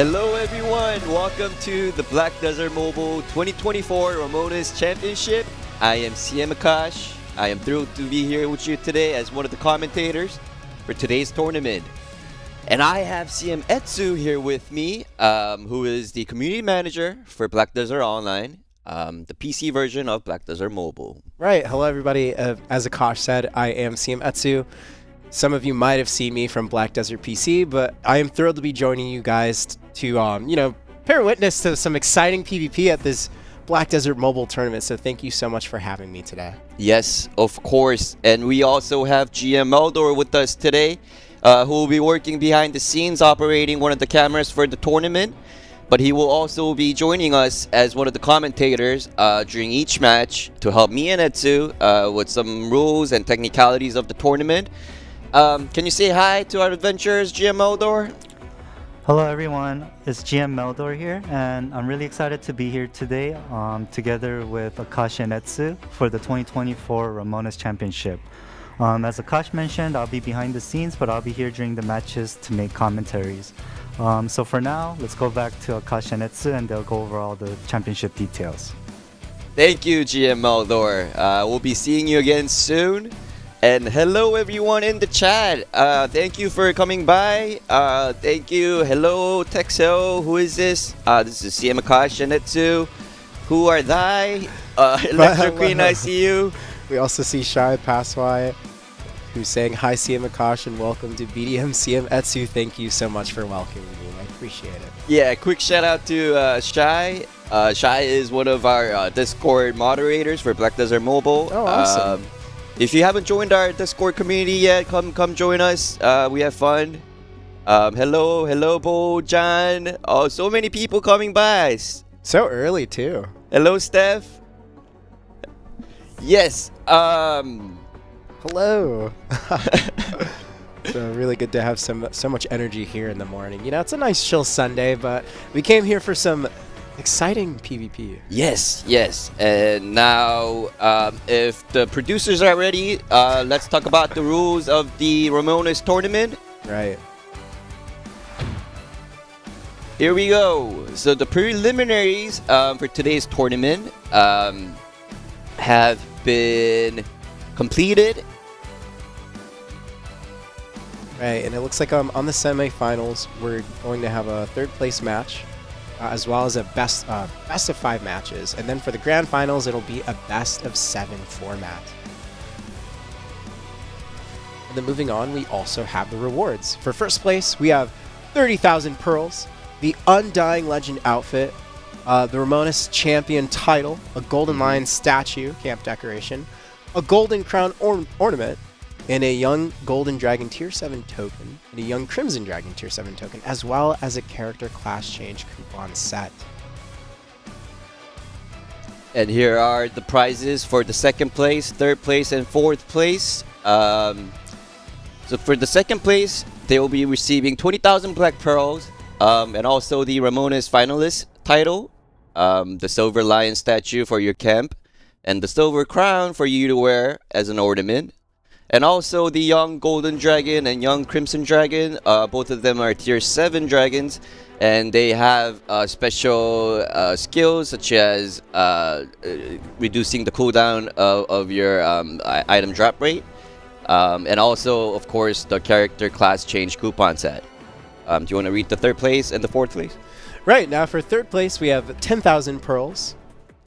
Hello everyone, welcome to the Black Desert Mobile 2024 Ramoness Championship. I am CM Akash. I am thrilled to be here with you today as one of the commentators for today's tournament. And I have CM Etsu here with me, who is the community manager for Black Desert Online, the PC version of Black Desert Mobile. Right, hello everybody. As Akash said, I am CM Etsu. Some of you might have seen me from Black Desert PC, but I am thrilled to be joining you guys to, bear witness to some exciting PvP at this Black Desert Mobile tournament. So thank you so much for having me today. Yes, of course. And we also have GM Meldor with us today, who will be working behind the scenes operating one of the cameras for the tournament. But he will also be joining us as one of the commentators during each match to help me and Etsu with some rules and technicalities of the tournament. Can you say hi to our adventurers, GM Meldor? Hello everyone, it's GM Meldor here, and I'm really excited to be here today together with Akash and Etsu for the 2024 Ramoness Championship. As Akash mentioned, I'll be behind the scenes, but I'll be here during the matches to make commentaries. So for now, let's go back to Akash and Etsu and they'll go over all the championship details. Thank you, GM Meldor. We'll be seeing you again soon. And hello everyone in the chat. Thank you for coming by. Thank you. Hello Texel. Who is this? This is CM Akash and Etsu. Who are thy? Electro Queen, I see you. We also see Shai Paswai, who's saying hi CM Akash and welcome to BDM CM Etsu. Thank you so much for welcoming me. I appreciate it. Yeah, quick shout out to Shai. Shai is one of our Discord moderators for Black Desert Mobile. Oh, awesome. If you haven't joined our Discord community yet, come join us. We have fun. Hello, Bo, John. Oh, so many people coming by. So early too. Hello, Steph. Yes. Hello. So really good to have so much energy here in the morning. You know, it's a nice chill Sunday, but we came here for some exciting PvP. Yes. And now, if the producers are ready, let's talk about the rules of the Ramoness tournament. Right. Here we go. So the preliminaries for today's tournament have been completed. Right, and it looks like on the semifinals, we're going to have a third place match. As well as a best of 5 matches. And then for the grand finals, it'll be a best of 7 format. And then moving on, we also have the rewards. For first place, we have 30,000 pearls, the Undying Legend outfit, the Ramoness champion title, a Golden Lion statue, camp decoration, a Golden Crown ornament, and a Young Golden Dragon Tier 7 token, and a Young Crimson Dragon Tier 7 token, as well as a character class change coupon set. And here are the prizes for the second place, third place, and fourth place. So for the second place, they will be receiving 20,000 Black Pearls, and also the Ramoness finalist title, the Silver Lion statue for your camp, and the Silver Crown for you to wear as an ornament. And also the Young Golden Dragon and Young Crimson Dragon. Both of them are Tier 7 dragons. And they have special skills such as reducing the cooldown of your item drop rate. And also, of course, the character class change coupon set. Do you want to read the third place and the fourth place? Right, now for third place, we have 10,000 pearls.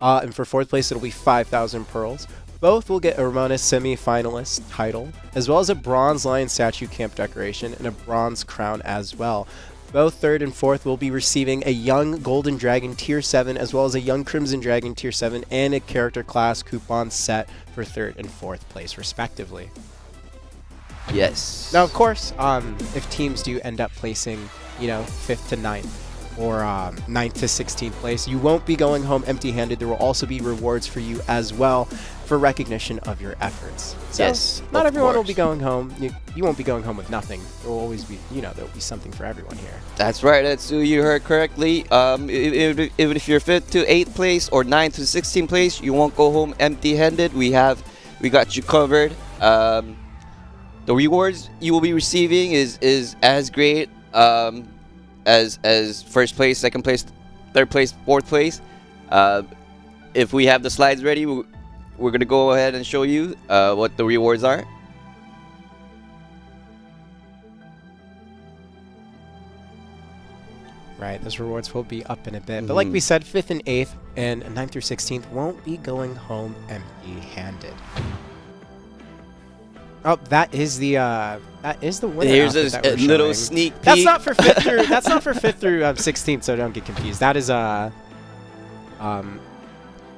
And for fourth place, it'll be 5,000 pearls. Both will get a Ramoness semi-finalist title, as well as a Bronze Lion statue camp decoration and a Bronze Crown as well. Both third and fourth will be receiving a Young Golden Dragon Tier 7, as well as a Young Crimson Dragon Tier 7, and a character class coupon set for third and fourth place, respectively. Yes. Now, of course, if teams do end up placing, 5th to 9th, or 9th to 16th place, you won't be going home empty-handed. There will also be rewards for you as well for recognition of your efforts. So yes, not everyone will be going home. You won't be going home with nothing. There will always be, there will be something for everyone here. That's right, Etsu, you heard correctly. Even if you're 5th to 8th place or 9th to 16th place, you won't go home empty-handed. We got you covered. The rewards you will be receiving is as great as first place, second place, third place, fourth place. If we have the slides ready, we're gonna go ahead and show you what the rewards are. Right, those rewards will be up in a bit. But like we said, 5th and 8th and 9th through 16th won't be going home empty-handed. Oh, that is the winner. Here's outfit that a we're little showing. sneak peek. That's not for 5th through. That's not for 5th through 16th. So don't get confused. That is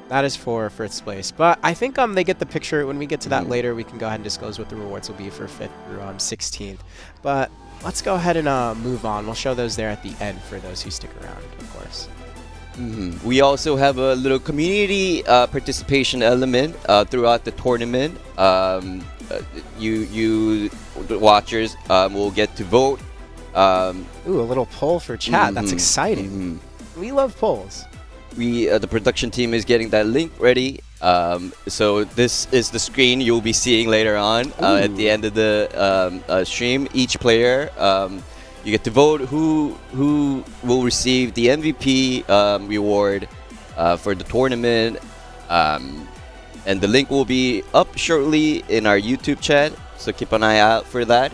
that is for first place. But I think they get the picture. When we get to that later, we can go ahead and disclose what the rewards will be for 5th through 16th. But let's go ahead and move on. We'll show those there at the end for those who stick around, of course. We also have a little community participation element throughout the tournament. You the watchers will get to vote. Ooh, a little poll for chat. That's exciting. We love polls. The production team is getting that link ready. So this is the screen you'll be seeing later on at the end of the stream. Each player, you get to vote who will receive the MVP reward for the tournament. And the link will be up shortly in our YouTube chat, so keep an eye out for that.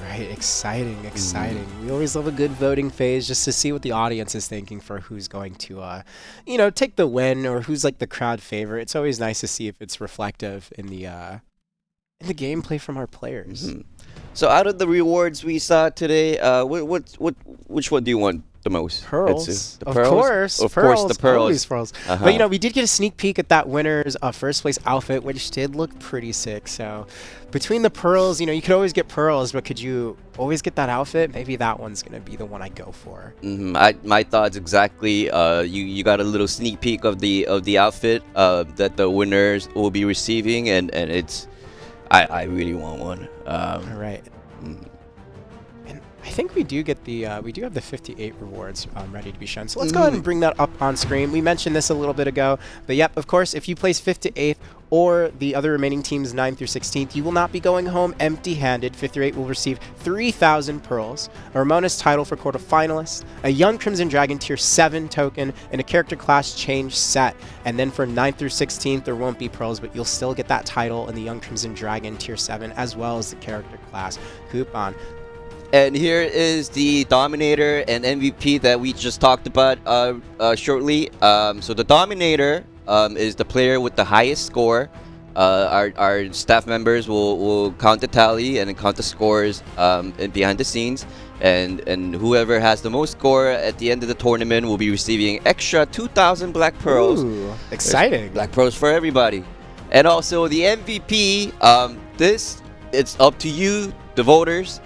Right, exciting. We always love a good voting phase just to see what the audience is thinking for who's going to, take the win or who's like the crowd favorite. It's always nice to see if it's reflective in the gameplay from our players. So out of the rewards we saw today, which one do you want the most? Pearls. Etsu? The Of pearls? course. Of course, the pearls. Always pearls. But, we did get a sneak peek at that winner's first place outfit, which did look pretty sick. So between the pearls, you could always get pearls, but could you always get that outfit? Maybe that one's going to be the one I go for. My thoughts exactly. You got a little sneak peek of the outfit that the winners will be receiving, and it's I really want one. All right. And I think we do get we do have the 58 rewards ready to be shown. So let's go ahead and bring that up on screen. We mentioned this a little bit ago, but yep, of course, if you place 5th to 8th or the other remaining teams 9th through 16th, you will not be going home empty-handed. 5th through 8th will receive 3,000 pearls, a Ramoness title for quarterfinalists, a Young Crimson Dragon Tier 7 token, and a character class change set. And then for 9th through 16th, there won't be pearls, but you'll still get that title and the Young Crimson Dragon Tier 7, as well as the character class coupon. And here is the Dominator and MVP that we just talked about shortly. So the Dominator is the player with the highest score. Our staff members will count the tally and count the scores behind the scenes. And whoever has the most score at the end of the tournament will be receiving extra 2,000 Black Pearls. Ooh, exciting. There's Black Pearls for everybody. And also the MVP, it's up to you, the voters.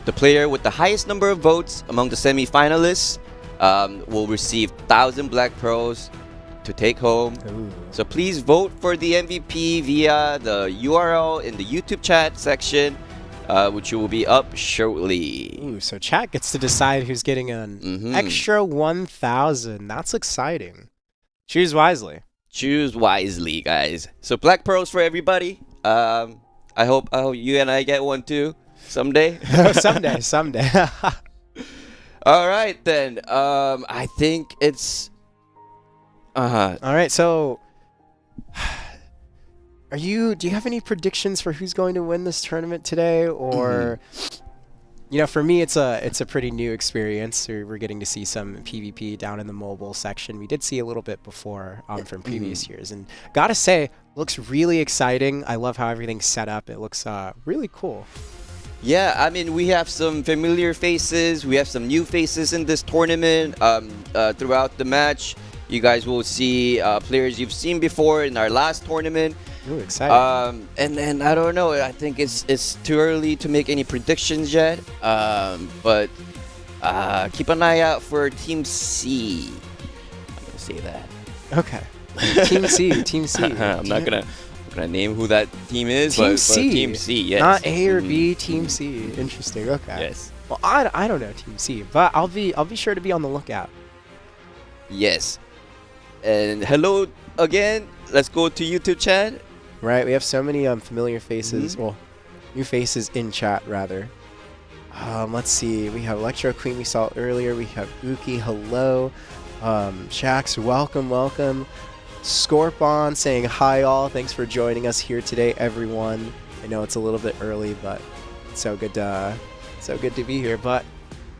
The player with the highest number of votes among the semifinalists will receive 1,000 Black Pearls to take home. Ooh. So please vote for the MVP via the URL in the YouTube chat section, which will be up shortly. Ooh, so chat gets to decide who's getting an extra 1,000. That's exciting. Choose wisely. Choose wisely, guys. So Black Pearls for everybody. I hope you and I get one too someday. Someday. All right then. I think it's. All right. So, do you have any predictions for who's going to win this tournament today, or? For me, it's a pretty new experience. We're getting to see some PvP down in the mobile section. We did see a little bit before from previous years, and gotta say, looks really exciting. I love how everything's set up. It looks really cool. Yeah, I mean, we have some familiar faces. We have some new faces in this tournament. Throughout the match, you guys will see players you've seen before in our last tournament. Ooh, exciting. And then I don't know. I think it's too early to make any predictions yet. But keep an eye out for Team C. I'm gonna say that. Okay. Team C. Team C. I'm not gonna name who that team is. Team but C. Team C. Yes. Not A or B. Team C. Interesting. Okay. Yes. Well, I don't know Team C, but I'll be sure to be on the lookout. Yes. And hello again. Let's go to YouTube chat. Right, we have so many familiar faces, well, new faces in chat, rather. Let's see. We have Electro Queen we saw earlier. We have Uki. Hello. Shax, welcome, welcome. Scorpon saying hi all. Thanks for joining us here today, everyone. I know it's a little bit early, but it's so good to be here. But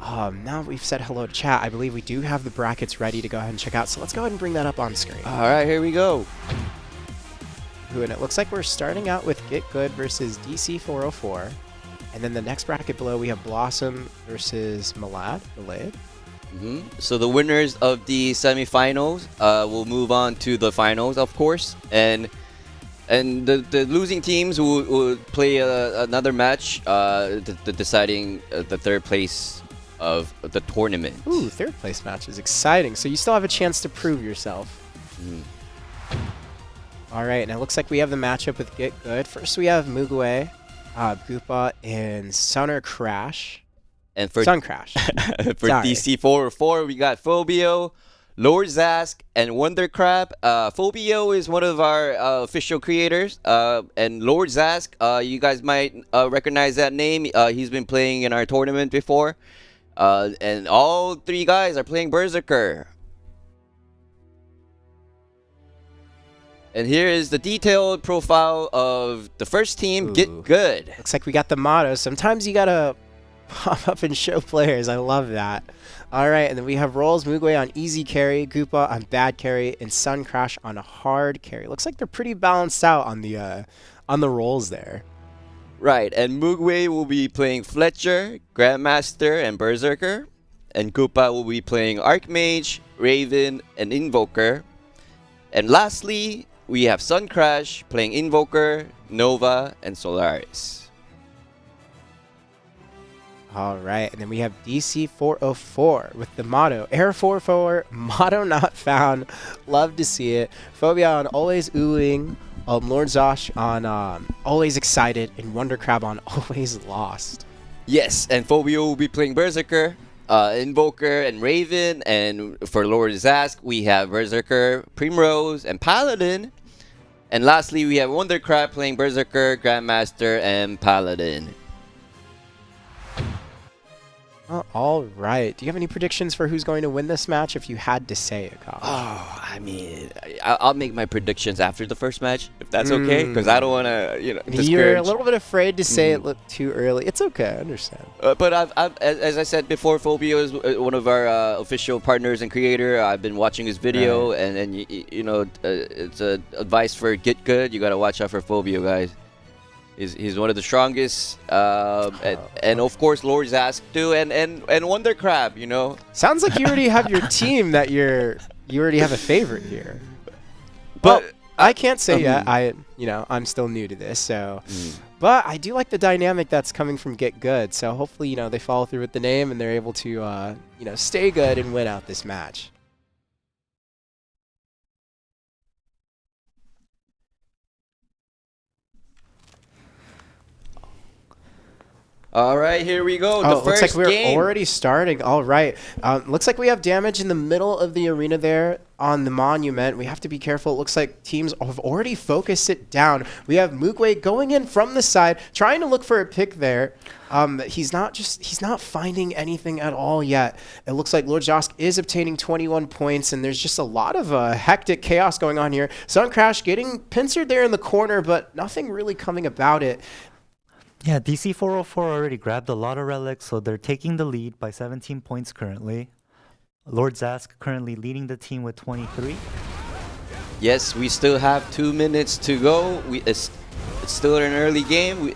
now we've said hello to chat, I believe we do have the brackets ready to go ahead and check out. So let's go ahead and bring that up on screen. All right, here we go. Ooh, and it looks like we're starting out with Get Good versus DC 404. And then the next bracket below, we have Blossom versus Malad. So the winners of the semifinals will move on to the finals, of course, and the losing teams will play another match, deciding the third place of the tournament. Ooh, third place match is exciting. So you still have a chance to prove yourself. All right, and it looks like we have the matchup with Get Good. First, we have Mugue, Goopa, and Sunner Crash. And for Sun Crash. for DC 404, we got Phobio, Lord Zask, and Wonder Crab. Phobio is one of our official creators, and Lord Zask, you guys might recognize that name. He's been playing in our tournament before, and all three guys are playing Berserker. And here is the detailed profile of the first team. Ooh. Get Good. Looks like we got the motto. Sometimes you gotta pop up and show players. I love that. All right, and then we have roles. Mugue on easy carry, Goopa on bad carry, and Sun Crash on a hard carry. Looks like they're pretty balanced out on the roles there. Right, and Mugue will be playing Fletcher, Grandmaster, and Berserker, and Goopa will be playing Archmage, Raven, and Invoker. And lastly, we have Sun Crash playing Invoker, Nova, and Solaris. All right, and then we have DC 404 with the motto, Air 44, motto not found. Love to see it. Phobia on always oohing, Lord Zosh on always excited, and Wonder Crab on always lost. Yes, and Phobia will be playing Berserker, Invoker, and Raven. And for Lord Zask, we have Berserker, Primrose, and Paladin. And lastly, we have Wonder Crab playing Berserker, Grandmaster, and Paladin. All right. Do you have any predictions for who's going to win this match if you had to say it, Kyle? Oh, I mean, I'll make my predictions after the first match, if that's okay, because I don't want to, discourage. You're a little bit afraid to say it too early. It's okay. I understand. But as I said before, Phobia is one of our official partners and creator. I've been watching his video, and it's advice for Get Good. You got to watch out for Phobia, guys. He's one of the strongest, and of course Lord Zask too, and Wonder Crab. Sounds like you already have your team that you already have a favorite here. But I can't say yet. I'm still new to this, so. But I do like the dynamic that's coming from Get Good. So hopefully they follow through with the name and they're able to stay good and win out this match. All right, here we go. The first looks like we're already starting. All right. Looks like we have damage in the middle of the arena there on the monument. We have to be careful. It looks like teams have already focused it down. We have Mugue going in from the side, trying to look for a pick there. He's not finding anything at all yet. It looks like Lord Josk is obtaining 21 points, and there's just a lot of hectic chaos going on here. Sun Crash getting pincered there in the corner, but nothing really coming about it. Yeah, DC 404 already grabbed a lot of relics, so they're taking the lead by 17 points currently. Lord Zask currently leading the team with 23. Yes, we still have 2 minutes to go. It's still an early game.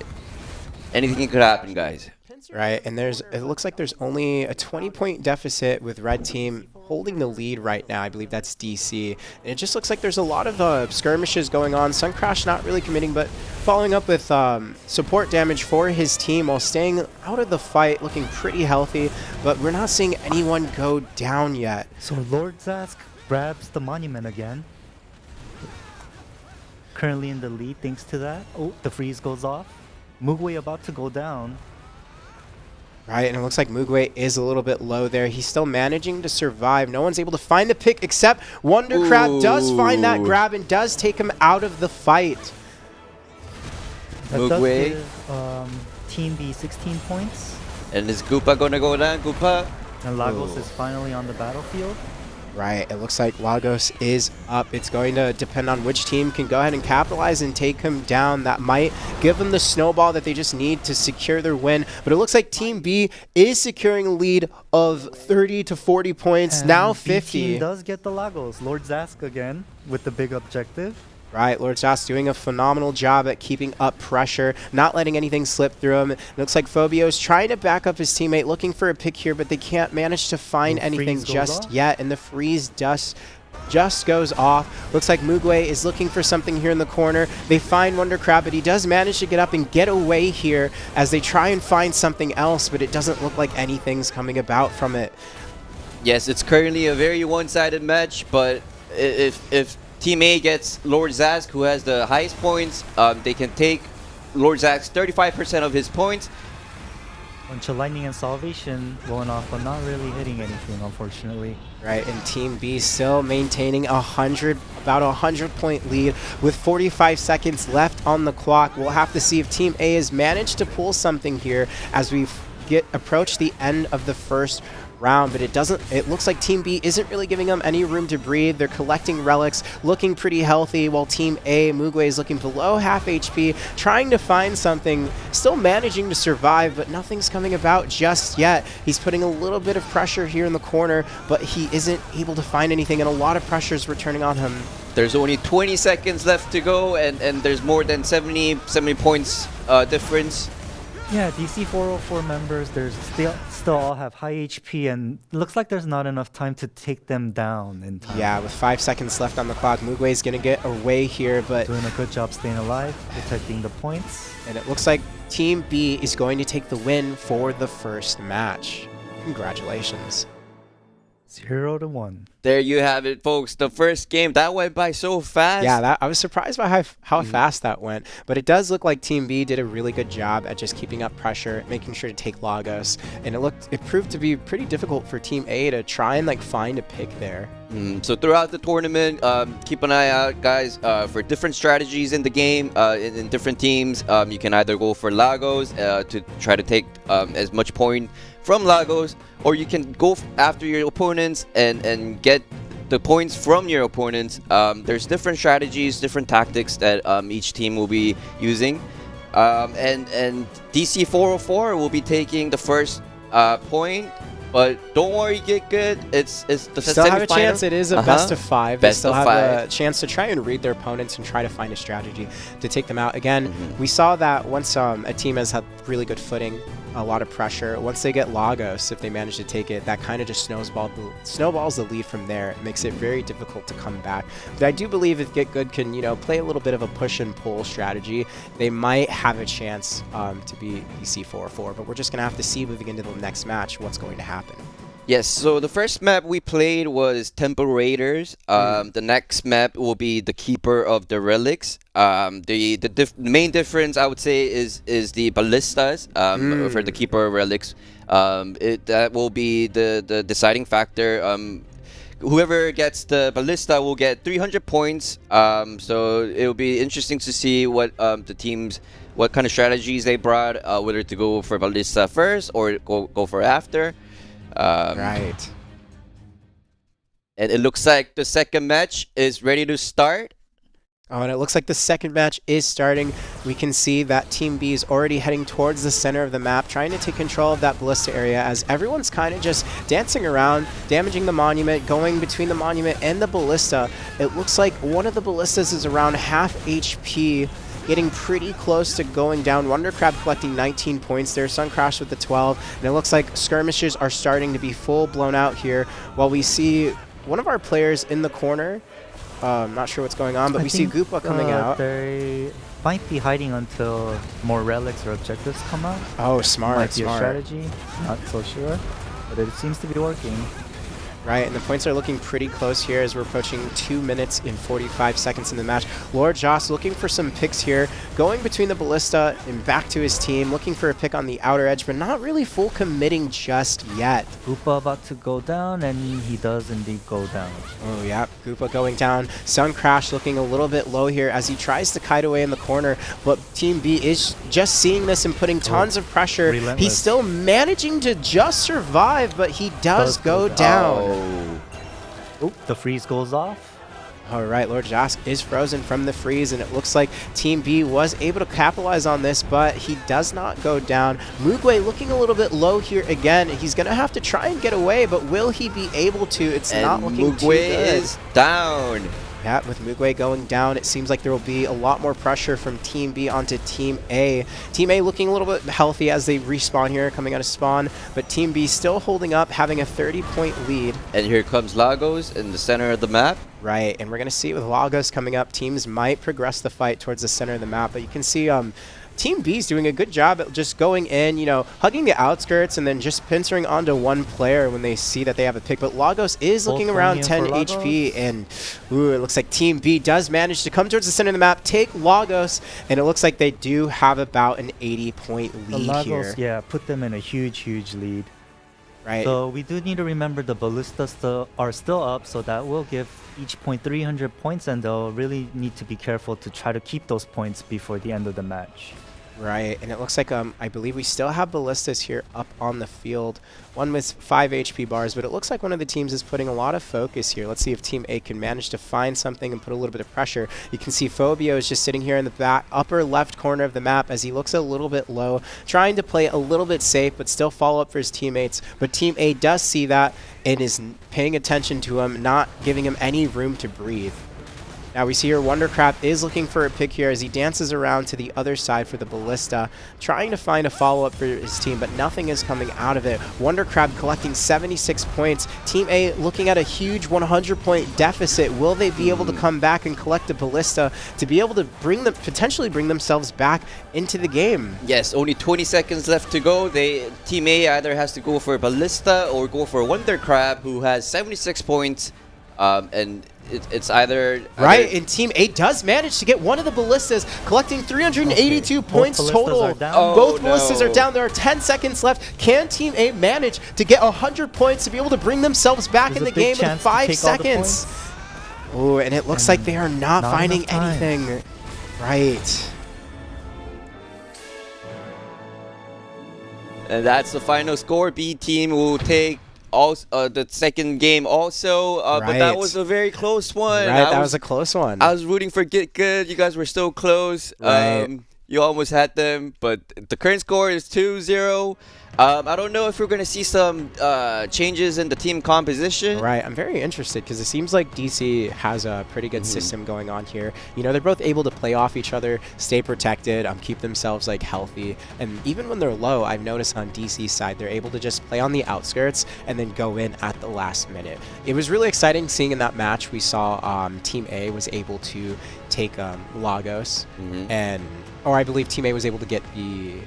Anything could happen, guys. Right, and it looks like there's only a 20-point deficit with red team holding the lead right now. I believe that's DC. And it just looks like there's a lot of skirmishes going on. Sun Crash not really committing, but following up with support damage for his team while staying out of the fight, looking pretty healthy. But we're not seeing anyone go down yet. So Lord Zask grabs the monument again. Currently in the lead thanks to that. Oh, the freeze goes off. Mugue about to go down. Right, and it looks like Mugue is a little bit low there. He's still managing to survive. No one's able to find the pick except Wonder Crab does find that grab and does take him out of the fight. That does give Team B 16 points. And is Goopa gonna go down? Goopa? And Lagos Ooh. is finally on the battlefield. Right, it looks like Lagos is up. It's going to depend on which team can go ahead and capitalize and take him down. That might give them the snowball that they just need to secure their win. But it looks like Team B is securing a lead of 30 to 40 points, And now B 50. team does get the Lagos. Lord Zask again with the big objective. Right, Lord Joss doing a phenomenal job at keeping up pressure, not letting anything slip through him. It looks like Phobio's trying to back up his teammate, looking for a pick here, but they can't manage to find The anything freeze goes just off? yet, and the freeze just goes off. Looks like Mugwe is looking for something here in the corner. They find Wonder Crab, but he does manage to get up and get away here as they try and find something else, but it doesn't look like anything's coming about from it. Yes, it's currently a very one-sided match, but if Team A gets Lord Zask, who has the highest points, they can take Lord Zask's 35% of his points. Bunch of lightning and salvation going off, but not really hitting anything, unfortunately. Right, and Team B still maintaining about a 100-point lead with 45 seconds left on the clock. We'll have to see if Team A has managed to pull something here as we approach the end of the first round, but it looks like Team B isn't really giving them any room to breathe. They're collecting relics, looking pretty healthy, while Team A, Mugwe, is looking below half HP, trying to find something, still managing to survive, but nothing's coming about just yet. He's putting a little bit of pressure here in the corner, but he isn't able to find anything, and a lot of pressure is returning on him. There's only 20 seconds left to go, and there's more than 70 points difference. Yeah, DC 404 members, there's still all have high HP, and looks like there's not enough time to take them down in time. Yeah, with 5 seconds left on the clock, Mugwe is going to get away here, but Doing a good job staying alive, protecting the points. and it looks like Team B is going to take the win for the first match. Congratulations. 0-1. There you have it, folks. The first game, that went by so fast. Yeah, I was surprised by how fast that went, but it does look like Team B did a really good job at just keeping up pressure, making sure to take Lagos, and it proved to be pretty difficult for Team A to try and find a pick there. So throughout the tournament, keep an eye out, guys, for different strategies in the game, in different teams. You can either go for Lagos to try to take as much point from Lagos, or you can go after your opponents and get the points from your opponents. There's different strategies, different tactics that each team will be using. And DC 404 will be taking the first point. But don't worry, get good. It's the Still have a semifinal. chance. It is a best of 5. They Best still of have 5. a chance to try and read their opponents and try to find a strategy to take them out. Again, we saw that once a team has had really good footing, a lot of pressure, once they get Lagos, if they manage to take it, that kind of just snowballs the lead from there. It makes it very difficult to come back. But I do believe if Get Good can, play a little bit of a push and pull strategy, they might have a chance to beat DC 404. But we're just going to have to see moving into the next match what's going to happen. Yes, so the first map we played was Temple Raiders. The next map will be the Keeper of the Relics. The main difference, I would say, is the ballistas for the Keeper of Relics. That will be the deciding factor. Whoever gets the ballista will get 300 points. So it will be interesting to see what what kind of strategies they brought, whether to go for ballista first or go for after. Right. And it looks like the second match is ready to start. Oh, and it looks like the second match is starting. We can see that Team B is already heading towards the center of the map, trying to take control of that ballista area as everyone's kind of just dancing around, damaging the monument, going between the monument and the ballista. It looks like one of the ballistas is around half HP, getting pretty close to going down. Wonder Crab collecting 19 points there. Sun Crash with the 12. And it looks like skirmishes are starting to be full blown out here while we see one of our players in the corner. Not sure what's going on, but we see Goopa coming out. They might be hiding until more relics or objectives come out. Oh, smart, Might be a smart. strategy. Not so sure, but it seems to be working. Right, and the points are looking pretty close here as we're approaching 2 minutes and 45 seconds in the match. Lord Joss looking for some picks here, going between the Ballista and back to his team, looking for a pick on the outer edge, but not really full committing just yet. Koopa about to go down, and he does indeed go down. Oh yeah, Koopa going down. Sun Crash looking a little bit low here as he tries to kite away in the corner, but Team B is just seeing this and putting tons of pressure. Relentless. He's still managing to just survive, but he does go down. The freeze goes off. All right, Lord Josk is frozen from the freeze, and it looks like Team B was able to capitalize on this, but he does not go down. Mugwe looking a little bit low here again. He's going to have to try and get away, but will he be able to? It's not looking too good. Mugwe is down. Yeah, with Mugwe going down, it seems like there will be a lot more pressure from Team B onto Team A. Team A looking a little bit healthy as they respawn here, coming out of spawn, but Team B still holding up, having a 30-point lead. And here comes Lagos in the center of the map. Right, and we're going to see with Lagos coming up, teams might progress the fight towards the center of the map, but you can see Team B is doing a good job at just going in, you know, hugging the outskirts and then just pincering onto one player when they see that they have a pick. But Lagos is looking around 10 HP, and ooh, it looks like Team B does manage to come towards the center of the map, take Lagos, and it looks like they do have about an 80-point lead Lagos, here. yeah, put them in a huge lead. Right. So we do need to remember the Ballistas are still up, so that will give each point 300 points, and they'll really need to be careful to try to keep those points before the end of the match. Right, and it looks like I believe we still have Ballistas here up on the field. One with 5 HP bars, but it looks like one of the teams is putting a lot of focus here. Let's see if Team A can manage to find something and put a little bit of pressure. You can see Phobio is just sitting here in the back upper left corner of the map as he looks a little bit low, trying to play a little bit safe, but still follow up for his teammates. But Team A does see that and is paying attention to him, not giving him any room to breathe. Now we see here Wondercrab is looking for a pick here as he dances around to the other side for the Ballista, trying to find a follow-up for his team, but nothing is coming out of it. Wondercrab collecting 76 points. Team A looking at a huge 100-point deficit. Will they be able to come back and collect a Ballista to be able to potentially bring themselves back into the game? Yes, only 20 seconds left to go. Team A either has to go for Ballista or go for Wondercrab, who has 76 points, and it's either... Right, and Team A does manage to get one of the Ballistas, collecting 382 points total. Both Ballistas are down. There are 10 seconds left. Can Team A manage to get 100 points to be able to bring themselves back in the game in 5 seconds? Oh, and it looks like they are not finding anything. Right. And that's the final score. B team will take the second game also, but that was a very close one. Right, that was a close one. I was rooting for Get Good. You guys were so close. Right. You almost had them, but the current score is 2-0. I don't know if we're going to see some changes in the team composition. Right, I'm very interested because it seems like DC has a pretty good system going on here. You know, they're both able to play off each other, stay protected, keep themselves like healthy. And even when they're low, I've noticed on DC's side, they're able to just play on the outskirts and then go in at the last minute. It was really exciting seeing in that match we saw Team A was able to take Lagos, or I believe Team A was able to get the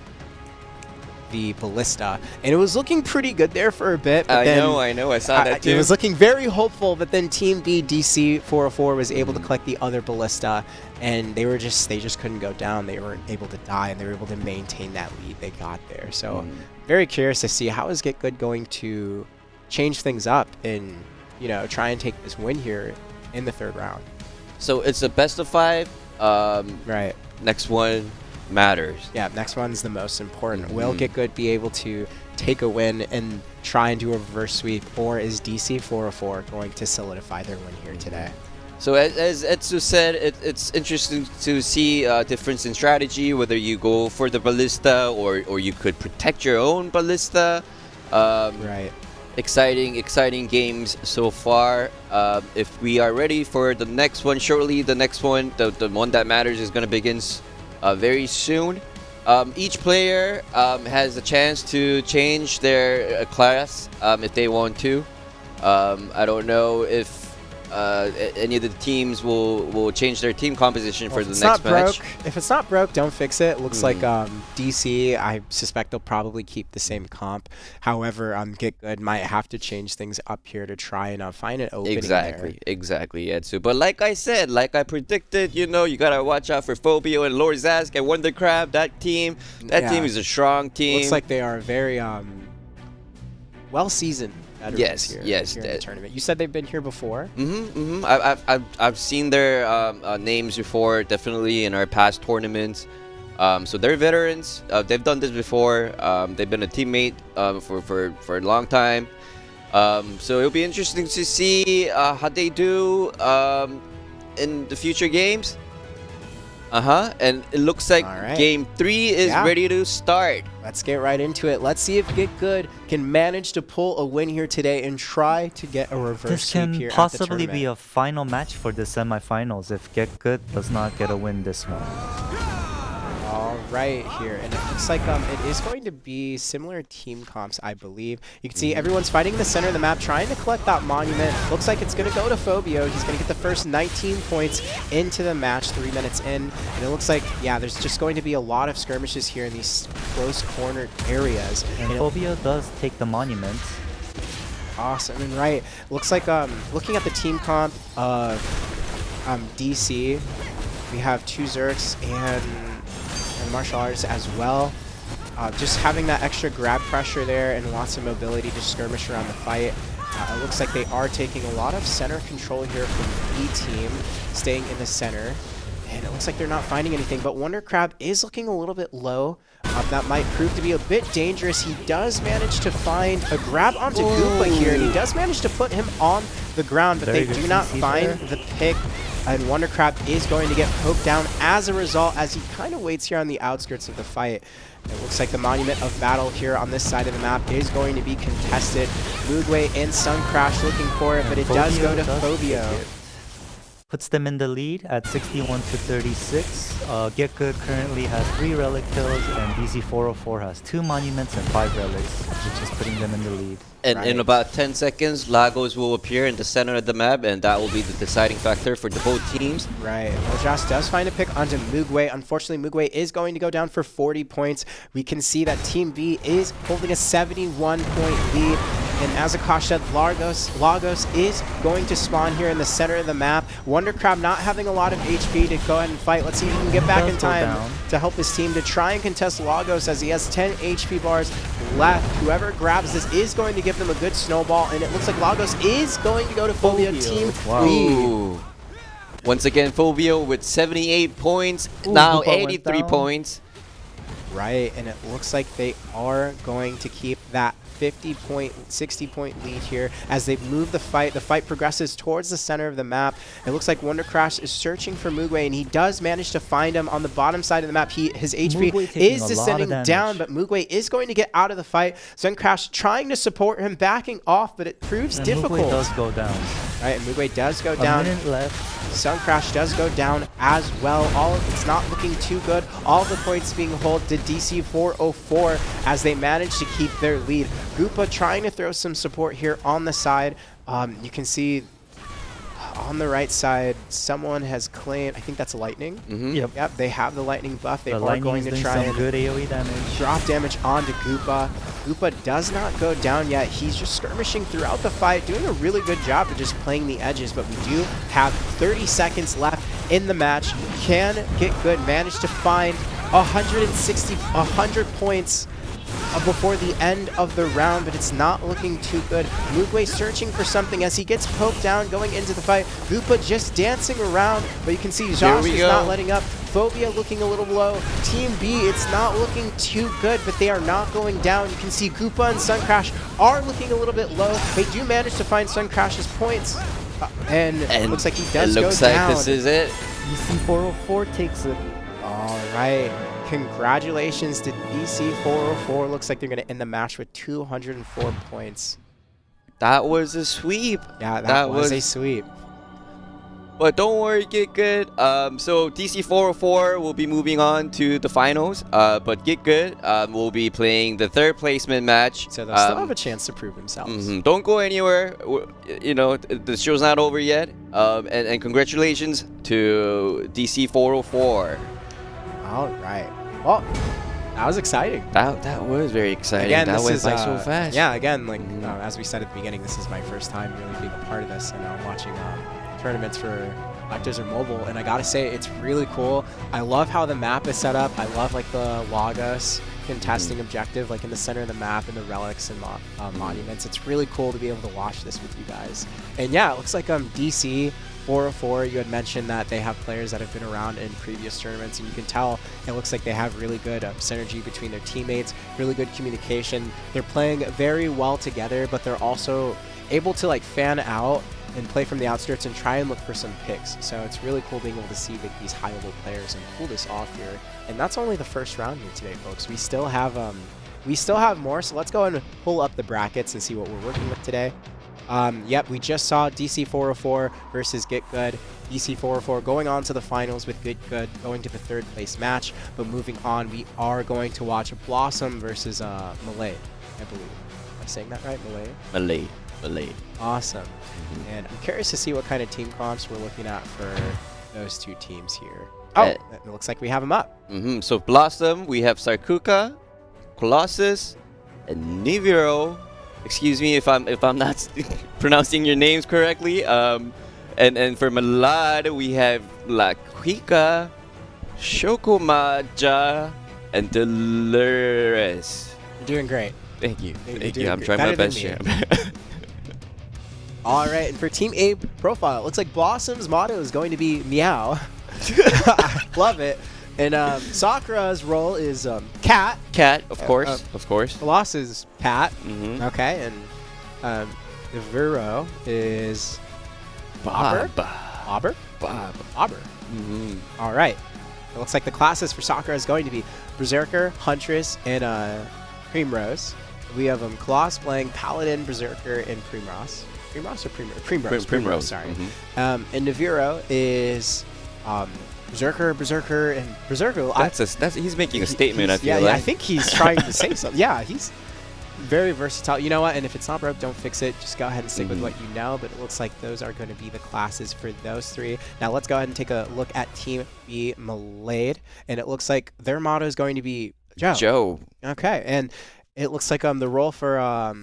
Ballista, and it was looking pretty good there for a bit. But I know, I saw that too. It was looking very hopeful, but then Team B, DC 404, was able to collect the other Ballista, and they just couldn't go down. They weren't able to die, and they were able to maintain that lead they got there. So very curious to see how is Get Good going to change things up and, you know, try and take this win here in the third round. So it's a best of 5. Right. Next one matters. Yeah, next one's the most important. Will Get Good be able to take a win and try and do a reverse sweep, or is DC 404 going to solidify their win here today? So as Etsu said, it's interesting to see a difference in strategy, whether you go for the Ballista or you could protect your own Ballista. Right. Exciting games so far. If we are ready for the next one shortly, the next one, the one that matters, is going to begin very soon. Each player has a chance to change their class if they want to. I don't know if any of the teams will change their team composition for If the it's next not match. broke, if it's not broke, don't fix it. Looks like DC, I suspect they'll probably keep the same comp. However, Get Good might have to change things up here to try and find an opening there. Exactly, Etsu. But like I said, like I predicted, you know, you gotta watch out for Phobio and Lord Zask and Wonder Crab. That team is a strong team. Looks like they are very well seasoned. Yes, here yes. in the tournament. You said they've been here before. I've seen their names before, definitely in our past tournaments. So they're veterans. They've done this before. They've been a teammate for a long time. So it'll be interesting to see how they do in the future games. And it looks like Game 3 is ready to start. Let's get right into it. Let's see if Get Good can manage to pull a win here today and try to get a reverse sweep here This can possibly be a final match for the semifinals if Get Good does not get a win this one. All right here, and it looks like it is going to be similar team comps, I believe. You can see everyone's fighting in the center of the map, trying to collect that monument. Looks like it's going to go to Phobio. He's going to get the first 19 points into the match, 3 minutes in. And it looks like, yeah, there's just going to be a lot of skirmishes here in these close cornered areas. And Phobio does take the monument. Awesome, and right. Looks like, looking at the team comp of DC, we have 2 Zerks and martial arts as well. Just having that extra grab pressure there and lots of mobility to skirmish around the fight. It looks like they are taking a lot of center control here from B team, staying in the center. And it looks like they're not finding anything, but Wonder Crab is looking a little bit low. That might prove to be a bit dangerous. He does manage to find a grab onto Goopa here, and he does manage to put him on the ground, but they do not find the pick. And Wonder Crab is going to get poked down as a result as he kind of waits here on the outskirts of the fight. It looks like the Monument of Battle here on this side of the map is going to be contested. Mugway and Sun Crash looking for it, but it does go to Phobio. Puts them in the lead at 61 to 36. Get Good currently has 3 relic kills, and DC 404 has 2 monuments and 5 relics, which is putting them in the lead. And in about 10 seconds, Lagos will appear in the center of the map, and that will be the deciding factor for the both teams. Right. Ojas does find a pick onto Mugway. Unfortunately, Mugway is going to go down for 40 points. We can see that Team B is holding a 71-point lead. And as Akash said, Lagos is going to spawn here in the center of the map. Wonder Crab not having a lot of HP to go ahead and fight. Let's see if he can get back in time to help his team to try and contest Lagos as he has 10 HP bars left. Whoever grabs this is going to give them a good snowball, and it looks like Lagos is going to go to Phobio team lead. Once again, Phobio with 78 points, now 83 points. Right, and it looks like they are going to keep that 50-point, 60-point lead here as they move the fight. The fight progresses towards the center of the map. It looks like Wonder Crash is searching for Mugway, and he does manage to find him on the bottom side of the map. His HP is descending down, but Mugway is going to get out of the fight. Sun Crash trying to support him, backing off, but it proves difficult. Mugway does go down. Right, and Mugway does go down. A minute left. Sun Crash does go down as well. It's not looking too good. All the points being held to DC 404 as they manage to keep their lead. Goopa trying to throw some support here on the side. You can see on the right side, someone has claimed, I think that's Lightning. Yep, they have the Lightning buff. They are going to try and good AoE damage. Drop damage onto Goopa. Goopa does not go down yet. He's just skirmishing throughout the fight, doing a really good job of just playing the edges, but we do have 30 seconds left in the match. Can Get Good manage to find 100 points before the end of the round, but it's not looking too good. Mugway searching for something as he gets poked down going into the fight. Goopa just dancing around, but you can see Josh is not letting up. Phobia looking a little low. Team B, it's not looking too good, but they are not going down. You can see Goopa and Sun Crash are looking a little bit low. They do manage to find Sun Crash's points, and it looks like he does go down. It looks like this is it. DC 404 takes it. All right. Congratulations to DC 404. Looks like they're going to end the match with 204 points. That was a sweep. Yeah, that was a sweep. But don't worry, Get Good. So DC 404 will be moving on to the finals. But Get Good will be playing the third placement match. So they'll still have a chance to prove themselves. Don't go anywhere. You know, the show's not over yet. And congratulations to DC 404. All right. Well, that was exciting. That was very exciting. Again, that this went is by so fast. Yeah, again, like as we said at the beginning, this is my first time really being a part of this, and I'm watching tournaments for Actors or Mobile, and I gotta say, it's really cool. I love how the map is set up. I love like the Lagos contesting objective, like in the center of the map, and the relics and monuments. It's really cool to be able to watch this with you guys. And yeah, it looks like DC 404, you had mentioned that they have players that have been around in previous tournaments, and you can tell it looks like they have really good synergy between their teammates, really good communication. They're playing very well together, but they're also able to like fan out and play from the outskirts and try and look for some picks. So it's really cool being able to see like, these high-level players and pull this off here. And that's only the first round here today, folks. We still have more, so let's go and pull up the brackets and see what we're working with today. Yep, we just saw DC 404 versus Get Good. DC 404 going on to the finals with Get Good going to the third place match. But moving on, we are going to watch Blossom versus Malay, I believe. Am I saying that right? Malay? Malay. Awesome. And I'm curious to see what kind of team comps we're looking at for those two teams here. Oh, it looks like we have them up. So Blossom, we have Sarkuka, Colossus, and Niviro. Excuse me if I'm not pronouncing your names correctly. And for Malad, we have Laquika, Shokomaja, and Dolores. You're doing great. Thank you. Thank you. You're I'm trying my best here. here. All right, and for Team A profile, it looks like Blossom's motto is going to be meow. Love it. And Sakura's role is cat. Cat, of course, of course. Colossus Pat. Okay, and Vero is Bobber. Bobber. All right. It looks like the classes for Sakura is going to be Berserker, Huntress, and Primrose. We have Colossus playing Paladin, Berserker, and Primrose. Primrose or Primrose? Primrose, sorry. And Naviro is Berserker, and Berserker. He's making a statement. I feel yeah, like. I think he's trying to say something. Yeah, he's very versatile. You know what? And if it's not broke, don't fix it. Just go ahead and stick with what you know. But it looks like those are going to be the classes for those three. Now let's go ahead and take a look at Team B Malade, and it looks like their motto is going to be Joe. Okay, and it looks like the role for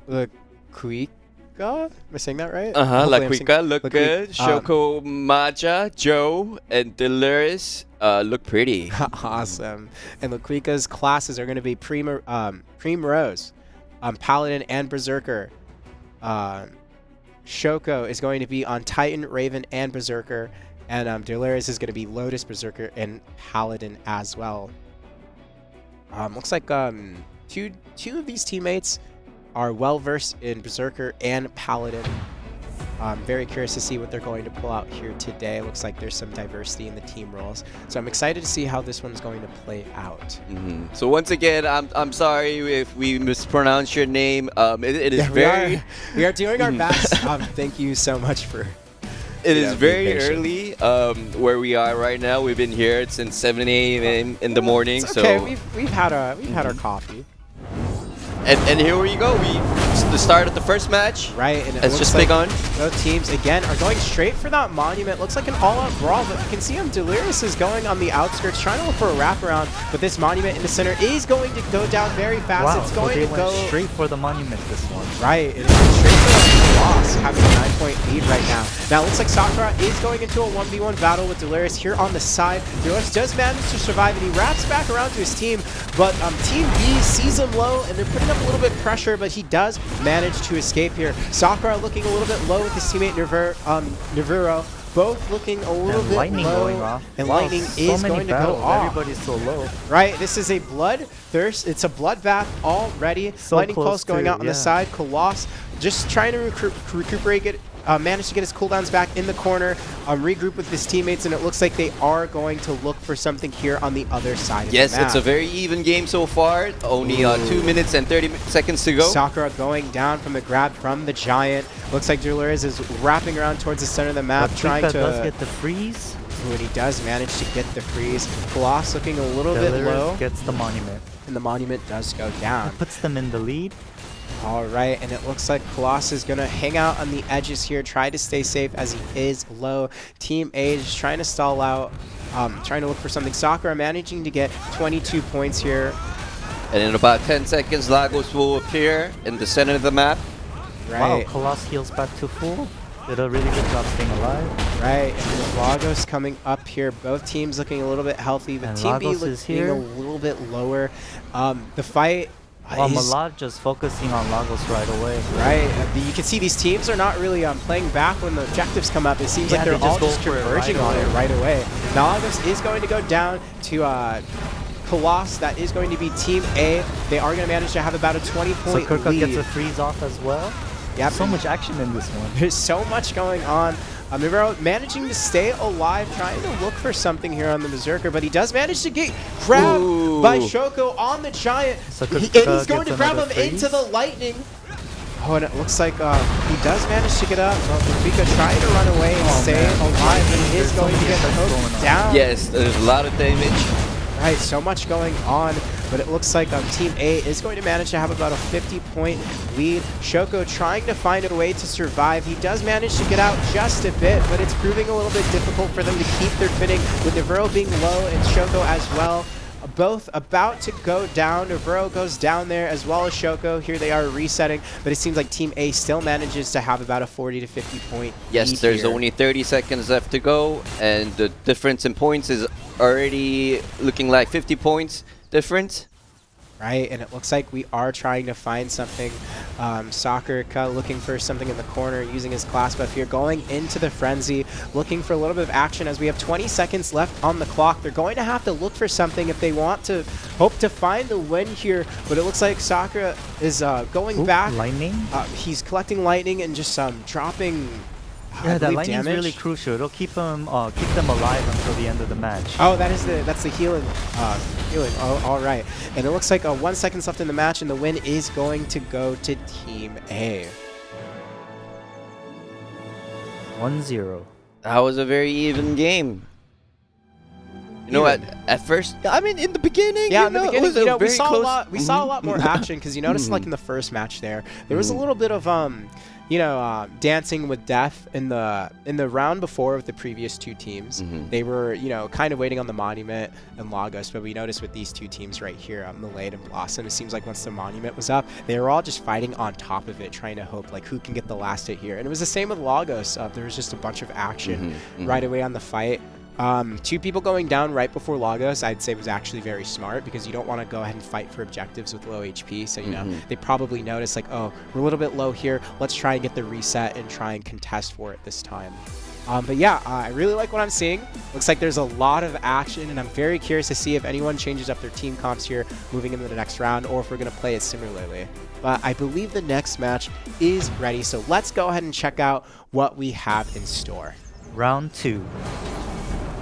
the Kuika. Am I saying that right? Laquika look good. Shoko Maja, Joe, and Dolores look pretty. Awesome. And Laquika's classes are going to be Primrose, Paladin, and Berserker. Shoko is going to be on Titan, Raven, and Berserker. And Dolores is going to be Lotus, Berserker, and Paladin as well. Looks like two of these teammates are well-versed in Berserker and Paladin. I'm very curious to see what they're going to pull out here today. Looks like there's some diversity in the team roles. So I'm excited to see how this one's going to play out. So once again, I'm sorry if we mispronounced your name. It is we are doing our best. Thank you so much for... It is very early where we are right now. We've been here since 7 a.m. in the morning. It's okay. So we've had our coffee. And here we go. The start of the first match. Right. And let's just pick on. Both teams, again, are going straight for that monument. Looks like an all-out brawl, but you can see Delirious is going on the outskirts, trying to look for a wraparound, but this monument in the center is going to go down very fast. Wow, it's going so they to go straight for the monument this one. Right. It is straight for the loss, having a 9-point lead right now. Now, it looks like Sakura is going into a 1v1 battle with Delirious here on the side. Delirious does manage to survive, and he wraps back around to his team, but Team B sees him low, and they're putting up a little bit of pressure, but he does manage to escape here. Sakura looking a little bit low with his teammate Naviro, both looking a little bit lightning low. going off. And Wow, lightning so is many going to battles. go off. Everybody's so low. Right, this is a bloodthirst. It's a bloodbath already. So lightning close pulse going to, out on the side. Coloss just trying to recuperate managed to get his cooldowns back in the corner, regroup with his teammates, and it looks like they are going to look for something here on the other side of the map. Yes, it's a very even game so far. Only 2 minutes and 30 seconds to go. Sakura going down from the grab from the Giant. Looks like Dolores is wrapping around towards the center of the map, trying to... does get the freeze. Ooh, and he does manage to get the freeze. Colossus looking a little bit low. Gets the Monument. And the Monument does go down. It puts them in the lead. All right, and it looks like Colossus is going to hang out on the edges here, try to stay safe as he is low. Team A is trying to stall out, trying to look for something. Sakura managing to get 22 points here. And in about 10 seconds, Lagos will appear in the center of the map. Right. Wow, Colossus heals back to full. Did a really good job staying alive. Right, and with Lagos coming up here, both teams looking a little bit healthy, but And Team B Lagos looking a little bit lower. The fight is... Malad just focusing on Lagos right away. Right, you can see these teams are not really playing back when the objectives come up. It seems like they're all just converging on it right away. Now Lagos is going to go down to Colossus. That is going to be Team A. They are going to manage to have about a 20-point so Kirka lead. gets a freeze off as well. Yep. So much action in this one. There's so much going on. Mivero managing to stay alive, trying to look for something here on the Berserker, but he does manage to get grabbed by Shoko on the Giant. So And he's going to grab him into the Lightning. Oh, and it looks like he does manage to get up. Rafika trying to run away and stay alive, but he is going to get poked down. Yes, there's a lot of damage. Right, so much going on, but it looks like Team A is going to manage to have about a 50-point lead. Shoko trying to find a way to survive. He does manage to get out just a bit, but it's proving a little bit difficult for them to keep their footing, with Navarro being low and Shoko as well. Both about to go down. Navarro goes down there as well as Shoko. Here they are resetting, but it seems like Team A still manages to have about a 40 to 50 point Yes, lead there's here. only 30 seconds left to go, and the difference in points is already looking like 50 points difference. Right, and it looks like we are trying to find something. Sakura looking for something in the corner, using his class buff here, going into the frenzy, looking for a little bit of action as we have 20 seconds left on the clock. They're going to have to look for something if they want to hope to find the win here, but it looks like Sakura is going back. Lightning? He's collecting lightning and just dropping Yeah, that lightning is damage. really crucial. It'll keep them alive until the end of the match. Oh, that's the healing. Healing. Oh, all right. And it looks like 1 second left in the match, and the win is going to go to Team A. 1-0. That was a very even game. You know, at first, I mean, in the beginning, Yeah, in the beginning, we saw close. a lot. We saw a lot more action because you noticed, like in the first match, there was a little bit of dancing with death in the round before with the previous two teams. They were kind of waiting on the Monument and Lagos, but we noticed with these two teams right here, Malade and Blossom, it seems like once the Monument was up, they were all just fighting on top of it, trying to hope like who can get the last hit here. And it was the same with Lagos. There was just a bunch of action right away on the fight. Two people going down right before Lagos, I'd say was actually very smart, because you don't want to go ahead and fight for objectives with low HP. So, they probably noticed like, oh, we're a little bit low here. Let's try and get the reset and try and contest for it this time. But yeah, I really like what I'm seeing. Looks like there's a lot of action, and I'm very curious to see if anyone changes up their team comps here moving into the next round, or if we're going to play it similarly. But I believe the next match is ready. So let's go ahead and check out what we have in store. Round 2.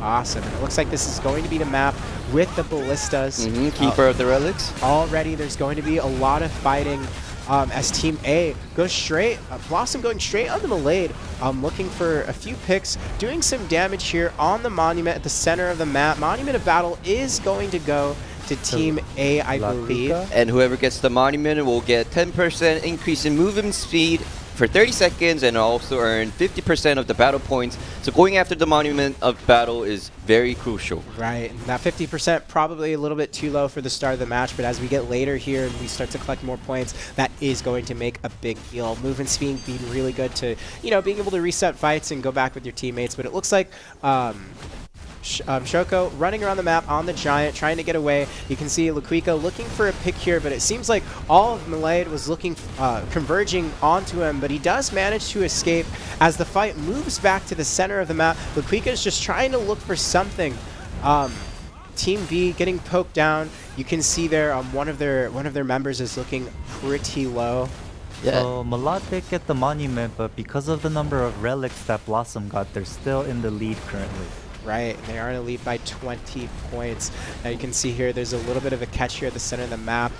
Awesome. And it looks like this is going to be the map with the ballistas. Keeper of the relics. Already there's going to be a lot of fighting as Team A goes straight. Blossom going straight on the Malade, looking for a few picks, doing some damage here on the Monument at the center of the map. Monument of Battle is going to go to Team A, I believe. And whoever gets the Monument will get 10% increase in movement speed for 30 seconds, and also earn 50% of the battle points. So going after the Monument of Battle is very crucial. Right, and that 50% probably a little bit too low for the start of the match, but as we get later here and we start to collect more points, that is going to make a big deal. Movement speed being really good to, being able to reset fights and go back with your teammates, but it looks like Shoko running around the map on the Giant, trying to get away. You can see Laquika looking for a pick here, but it seems like all of Malade was looking, converging onto him, but he does manage to escape as the fight moves back to the center of the map. Laquika is just trying to look for something. Team B getting poked down. You can see there one of their members is looking pretty low. Yeah. So Malad did get the monument, but because of the number of relics that Blossom got, they're still in the lead currently. Right, and they are in a lead by 20 points. Now you can see here, there's a little bit of a catch here at the center of the map.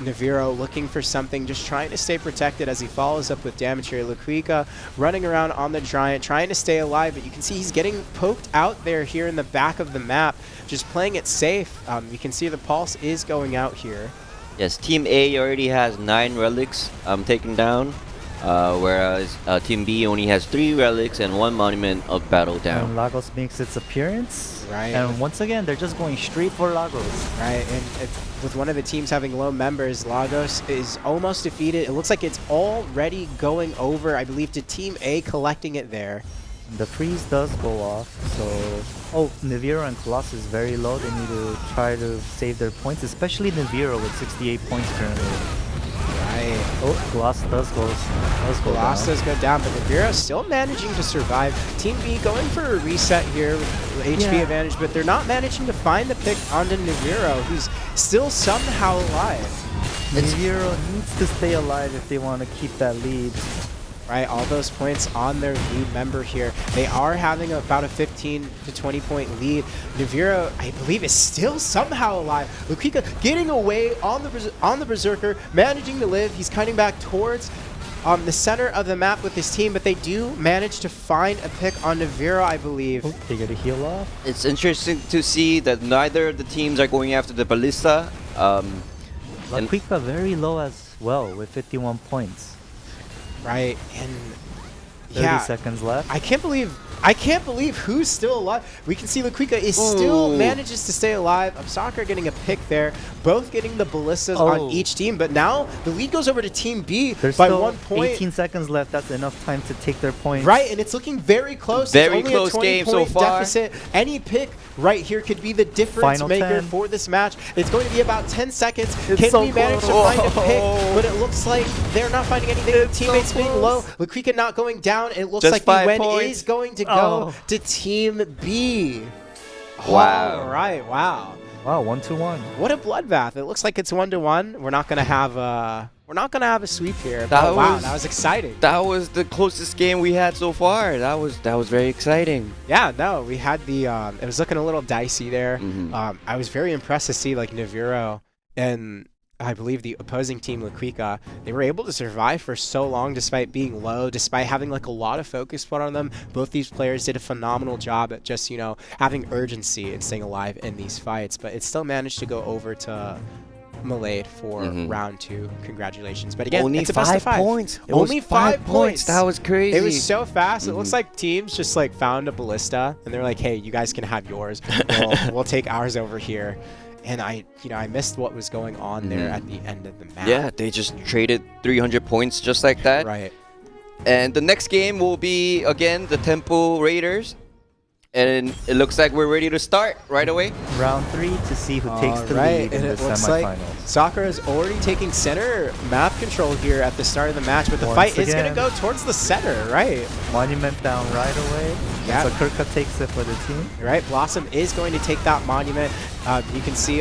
Naviro looking for something, just trying to stay protected as he follows up with damage here. Luquica running around on the Giant, trying to stay alive, but you can see he's getting poked out there here in the back of the map, just playing it safe. You can see the pulse is going out here. Yes, Team A already has 9 relics taken down, whereas Team B only has 3 relics and 1 monument of battle And down. Lagos makes its appearance. Right. And once again, they're just going straight for Lagos. Right, and with one of the teams having low members, Lagos is almost defeated. It looks like it's already going over, I believe, to Team A, collecting it there. The freeze does go off, so... Oh, Naviro and Colossus is very low. They need to try to save their points, especially Naviro with 68 points currently. Right. Oh, Colossus does go down. Colossus go down, but Naviro still managing to survive. Team B going for a reset here with HP advantage, but they're not managing to find the pick onto Naviro, who's still somehow alive. Naviro needs to stay alive if they want to keep that lead. Right, all those points on their lead member here. They are having about a 15 to 20 point lead. Naviro, I believe, is still somehow alive. Luquica getting away on the Berserker, managing to live. He's cutting back towards the center of the map with his team, but they do manage to find a pick on Naviro, I believe. Oh, they get a heal off. It's interesting to see that neither of the teams are going after the Ballista. Luquica very low as well with 51 points. Right, and 30 seconds left. I can't believe who's still alive. We can see Luquica is still manages to stay alive. Soccer getting a pick there, both getting the ballistas on each team, but now the lead goes over to Team B. There's by still 1 point. 18 seconds left. That's enough time to take their points. Right, and it's looking very close. Very it's only close a 20 game so point far. deficit. Any pick right here could be the difference Final maker 10. for this match. It's going to be about 10 seconds. It's Can so we manage to close. find a pick? But it looks like they're not finding anything. It's Teammates so being low. close. Luquica not going down. It looks Just like the 5 win points. is going to go Oh. to Team B. Wow. All right, wow. Wow, 1-1. What a bloodbath. It looks like it's 1-1. We're not going to have a sweep here. That Wow, was- that was exciting. That was the closest game we had so far. That was very exciting. Yeah, no, we had the it was looking a little dicey there. Mhm. I was very impressed to see like Naviro and I believe the opposing team, Luquica, they were able to survive for so long despite being low, despite having like a lot of focus put on them. Both these players did a phenomenal job at just, you know, having urgency and staying alive in these fights, but it still managed to go over to Malade for round 2. Congratulations. But again, Only it's a best of 5 points. It Only was 5 points. That was crazy. It was so fast. It looks like teams just like found a ballista and they're like, "Hey, you guys can have yours. We'll take ours over here." And I missed what was going on there at the end of the map. Yeah, they just traded 300 points just like that. Right. And the next game will be, again, the Temple Raiders. And it looks like we're ready to start right away. Round 3 to see who takes the Right, lead in and the it looks like semifinals. Soccer is already taking center map control here at the start of the match, but the Once fight is going to again. go towards the center, right? Monument down right away. Yeah. So Kirka takes it for the team. Right, Blossom is going to take that monument. You can see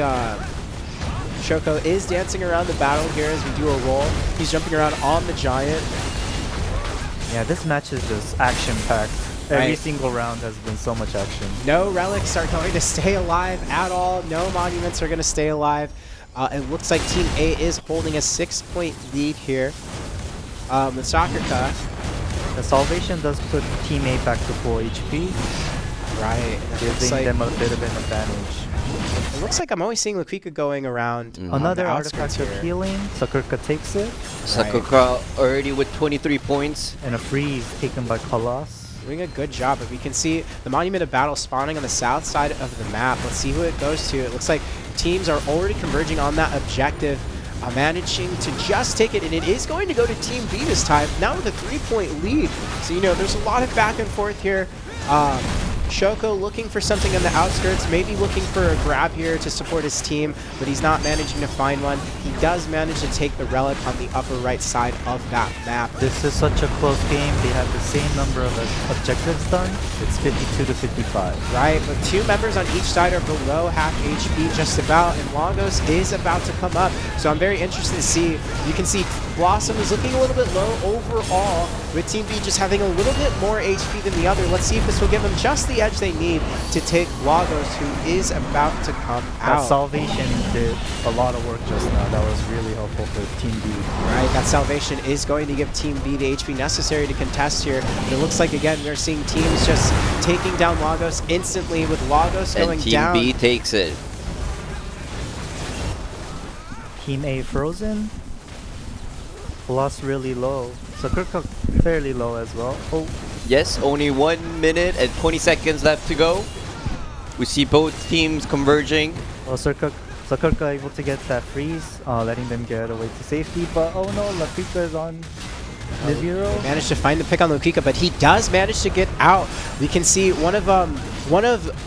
Shoko is dancing around the battle here as we do a roll. He's jumping around on the Giant. Yeah, this match is just action-packed. Every Right. single round has been so much action. No relics are going to stay alive at all. No monuments are going to stay alive. It looks like Team A is holding a 6-point lead here. The Soccer Cut. The Salvation does put Team A back to full HP, Right. And it looks giving like, them a bit of an advantage. it looks like I'm always seeing Luquica going around. on Another the outskirts artifact of here. healing, Sakurka takes it, Sakura already with 23 points. and a freeze taken by Colossus. Doing a good job, but we can see the Monument of Battle spawning on the south side of the map. Let's see who it goes to. It looks like teams are already converging on that objective, managing to just take it, and it is going to go to Team B this time, now with a 3-point lead. So, you know, there's a lot of back and forth here. Shoko looking for something on the outskirts, maybe looking for a grab here to support his team, but he's not managing to find one. He does manage to take the relic on the upper right side of that map. This is such a close game. They have the same number of objectives done. It's 52 to 55. Right, but 2 members on each side are below half HP just about, and Lagos is about to come up. So I'm very interested to see. You can see Blossom is looking a little bit low overall, with Team B just having a little bit more HP than the other. Let's see if this will give them just the edge they need to take Lagos, who is about to come That out. salvation did a lot of work just now. That was really helpful for Team B. Right, that salvation is going to give Team B the HP necessary to contest here. And it looks like, again, we're seeing teams just taking down Lagos instantly, with Lagos going And Team down. B takes it. Team A frozen. Lost really low. So Kirk fairly low as well. Oh, Yes, only 1 minute and 20 seconds left to go. We see both teams converging. well, Kirk able to get that freeze, letting them get away to safety. But oh no, Lafika is on the zero. Managed to find the pick on Lukika, but he does manage to get out. We can see one of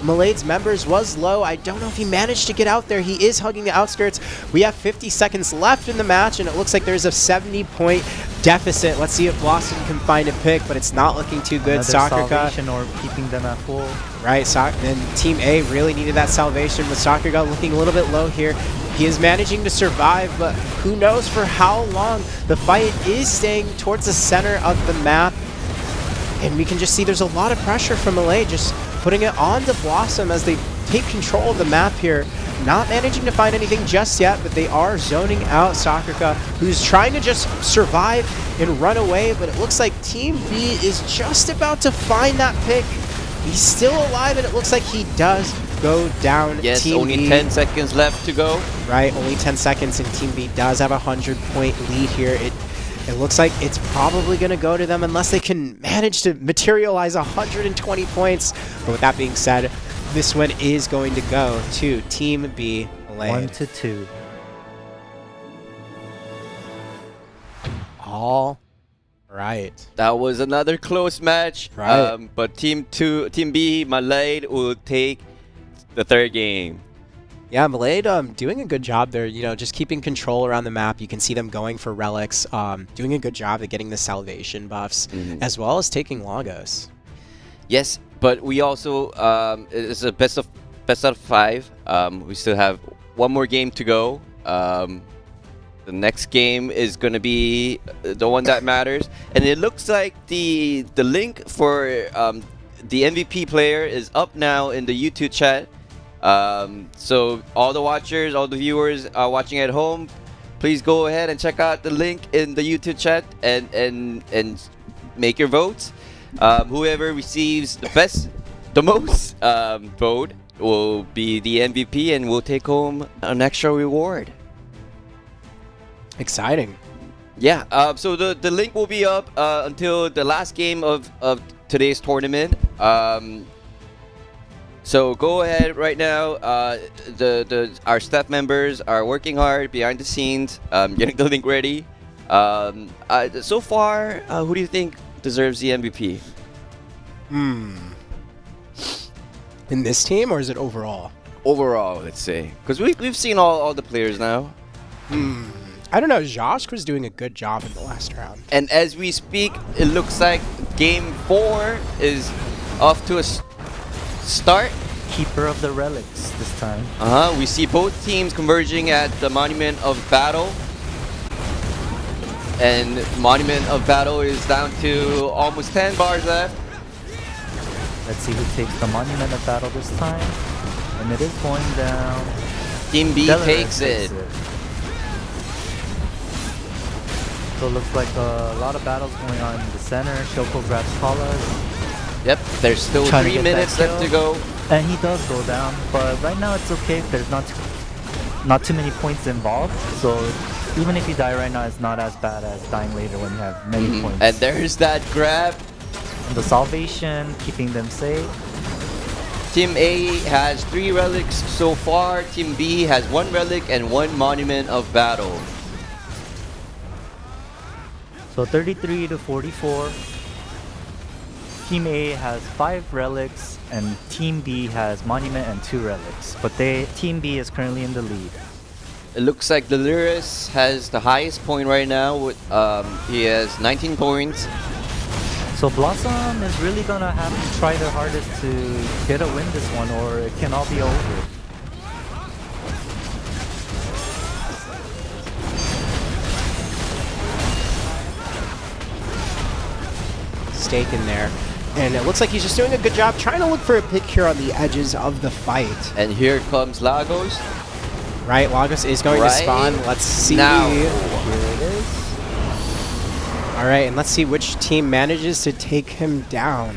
Malade's members was low. I don't know if he managed to get out there. He is hugging the outskirts. We have 50 seconds left in the match, and it looks like there's a 70-point deficit. Let's see if Blossom can find a pick, but it's not looking too good. Another Sakurga, salvation or keeping them at full. right? And Team A really needed that salvation, with Sakurga looking a little bit low here. He is managing to survive, but who knows for how long. The fight is staying towards the center of the map, and we can just see there's a lot of pressure from Malay, just putting it on to Blossom as they take control of the map here. Not managing to find anything just yet, but they are zoning out Sakurga, who's trying to just survive and run away, but it looks like Team B is just about to find that pick. He's still alive, and it looks like he does go down. Yes, Team only B. 10 seconds left to go. Right, only 10 seconds, and Team B does have a 100-point lead here. It looks like it's probably going to go to them unless they can manage to materialize 120 points. But with that being said, this one is going to go to Team B. 1-2. All right. That was another close match. Right. But Team B, Malay, will take the third game. Yeah, Malade doing a good job there, just keeping control around the map. You can see them going for relics, doing a good job at getting the salvation buffs, as well as taking Lagos. Yes, but we also it's a best out of 5. We still have one more game to go. The next game is going to be the one that matters, and it looks like the link for the MVP player is up now in the YouTube chat. So all the watchers, all the viewers watching at home, please go ahead and check out the link in the YouTube chat and make your votes. Whoever receives the most vote will be the MVP and will take home an extra reward. Exciting. Yeah. So the link will be up until the last game of today's tournament. So go ahead right now. Our staff members are working hard behind the scenes, getting the link ready. So far, who do you think deserves the MVP? In this team, or is it overall? Overall, let's say, because we've seen all the players now. I don't know. Josh was doing a good job in the last round. And as we speak, it looks like Game 4 is off to a start. Keeper of the relics this time. We see both teams converging at the Monument of Battle. And Monument of Battle is down to almost 10 bars left. Let's see who takes the Monument of Battle this time. And it is going down. Team B Delaware takes it. So it looks like a lot of battles going on in the center. Shoko grabs Paula's. Yep, there's still Trying to 3 get that minutes left to kill. go. And he does go down, but right now it's okay. There's not too many points involved. So even if you die right now, it's not as bad as dying later when you have many points. And there's that grab. And the salvation, keeping them safe. Team A has 3 relics so far. Team B has 1 relic and 1 Monument of Battle. So 33 to 44. Team A has 5 relics and Team B has Monument and 2 relics. But Team B is currently in the lead. It looks like Delirious has the highest point right now. With he has 19 points. So Blossom is really gonna have to try their hardest to get a win this one, or it can all be over. mistaken there. And it looks like he's just doing a good job trying to look for a pick here on the edges of the fight. And here comes Lagos. Right, Lagos is going to spawn. Let's see. Now. Here it is. All right, and let's see which team manages to take him down.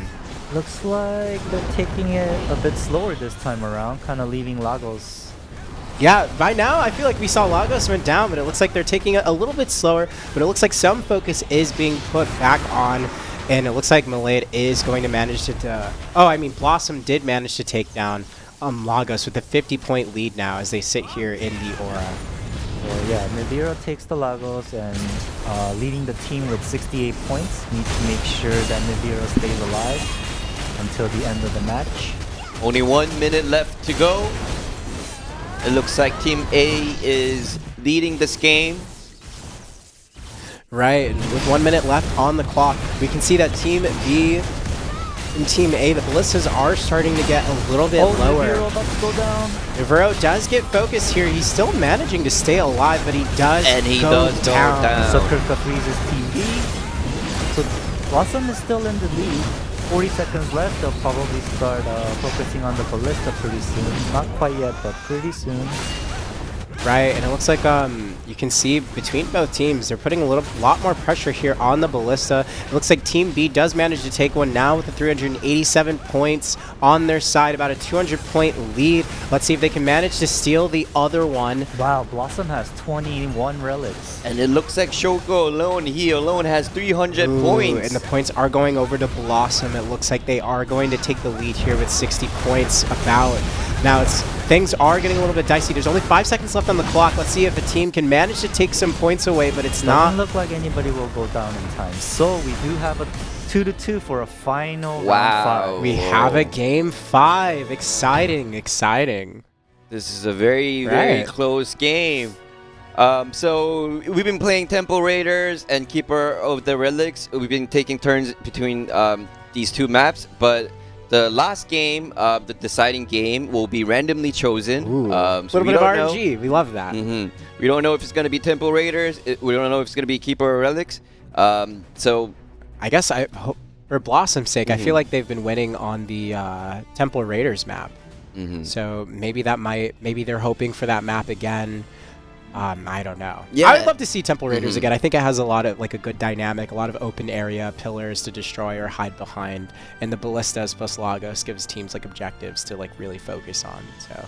Looks like they're taking it a bit slower this time around, kind of leaving Lagos. Yeah, by now I feel like we saw Lagos went down, but it looks like they're taking it a little bit slower. But it looks like some focus is being put back on, and it looks like Malade is going to manage to... Blossom did manage to take down Lagos with a 50-point lead now as they sit here in the Aura. Well, yeah, Nibiro takes the Lagos and leading the team with 68 points. Need to make sure that Nibiro stays alive until the end of the match. Only 1 minute left to go. It looks like Team A is leading this game. Right, and with 1 minute left on the clock, we can see that Team B and Team A, the ballistas are starting to get a little bit lower. Nibiro about to go down. Nivero does get focused here. He's still managing to stay alive, but he does go down. So Kirka freezes Team B. So Blossom is still in the lead. 40 seconds left. They'll probably start focusing on the ballista pretty soon. Not quite yet, but pretty soon. Right, and it looks like you can see between both teams, they're putting a lot more pressure here on the ballista. It looks like Team B does manage to take one now with the 387 points on their side, about a 200-point lead. Let's see if they can manage to steal the other one. Wow, Blossom has 21 relics. And it looks like Shoko alone, he alone has 300 points. And the points are going over to Blossom. It looks like they are going to take the lead here with 60 points about. Now things are getting a little bit dicey. There's only 5 seconds left on the clock. Let's see if the team can manage to take some points away, but it's not. Doesn't look like anybody will go down in time. So we do have a 2-2 for a final round 5. We have a game 5. Exciting, exciting. This is a very close game. So we've been playing Temple Raiders and Keeper of the Relics. We've been taking turns between these two maps, but the last game, the deciding game, will be randomly chosen. A little bit of RNG. We love that. We don't know if it's going to be Temple Raiders. We don't know if it's going to be Keeper of Relics. So I guess for Blossom's sake, I feel like they've been winning on the Temple Raiders map. So maybe they're hoping for that map again. I don't know. Yeah. I would love to see Temple Raiders again. I think it has a lot of a good dynamic, a lot of open area pillars to destroy or hide behind, and the ballistas plus Lagos gives teams objectives to really focus on. So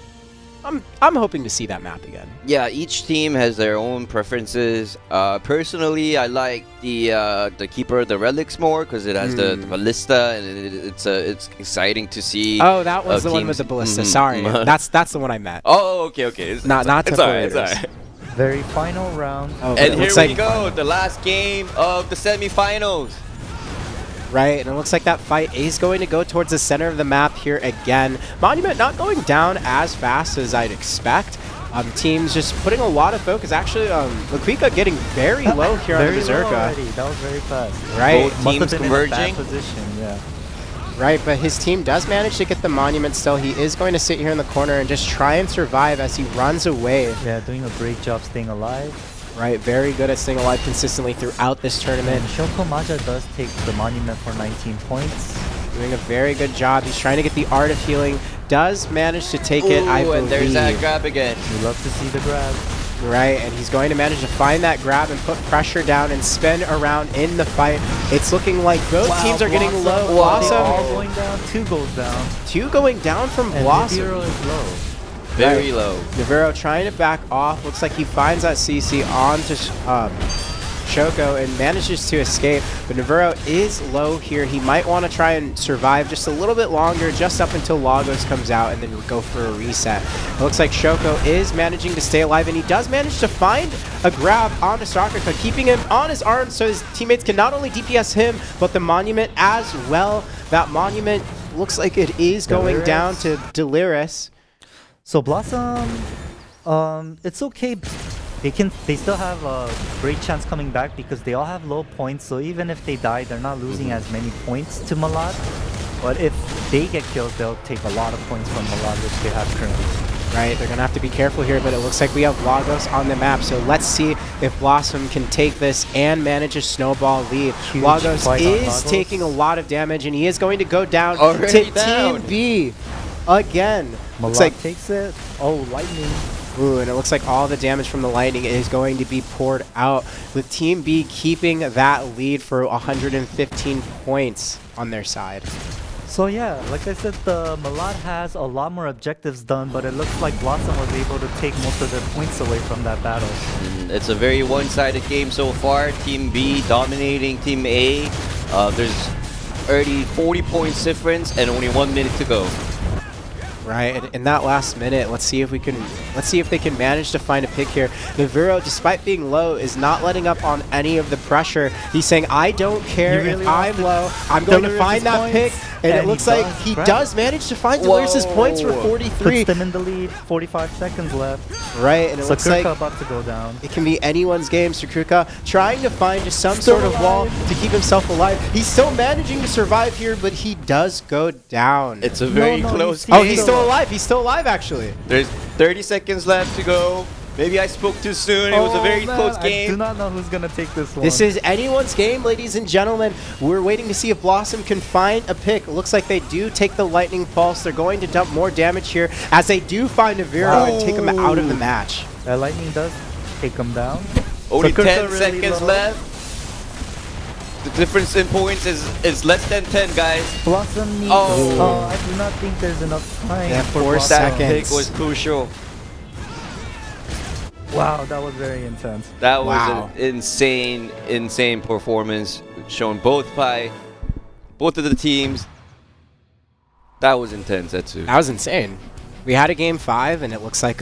I'm hoping to see that map again. Yeah, each team has their own preferences. Personally, I like the Keeper of the Relics more because it has the ballista, and it's exciting to see. Oh, that was the one with the ballista. Sorry, that's the one I meant. Oh, okay. It's not Temple Raiders. It's all right. Very final round. Oh, and here we go, the last game of the semifinals. Right, and it looks like that fight is going to go towards the center of the map here again. Monument not going down as fast as I'd expect. Teams just putting a lot of focus. Actually, Laquika getting very low here on the Berserker. That was very fast. Right, both teams converging. In a bad position, yeah. Right, but his team does manage to get the Monument still. He is going to sit here in the corner and just try and survive as he runs away. Yeah, doing a great job staying alive. Right, very good at staying alive consistently throughout this tournament. And Shoko Maja does take the Monument for 19 points. Doing a very good job. He's trying to get the Art of Healing. Does manage to take it, I believe. And there's that grab again. We love to see the grab. Right, and he's going to manage to find that grab and put pressure down and spin around in the fight. It's looking like both teams are getting low. Blossom. All going down. 2 goes down. 2 going down from and Blossom. Nibiro is low. Very low. Nivero trying to back off. Looks like he finds that CC onto Shoko and manages to escape. But Nivero is low here. He might want to try and survive just a little bit longer, just up until Lagos comes out, and then go for a reset. It looks like Shoko is managing to stay alive, and he does manage to find a grab onto Sakura, keeping him on his arms so his teammates can not only DPS him, but the Monument as well. That Monument looks like it is going down to Delirious. So Blossom, it's okay. They still have a great chance coming back because they all have low points. So even if they die, they're not losing as many points to Malad. But if they get kills, they'll take a lot of points from Malad, which they have currently. right? They're going to have to be careful here, but it looks like we have Lagos on the map. So let's see if Blossom can take this and manage a snowball lead. Huge Lagos fight on is Lagos. taking a lot of damage, and he is going to go down Already to down. Team B again. Looks Malak like, takes it. Oh, lightning. ooh, and it looks like all the damage from the lightning is going to be poured out, with Team B keeping that lead for 115 points on their side. So yeah, like I said, the Malad has a lot more objectives done, but it looks like Blossom was able to take most of their points away from that battle. It's a very one-sided game so far. Team B dominating Team A. There's already 40 points difference and only 1 minute to go. Right, and in that last minute, let's see if they can manage to find a pick here. Naviro, despite being low, is not letting up on any of the pressure. He's saying, I don't care He really if I'm wants to low, I'm going to deliver find his that pick. points. And it And looks he like does, he right. does manage to find Delirious' points for Whoa. 43. Puts them in the lead, 45 seconds left. Right, and it looks Sakurka like about to go down. it can be anyone's game. Sakuruka trying to find just some Still sort of wall alive. to keep himself alive. He's still managing to survive here, but he does go down. It's a very No, close he's Oh, game. he's still alive. He's still alive, actually. There's 30 seconds left to go. Maybe I spoke too soon. It was a very close I do game. not know who's gonna take this one. This is anyone's game, ladies and gentlemen. We're waiting to see if Blossom can find a pick. Looks like they do take the Lightning Pulse. They're going to dump more damage here as they do find Naviro and take him out of the match. That lightning does take him down. Only Sakurka 10 really seconds low. left. The difference in points is less than 10, guys. Blossom needs. Oh. I do not think there's enough time. Yeah, for 4 Blossom. That seconds. pick was crucial. Wow, that was very intense. That was Wow. an insane performance shown both by both of the teams. That was intense, Etsu. That was insane. We had a game 5, and it looks like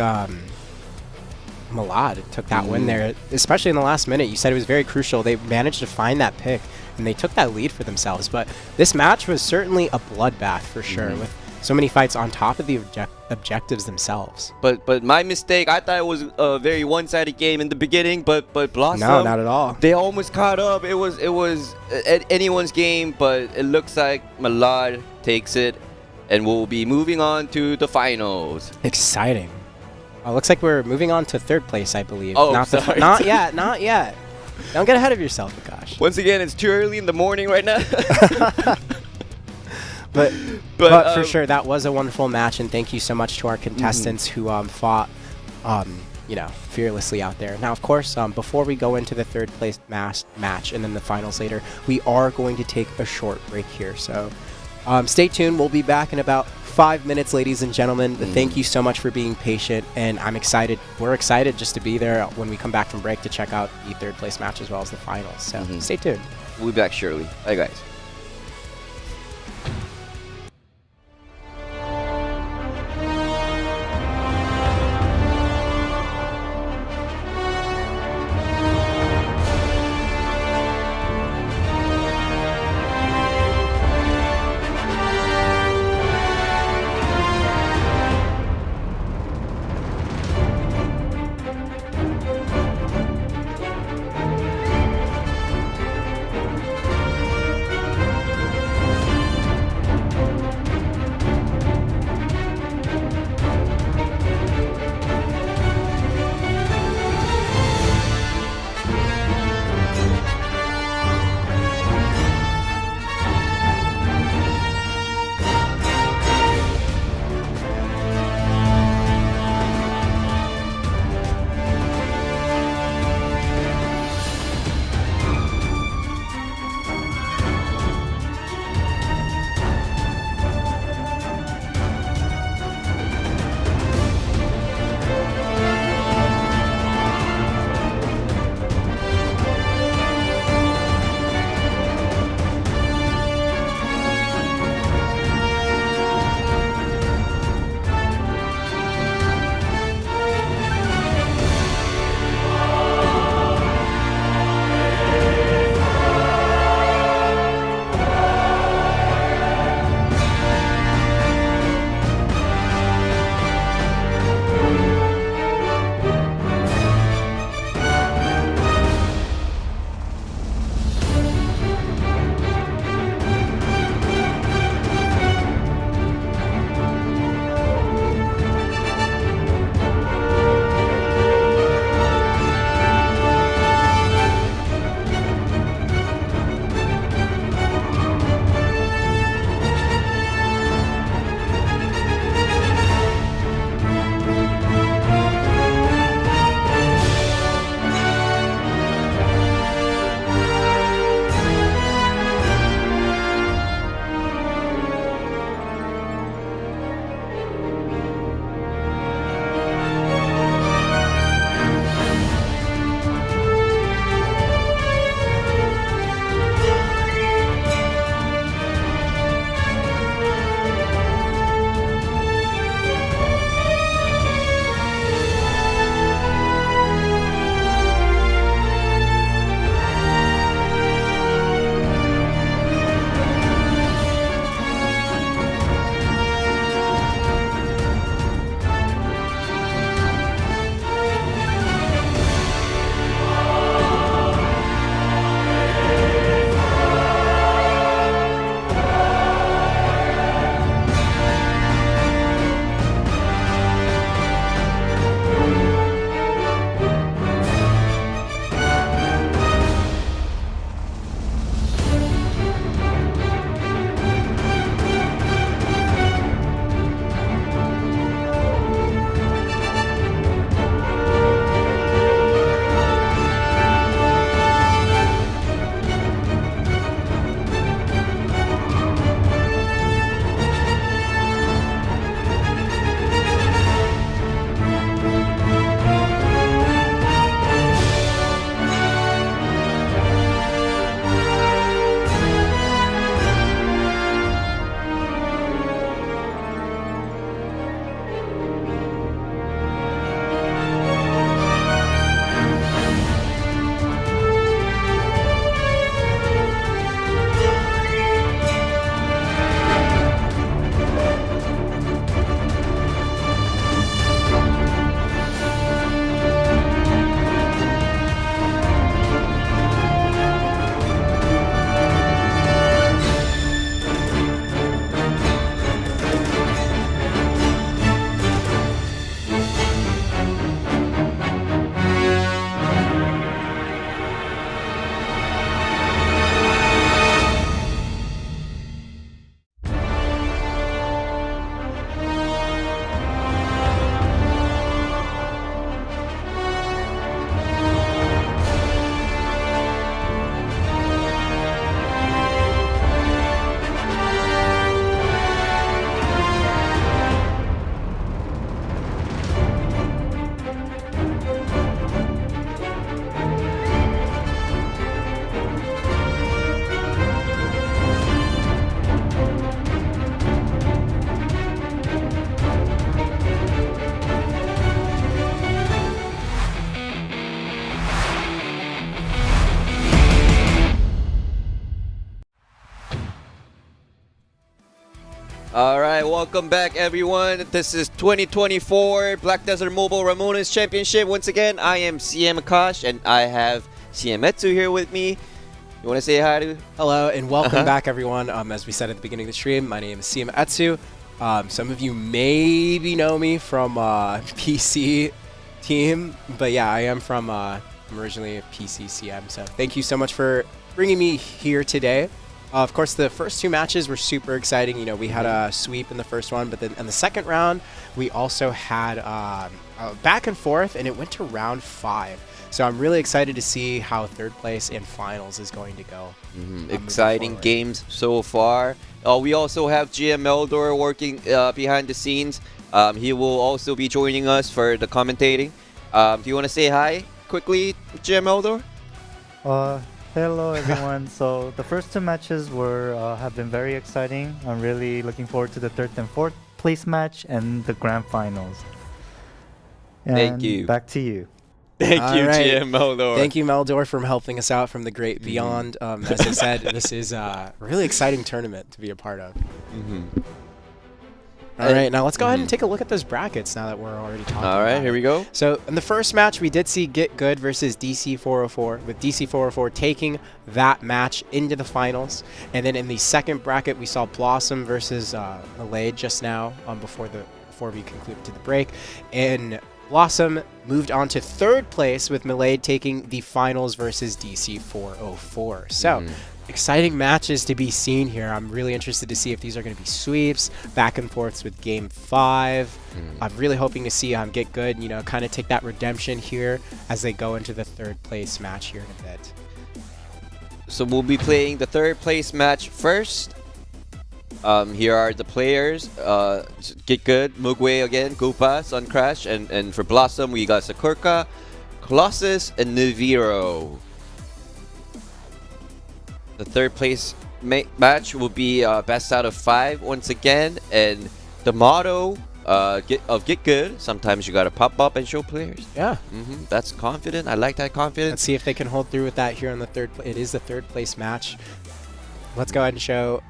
Malad took that win there, especially in the last minute. You said it was very crucial. They managed to find that pick, and they took that lead for themselves. But this match was certainly a bloodbath for sure, with so many fights on top of the objectives themselves. But my mistake. I thought it was a very one-sided game in the beginning, but Blossom. No, not at all. They almost caught up. It was anyone's game, but it looks like Malad takes it, and we'll be moving on to the finals. Exciting. Looks like we're moving on to 3rd place, I believe. Oh, not sorry. Not yet, not yet. Don't get ahead of yourself, Akash. Once again, it's too early in the morning right now. But But, for sure, that was a wonderful match, and thank you so much to our contestants who fought, fearlessly out there. Now, of course, before we go into the 3rd place match and then the finals later, we are going to take a short break here. So stay tuned. We'll be back in about 5 minutes, ladies and gentlemen. Thank you so much for being patient, and I'm excited. We're excited just to be there when we come back from break to check out the 3rd place match as well as the finals. So stay tuned. We'll be back shortly. Bye, guys. right, welcome back everyone. This is 2024 Black Desert Mobile Ramoness Championship. Once again, I am CM Akash and I have CM Etsu here with me. You want to say hi to? Hello and welcome back, everyone. As we said at the beginning of the stream, my name is CM Etsu. Some of you maybe know me from PC team, but yeah, I am from. I'm originally a PC CM. So thank you so much for bringing me here today. Of course, the first two matches were super exciting. You know, we had a sweep in the first one, but then in the second round, we also had back and forth, and it went to round 5. So I'm really excited to see how third place and finals is going to go. Exciting games so far. We also have GM Eldor working behind the scenes. He will also be joining us for the commentating. Do you want to say hi quickly, GM Eldor? Hello everyone. So the first two matches have been very exciting. I'm really looking forward to the third and fourth place match and the grand finals. And Thank you. Back to you. Thank you, right. GM Eldor. Thank you, Meldor, for helping us out from the great beyond. As I said, this is a really exciting tournament to be a part of. All right, now let's go ahead and take a look at those brackets now that we're already talking All right, about here we go. So in the first match, we did see Get Good versus DC404, with DC404 taking that match into the finals. And then in the second bracket, we saw Blossom versus Malade just now before we concluded to the break. And Blossom moved on to third place with Malade taking the finals versus DC404. So exciting matches to be seen here. I'm really interested to see if these are going to be sweeps, back and forths with Game 5. I'm really hoping to see Get Good, you know, kind of take that redemption here as they go into the third place match here in a bit. So we'll be playing the third place match first. Here are the players. Get Good, Mugwe again, Koopa, Suncrash, and for Blossom we got Sakurka, Colossus, and Niviro. The third place match will be best out of 5 once again, and the motto of Get Good, sometimes you gotta pop up and show players. Yeah. That's confident. I like that confidence. Let's see if they can hold through with that here on the third. It is the third place match. Let's go ahead and show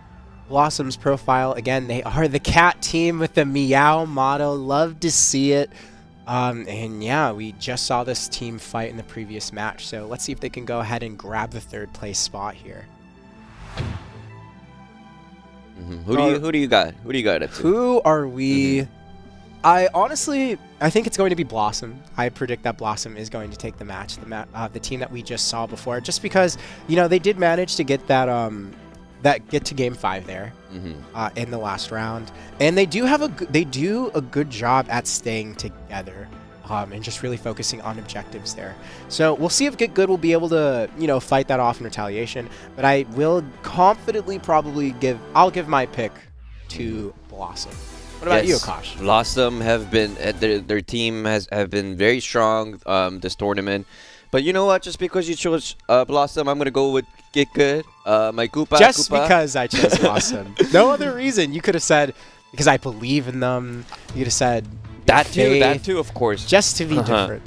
Blossom's profile. Again, they are the cat team with the meow motto. Love to see it. And yeah, we just saw this team fight in the previous match. So let's see if they can go ahead and grab the third place spot here. Who do you got? Who do you got? Who are we? I think it's going to be Blossom. I predict that Blossom is going to take the match. The team that we just saw before, just because, you know, they did manage to get that get to Game 5 there in the last round, and they do a good job at staying together and just really focusing on objectives there. So we'll see if Get Good will be able to, you know, fight that off in retaliation. But I will confidently probably I'll give my pick to Blossom. What about you, Akash? Blossom have been their team have been very strong this tournament. But you know what? Just because you chose Blossom, I'm gonna go with Get Good. My Koopa. Just because I chose Blossom. No other reason. You could have said because I believe in them. You could have said that too, of course. Just to be different.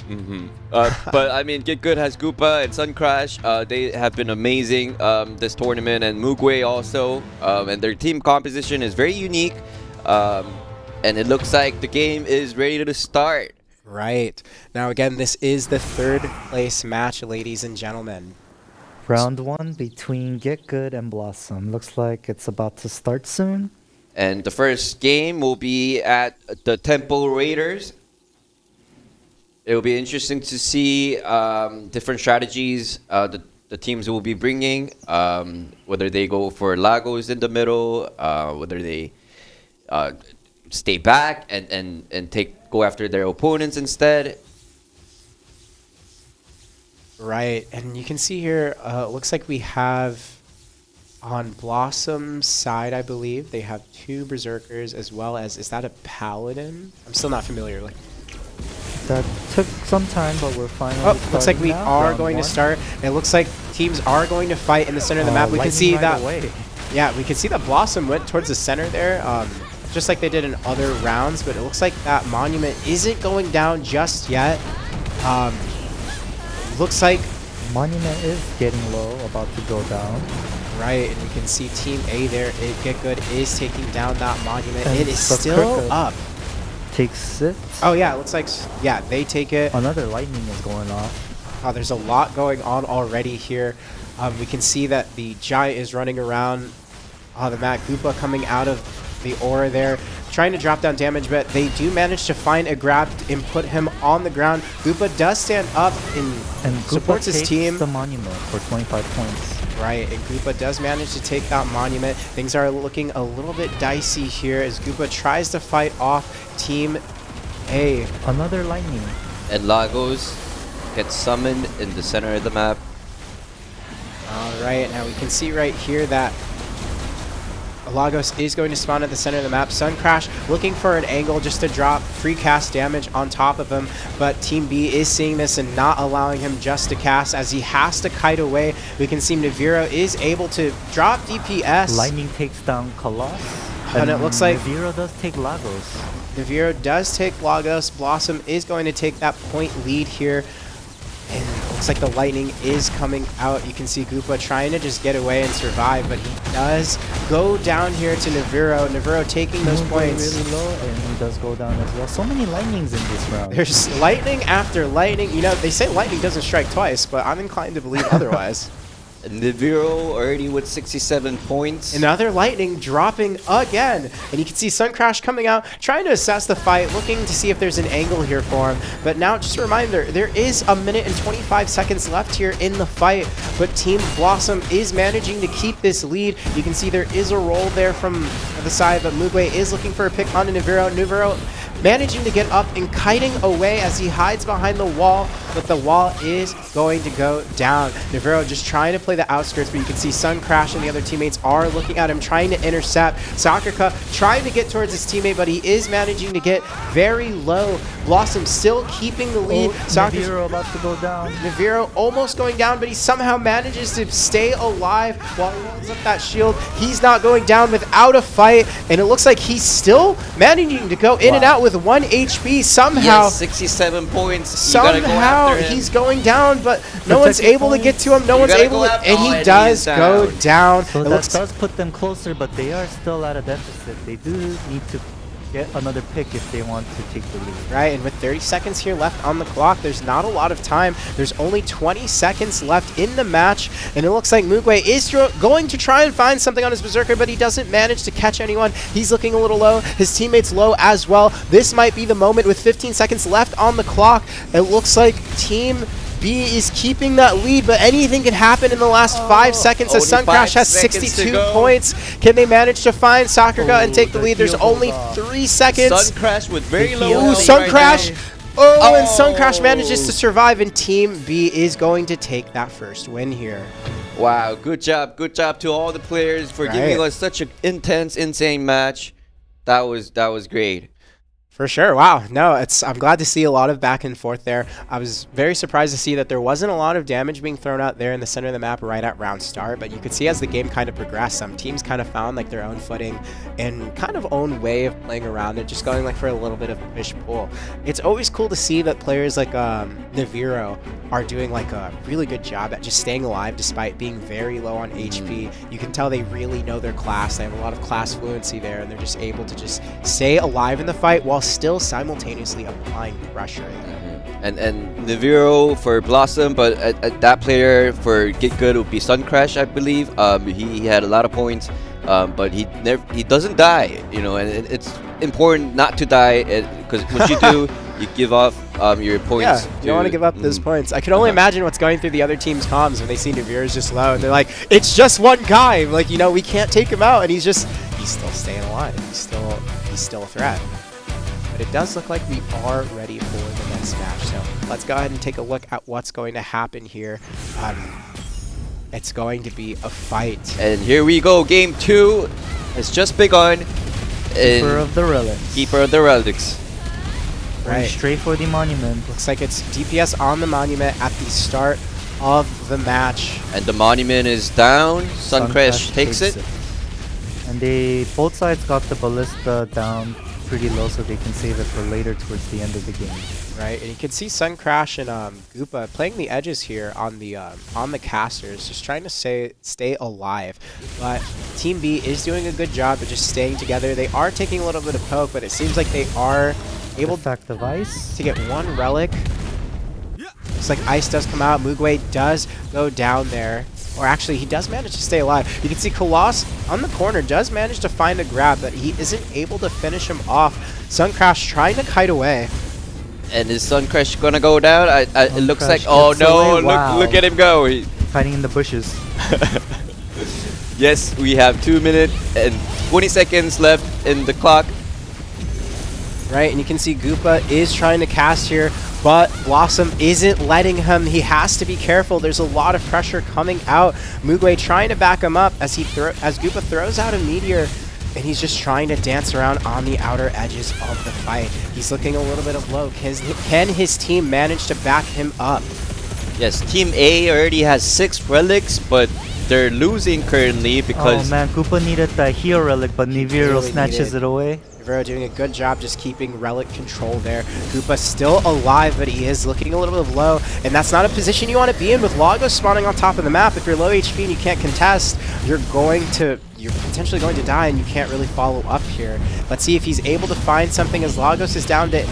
But I mean, Get Good has Koopa and Suncrash. They have been amazing this tournament, and Mugwe also. And their team composition is very unique. And it looks like the game is ready to start. Right. Now, again, this is the third place match, ladies and gentlemen. Round 1 between Get Good and Blossom. Looks like it's about to start soon. And the first game will be at the Temple Raiders. It will be interesting to see different strategies the teams will be bringing, whether they go for Lagos in the middle, whether they stay back and go after their opponents instead. Right, and you can see here, it looks like we have on Blossom's side, I believe, they have 2 Berserkers as well as, is that a Paladin? I'm still not familiar. That took some time, but we're finally starting. Looks like we are going to start. It looks like teams are going to fight in the center of the map. We can see that. Yeah, we can see that Blossom went towards the center there. Just like they did in other rounds, but it looks like that monument isn't going down just yet. Looks like monument is getting low, about to go down. Right, and we can see Team A there, Get Good is taking down that monument. And It is the still Cricket up. Takes it. Oh yeah, it looks like, yeah, they take it. Another lightning is going off. Oh, there's a lot going on already here. We can see that the Giant is running around the map. Goopa coming out of the aura there, trying to drop down damage, but they do manage to find a grab and put him on the ground. Goopa does stand up and supports his team. The monument for 25 points. Right, and Goopa does manage to take that monument. Things are looking a little bit dicey here as Goopa tries to fight off Team A. Another lightning. And Lagos gets summoned in the center of the map. Alright, now we can see right here that Lagos is going to spawn at the center of the map. Sun Crash looking for an angle just to drop free cast damage on top of him, but Team B is seeing this and not allowing him just to cast as he has to kite away. We can see Naviro is able to drop DPS. Lightning takes down Colossus. And it looks like Naviro does take Lagos. Naviro does take Lagos. Blossom is going to take that point lead here. And it looks like the lightning is coming out. You can see Goopa trying to just get away and survive, but he does go down here to Naviro. Naviro taking those points. Really low, and he does go down as well. So many lightnings in this round. There's lightning after lightning. You know, they say lightning doesn't strike twice, but I'm inclined to believe otherwise. Naviro already with 67 points. Another lightning dropping again. And you can see Sun Crash coming out, trying to assess the fight, looking to see if there's an angle here for him. But now, just a reminder, there is a minute and 25 seconds left here in the fight. But Team Blossom is managing to keep this lead. You can see there is a roll there from the side, but Mugwe is looking for a pick onto Naviro. Naviro managing to get up and kiting away as he hides behind the wall, but the wall is going to go down. Naviro just trying to play the outskirts, but you can see Sun Crash and the other teammates are looking at him, trying to intercept. Sakurka trying to get towards his teammate, but he is managing to get very low. Blossom still keeping the lead. Naviro about to go down. Naviro almost going down, but he somehow manages to stay alive while he holds up that shield. He's not going down without a fight, and it looks like he's still managing to go in and out with 1 HP somehow. Yes, 67 points. Somehow he's going down, but no one's able to get to him. No one's able to, and he does go down. So that does put them closer, but they are still at a deficit. They do need to get another pick if they want to take the lead. Right, and with 30 seconds here left on the clock, there's not a lot of time. There's only 20 seconds left in the match, and it looks like Mugwe is going to try and find something on his Berserker, but he doesn't manage to catch anyone. He's looking a little low. His teammate's low as well. This might be the moment with 15 seconds left on the clock. It looks like Team B is keeping that lead, but anything can happen in the last 5 seconds as Sun Crash has 62 points. Can they manage to find Sakurga and take the lead? There's only 3 seconds. Sun Crash with very low Ooh, health Sun right Crash. now. And Sun Crash manages to survive, and Team B is going to take that first win here. Wow, good job to all the players for giving us such an intense, insane match. That was great. For sure. Wow. No, I'm glad to see a lot of back and forth there. I was very surprised to see that there wasn't a lot of damage being thrown out there in the center of the map right at round start, but you could see as the game kind of progressed, some teams kind of found like their own footing and kind of own way of playing around it, just going like for a little bit of a push-pull. It's always cool to see that players like Naviro are doing like a really good job at just staying alive despite being very low on HP. You can tell they really know their class. They have a lot of class fluency there, and they're just able to just stay alive in the fight while still simultaneously applying pressure. And Naviro for Blossom, but that player for Get Good would be Sun Crash, I believe. He had a lot of points, but he doesn't die, you know, and it's important not to die because what you do, you give off your points. Yeah, you don't want to give up those points. I can only imagine what's going through the other team's comms when they see Naviro's just low, and they're like, it's just one guy. Like, you know, we can't take him out, and he's still staying alive. He's still a threat. But it does look like we are ready for the next match. So let's go ahead and take a look at what's going to happen here. It's going to be a fight. And here we go. Game 2 has just begun. Keeper of the Relics. Keeper of the Relics. Right. Straight for the monument. Looks like it's DPS on the monument at the start of the match. And the monument is down. Sun Crash takes it. And both sides got the ballista down pretty low so they can save it for later towards the end of the game. Right, and you can see Sun Crash and Goopa playing the edges here on the casters, just trying to stay alive. But Team B is doing a good job of just staying together. They are taking a little bit of poke, but it seems like they are able Effective ice. to get one relic. Looks like ice does come out. Mugway does go down there. Or actually, he does manage to stay alive. You can see Colossus on the corner does manage to find a grab, but he isn't able to finish him off. Sun Crash trying to kite away. And is Sun Crash gonna go down? It looks like, Crash oh gets no, away. Wow. look at him go. Hiding in the bushes. Yes, we have 2 minutes and 20 seconds left in the clock. Right, and you can see Goopa is trying to cast here, but Blossom isn't letting him. He has to be careful. There's a lot of pressure coming out. Mugway trying to back him up as Goopa throws out a meteor, and he's just trying to dance around on the outer edges of the fight. He's looking a little bit of low. Can his team manage to back him up? Yes, Team A already has 6 relics, but they're losing currently because... Oh man, Koopa needed that heal relic, but Niviro really snatches it away. Niviro doing a good job just keeping relic control there. Koopa still alive, but he is looking a little bit low, and that's not a position you want to be in with Lagos spawning on top of the map. If you're low HP and you can't contest, you're potentially going to die, and you can't really follow up here. Let's see if he's able to find something as Lagos is down to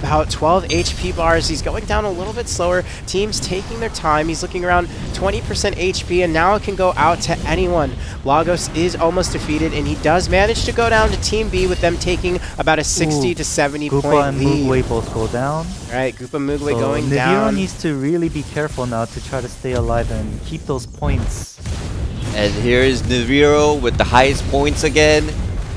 about 12 HP bars. He's going down a little bit slower. Team's taking their time. He's looking around 20% HP, and now it can go out to anyone. Lagos is almost defeated, and he does manage to go down to Team B with them taking about a 60 to 70 Goopa point and lead. Mugway both go down. Right, Goopa Mugway So going Niviro down. needs to really be careful now to try to stay alive and keep those points. And here is Niviro with the highest points again.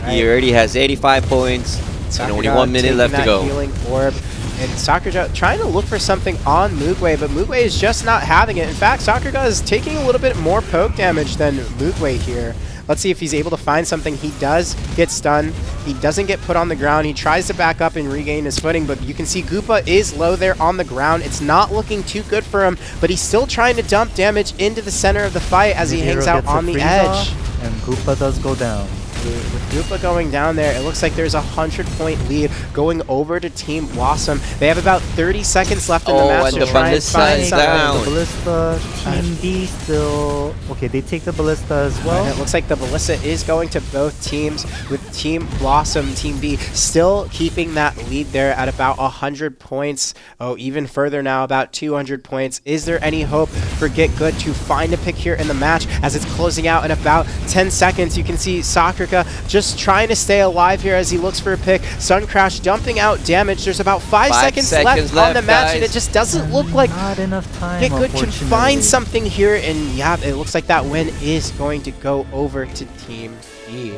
Right. He already has 85 points. And only 1 minute left to go. Healing orb. And Sakurga trying to look for something on Mugway, but Mugway is just not having it. In fact, Sakurga is taking a little bit more poke damage than Mugway here. Let's see if he's able to find something. He does get stunned. He doesn't get put on the ground. He tries to back up and regain his footing, but you can see Goopa is low there on the ground. It's not looking too good for him, but he's still trying to dump damage into the center of the fight as he hangs out on the edge. And Goopa does go down. With Goopa going down there, it looks like there's a 100-point lead going over to Team Blossom. They have about 30 seconds left in the match and to the try and ballista find is something. down. The ballista, Team B still... Okay, they take the ballista as well. And it looks like the ballista is going to both teams, with Team Blossom, Team B, still keeping that lead there at about 100 points. Oh, even further now, about 200 points. Is there any hope for Get Good to find a pick here in the match as it's closing out in about 10 seconds? You can see Sakurga just trying to stay alive here as he looks for a pick. Sun Crash dumping out damage. There's about 5 seconds left on the match, and it just doesn't look like not enough time. Get Good can find something here, and yeah, it looks like that win is going to go over to Team B.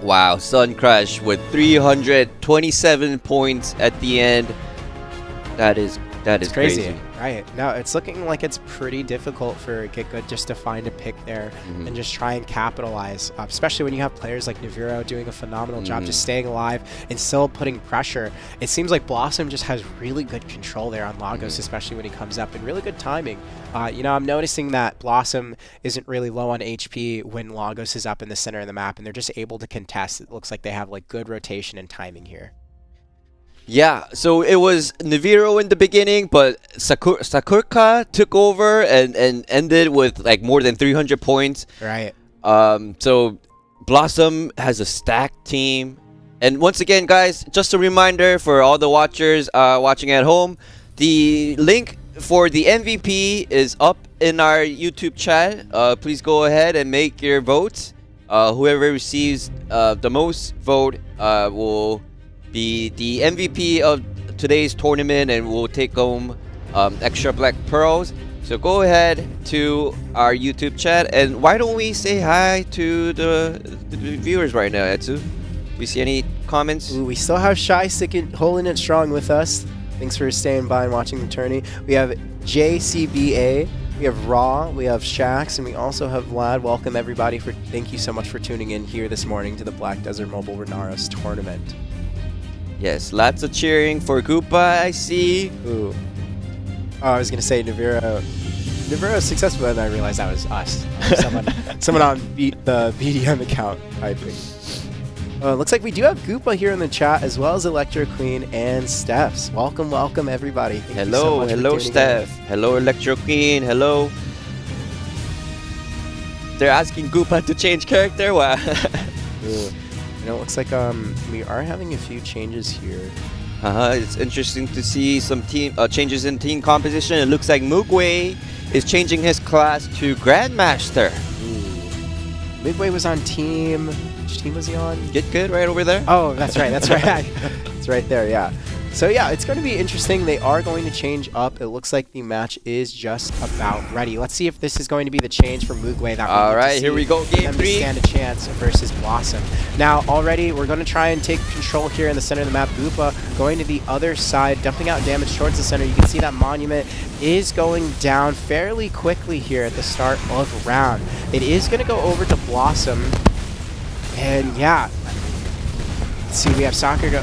Wow, Sun Crash with 327 points at the end. That is crazy. Right. Now, it's looking like it's pretty difficult for Get Good just to find a pick there and just try and capitalize, especially when you have players like Niviro doing a phenomenal job just staying alive and still putting pressure. It seems like Blossom just has really good control there on Lagos, especially when he comes up, and really good timing. You know, I'm noticing that Blossom isn't really low on HP when Lagos is up in the center of the map, and they're just able to contest. It looks like they have like good rotation and timing here. Yeah, so it was Niviro in the beginning, but Sakurka took over and ended with like more than 300 points. Right. So Blossom has a stacked team. And once again, guys, just a reminder for all the watchers watching at home, the link for the MVP is up in our YouTube chat. Please go ahead and make your votes. Whoever receives the most vote will be the MVP of today's tournament, and we'll take home extra black pearls. So go ahead to our YouTube chat, and why don't we say hi to the viewers right now, Etsu? We see any comments? Ooh, we still have Shy holding it strong with us. Thanks for staying by and watching the tourney. We have JCBA, we have Raw, we have Shax, and we also have Vlad. Welcome everybody. Thank you so much for tuning in here this morning to the Black Desert Mobile Renaros tournament. Yes, lots of cheering for Koopa, I see. Ooh. Oh, I was going to say Niviro is successful, and I realized that was us. Someone on the BDM account typing. Looks like we do have Goopa here in the chat, as well as Electro Queen and Stephs. Welcome, welcome, everybody. Thank you so Hello, much for hello, tuning in. Steph. Hello, Electro Queen. Hello. They're asking Goopa to change character. Wow. It looks like we are having a few changes here. It's interesting to see some team changes in team composition. It looks like Mugway is changing his class to Grandmaster. Midway was on team. Which team was he on? Get good right over there. Oh, that's right. That's right. It's right there. Yeah. So yeah, it's going to be interesting. They are going to change up. It looks like the match is just about ready. Let's see if this is going to be the change for Mugway that we All need to right, see here we go. Game them to 3. stand a chance versus Blossom. Now, already we're going to try and take control here in the center of the map. Goopa going to the other side, dumping out damage towards the center. You can see that Monument is going down fairly quickly here at the start of round. It is going to go over to Blossom. And yeah, let's see, we have Soccer go.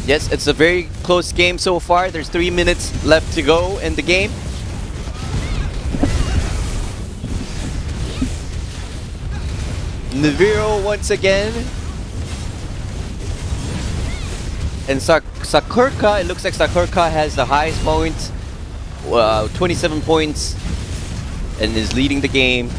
Yes, it's a very close game so far. There's 3 minutes left to go in the game. Naviro once again. And Sakurka, it looks like Sakurka has the highest points, 27 points, and is leading the game.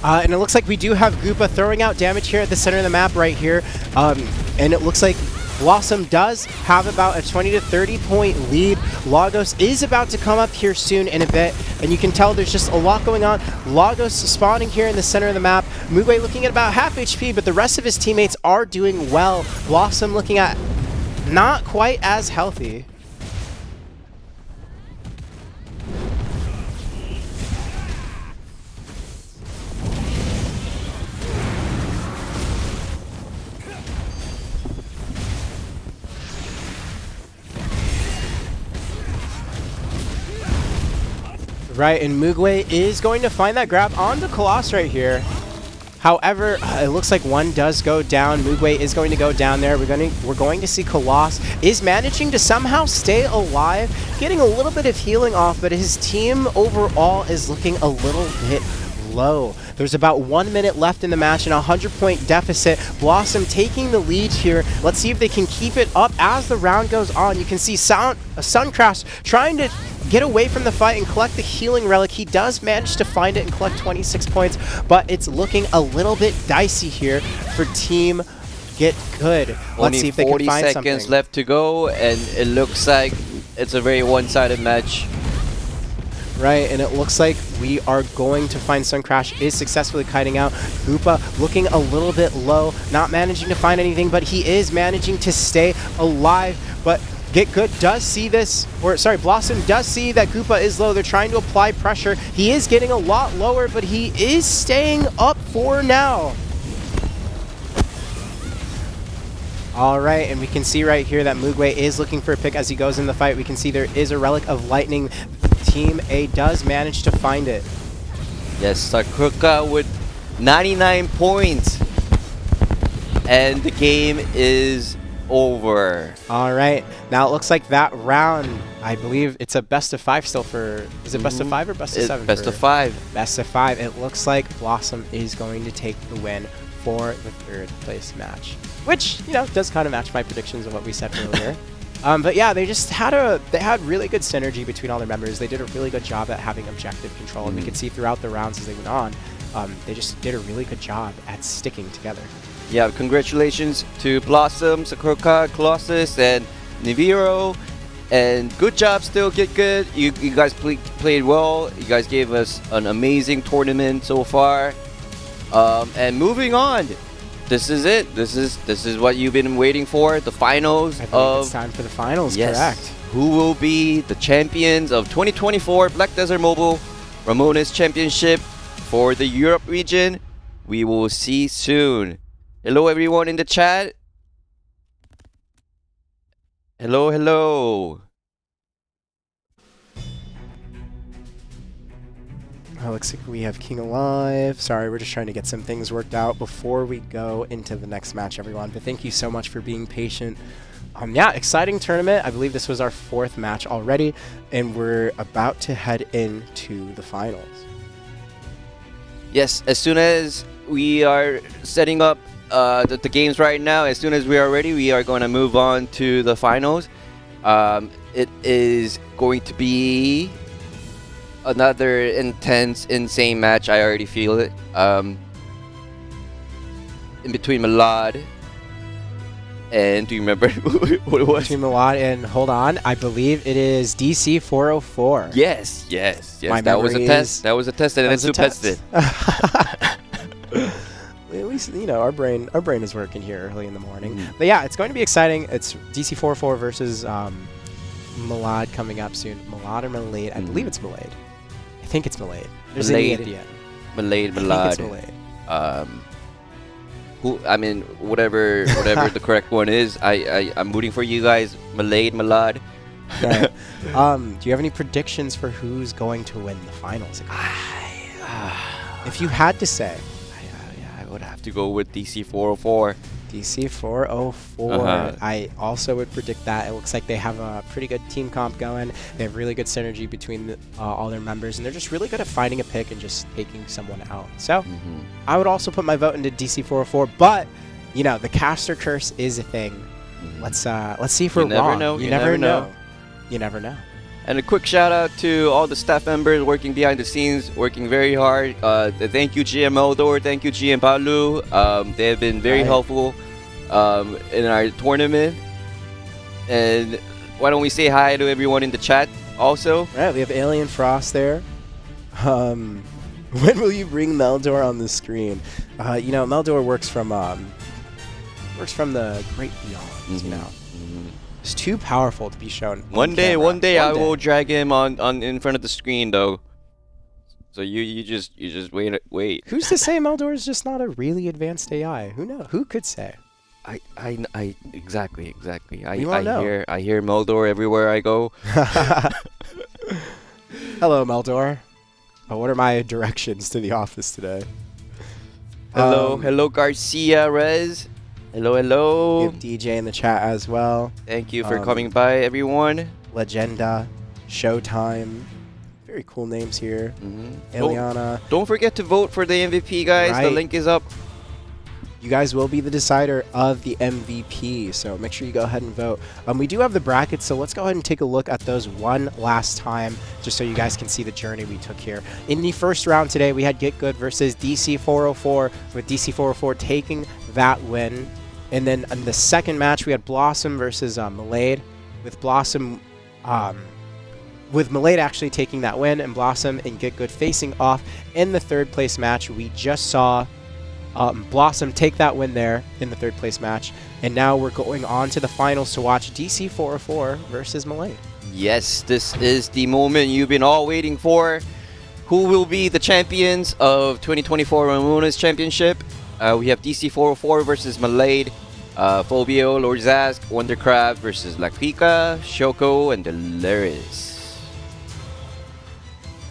And it looks like we do have Goopa throwing out damage here at the center of the map right here. And it looks like Blossom does have about a 20 to 30 point lead. Lagos is about to come up here soon in a bit, and you can tell there's just a lot going on. Lagos spawning here in the center of the map. Mugway looking at about half HP, but the rest of his teammates are doing well. Blossom looking at not quite as healthy. Right, and Mugway is going to find that grab onto Colossus right here. However, it looks like one does go down. Mugway is going to go down there. We're going to see Colossus is managing to somehow stay alive, getting a little bit of healing off, but his team overall is looking a little bit low. There's about 1 minute left in the match and a 100-point deficit. Blossom taking the lead here. Let's see if they can keep it up as the round goes on. You can see Suncrash trying to get away from the fight and collect the healing relic. He does manage to find it and collect 26 points, but it's looking a little bit dicey here for Team Get Good. Let's see if they can find something. 40 seconds left to go, and it looks like it's a very one-sided match. Right, and it looks like we are going to find Suncrash is successfully kiting out. Goopa looking a little bit low, not managing to find anything, but he is managing to stay alive. But Get Good does see this, or sorry, Blossom does see that Goopa is low. They're trying to apply pressure. He is getting a lot lower, but he is staying up for now. All right, and we can see right here that Mugway is looking for a pick as he goes in the fight. We can see there is a Relic of Lightning. Team A does manage to find it. Yes, Sakurka with 99 points. And the game is over. All right, now it looks like that round, I believe it's a best of 5 still for, is it best of 5 or best of 7? Best of 5. Best of 5. It looks like Blossom is going to take the win for the 3rd place match, which, you know, does kind of match my predictions of what we said earlier. But yeah, they just had really good synergy between all their members. They did a really good job at having objective control, and we could see throughout the rounds as they went on, they just did a really good job at sticking together. Yeah, congratulations to Blossom, Sakurka, Colossus, and Niviro. And good job still, Get Good. You guys played well. You guys gave us an amazing tournament so far. And moving on this is it. This is what you've been waiting for. The finals I believe of it's time for the finals, yes. correct. Who will be the champions of 2024 Black Desert Mobile Ramoness Championship for the Europe region? We will see soon. Hello everyone in the chat. Hello, hello. Oh, looks like we have King Alive. Sorry, we're just trying to get some things worked out before we go into the next match, everyone. But thank you so much for being patient. Yeah, exciting tournament. I believe this was our 4th match already, and we're about to head into the finals. Yes, as soon as we are setting up the games right now, as soon as we are ready, we are going to move on to the finals. It is going to be another intense, insane match. I already feel it. In between Malad and, do you remember what it was? Between Malad and, hold on, I believe it is DC 404. Yes. My that was a memory test. is- That was a test, and That was a then tested. At least, you know, our brain is working here early in the morning. Mm. But yeah, it's going to be exciting. It's DC 404 versus Malad coming up soon. Malad or Malade? I believe it's Malade. I think it's Malade. There's an E at Malade. the end. Malade, I think Malad. it's Malade. Whatever the correct one is, I'm rooting for you guys. Malade, Malad. Right. Do you have any predictions for who's going to win the finals? If you had to say, I would have to go with DC 404. DC 404. I also would predict that. It looks like they have a pretty good team comp going. They have really good synergy between all their members, and they're just really good at finding a pick and just taking someone out. So I would also put my vote into DC 404, but you know, the caster curse is a thing. Let's see if we're wrong. You never know. You never know. And a quick shout out to all the staff members working behind the scenes, working very hard. Thank you, GM Eldor. Thank you, GM Palu. They have been very helpful in our tournament. And why don't we say hi to everyone in the chat also? Right, we have Alien Frost there. When will you bring Meldor on the screen? You know, Meldor works from the great beyond. You know. It's too powerful to be shown. One day I will drag him on in front of the screen though. So you just wait. Who's to say Meldor is just not a really advanced AI? Who knows? Who could say? I exactly. You won't know. I hear Meldor everywhere I go. Hello, Meldor. What are my directions to the office today? Hello Garcia Rez. Hello. We have DJ in the chat as well. Thank you for coming by, everyone. Legenda, Showtime. Very cool names here. Eliana. Don't forget to vote for the MVP, guys. Right. The link is up. You guys will be the decider of the MVP, so make sure you go ahead and vote. We do have the brackets, so let's go ahead and take a look at those one last time, just so you guys can see the journey we took here. In the first round today, we had Get Good versus DC 404, with DC 404 taking that win. And then in the second match, we had Blossom versus Malade, with Blossom, with Malade actually taking that win, and Blossom and Get Good facing off in the third place match. We just saw Blossom take that win there in the third place match, and now we're going on to the finals to watch DC 404 versus Malade. Yes, this is the moment you've been all waiting for. Who will be the champions of 2024 Ramoness Championship? We have DC 404 versus Malade, Phobio, Lord Zask, Wondercraft versus Lakika, Shoko, and Delirious.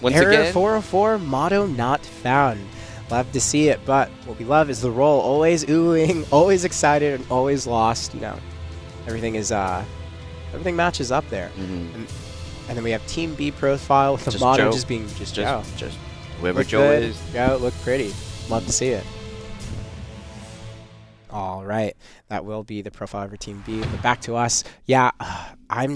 Once Error again, 404, motto not found. Love to see it, but what we love is the roll. Always oohing, always excited, and always lost. You know, everything matches up there. And then we have Team B profile with the motto just being just Joe. Just whoever Look Joe good. is. Joe, look pretty. Love to see it. All right, that will be the profile for Team B. But back to us. Yeah, I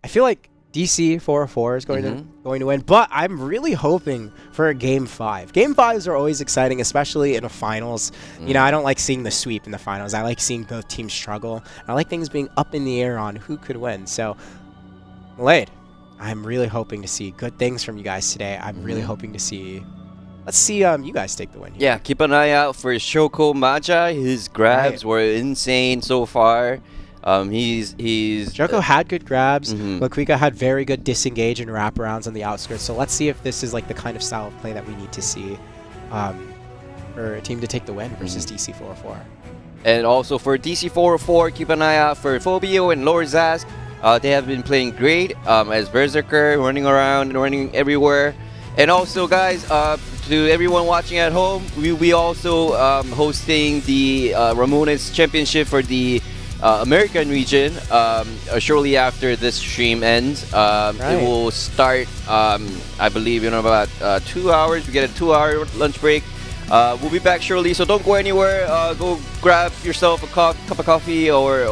feel like DC 404 is going to win, but I'm really hoping for a Game 5. Game 5s are always exciting, especially in a finals. You know, I don't like seeing the sweep in the finals. I like seeing both teams struggle. I like things being up in the air on who could win. So, Malade, I'm really hoping to see good things from you guys today. I'm really hoping to see Let's see you guys take the win here. Yeah, keep an eye out for Shoko Magi. His grabs were insane so far. He's Shoko had good grabs. Mhm. Laquika had very good disengage and wraparounds on the outskirts. So let's see if this is like the kind of style of play that we need to see for a team to take the win versus DC404. And also for DC404, keep an eye out for Phobio and Lord Zask. They have been playing great as Berserker, running around and running everywhere. And also, guys, to everyone watching at home, we also hosting the Ramoness Championship for the American region shortly after this stream ends. It will start, I believe, in about 2 hours. We get a 2-hour lunch break. We'll be back shortly, so don't go anywhere. Go grab yourself a cup of coffee or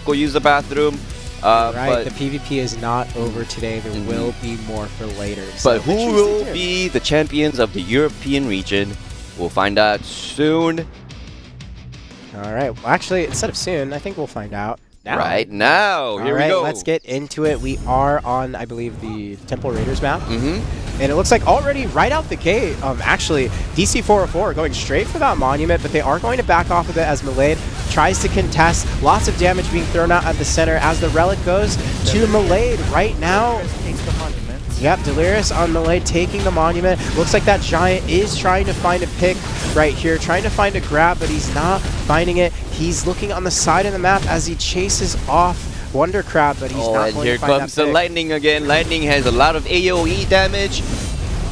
go use the bathroom. But the PvP is not over today. There will be more for later. But who will be the champions of the European region? We'll find out soon. All right. Well, actually, instead of soon, I think we'll find out now. Right now. Here we go. Let's get into it. We are on, I believe, the Temple Raiders map. And it looks like already right out the gate, actually, DC404 going straight for that monument, but they are going to back off a bit as Malade tries to contest. Lots of damage being thrown out at the center as the relic goes to Malade right now. Yep, Delirious on Malade taking the monument. Looks like that Giant is trying to find a pick right here, trying to find a grab, but he's not finding it. He's looking on the side of the map as he chases off Wonder Crab, but he's not going to find that pick. Here comes the Lightning again. Lightning has a lot of AoE damage.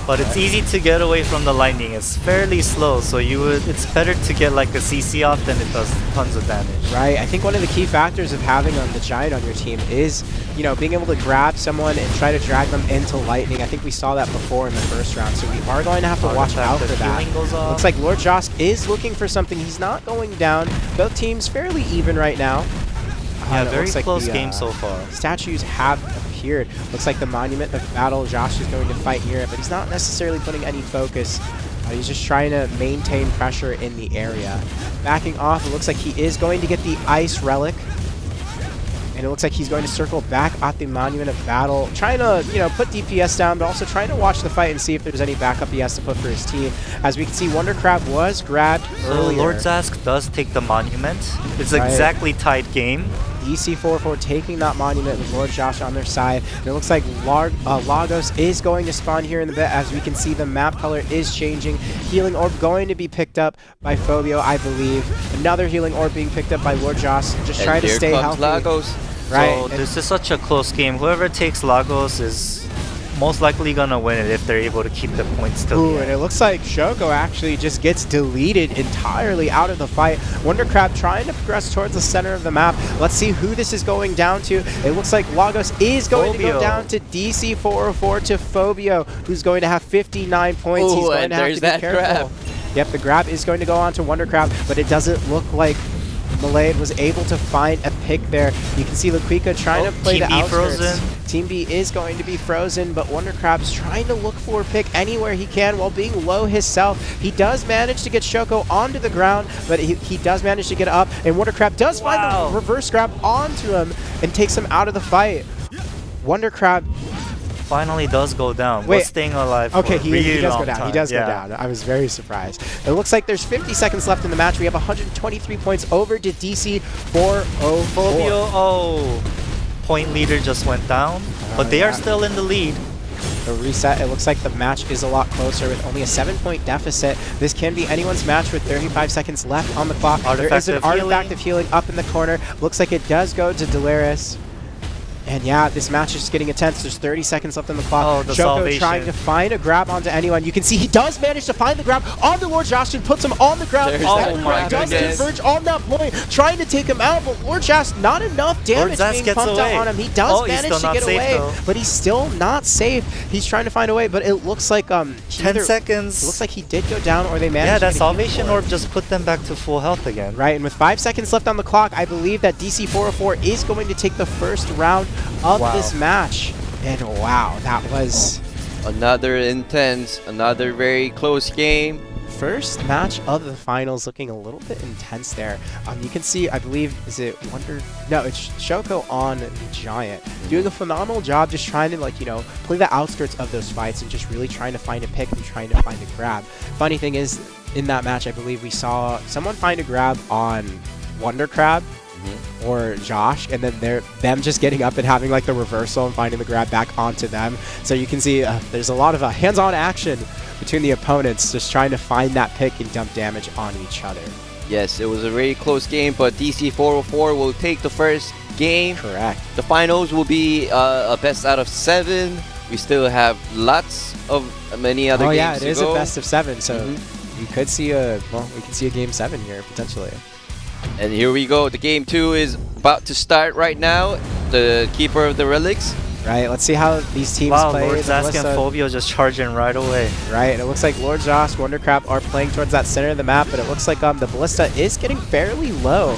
But it's easy to get away from the lightning. It's fairly slow, so it's better to get like a CC off than it does tons of damage. Right. I think one of the key factors of having the Giant on your team is, you know, being able to grab someone and try to drag them into lightning. I think we saw that before in the first round, so we are going to have to watch out for that. Looks like Lord Josk is looking for something. He's not going down. Both teams fairly even right now. Yeah, very close game so far. Statues have appeared. Looks like the Monument of Battle, Josh is going to fight near it, but he's not necessarily putting any focus. He's just trying to maintain pressure in the area. Backing off, it looks like he is going to get the Ice Relic. And it looks like he's going to circle back at the Monument of Battle, trying to, you know, put DPS down, but also trying to watch the fight and see if there's any backup he has to put for his team. As we can see, Wonder Crab was grabbed earlier. Lord Zask does take the monument. It's exactly tied game. DC404 taking that monument with Lord Josh on their side. And it looks like Lagos is going to spawn here in the bit. As we can see, the map color is changing. Healing Orb going to be picked up by Phobio, I believe. Another Healing Orb being picked up by Lord Josh. Just trying to stay healthy. Lagos. Right. So this is such a close game. Whoever takes Lagos is most likely gonna win it if they're able to keep the points till the end. And it looks like Shoko actually just gets deleted entirely out of the fight. Wonder Crab trying to progress towards the center of the map. Let's see who this is going down to. It looks like Lagos is going to go down to DC404 to Phobio, who's going to have 59 points. He's going to have to be careful. Grab. Yep, the grab is going to go on to Wonder Crab, but it doesn't look like Malade was able to find a pick there. You can see Laquika trying to play the outskirts. Frozen. Team B is going to be frozen, but Wonder Crab's trying to look for a pick anywhere he can while being low himself. He does manage to get Shoko onto the ground, but he does manage to get up, and Wonder Crab does find the reverse grab onto him and takes him out of the fight. Wonder Crab finally does go down. Wait, was staying alive okay, for he really does long go down. time. He does go down. I was very surprised. It looks like there's 50 seconds left in the match. We have 123 points over to DC 404. Point leader just went down, but they are still in the lead. The reset, it looks like the match is a lot closer with only a 7-point deficit. This can be anyone's match with 35 seconds left on the clock. There is an artifact of healing up in the corner. Looks like it does go to Delirious. And yeah, this match is getting intense. There's 30 seconds left on the clock. Shoko trying to find a grab onto anyone. You can see he does manage to find the grab on the Lord Josh and puts him on the ground. Oh my does goodness. converge on that point, trying to take him out, but Lord Josh, not enough damage being pumped out on him. He does manage to get away, but he's still not safe. He's trying to find a way, but it looks like 10 seconds. It looks like he did go down, or they managed to that Salvation Orb just put them back to full health again. Right, and with 5 seconds left on the clock, I believe that DC404 is going to take the first round of this match. And wow, that was another intense, another very close game. first match of the finals looking a little bit intense there. You can see, I believe, is it Wonder? No, it's Shoko on the Giant. Doing a phenomenal job just trying to, like, you know, play the outskirts of those fights and just really trying to find a pick and trying to find a grab. Funny thing is, in that match, I believe we saw someone find a grab on Wonder Crab or Josh, and then them just getting up and having like the reversal and finding the grab back onto them. So you can see there's a lot of hands-on action between the opponents, just trying to find that pick and dump damage on each other. Yes, it was a very close game, but DC 404 will take the first game. Correct. The finals will be a best out of 7. We still have lots of many other games yeah, it to is go. a best of 7, so you could see we could see a game 7 here potentially. And here we go. The game 2 is about to start right now. The keeper of the relics. Right, let's see how these teams Wow, play. Lord Zask and Phobio just charging right away. Right, and it looks like Lord Josh, Wondercrab are playing towards that center of the map, but it looks like the Ballista is getting fairly low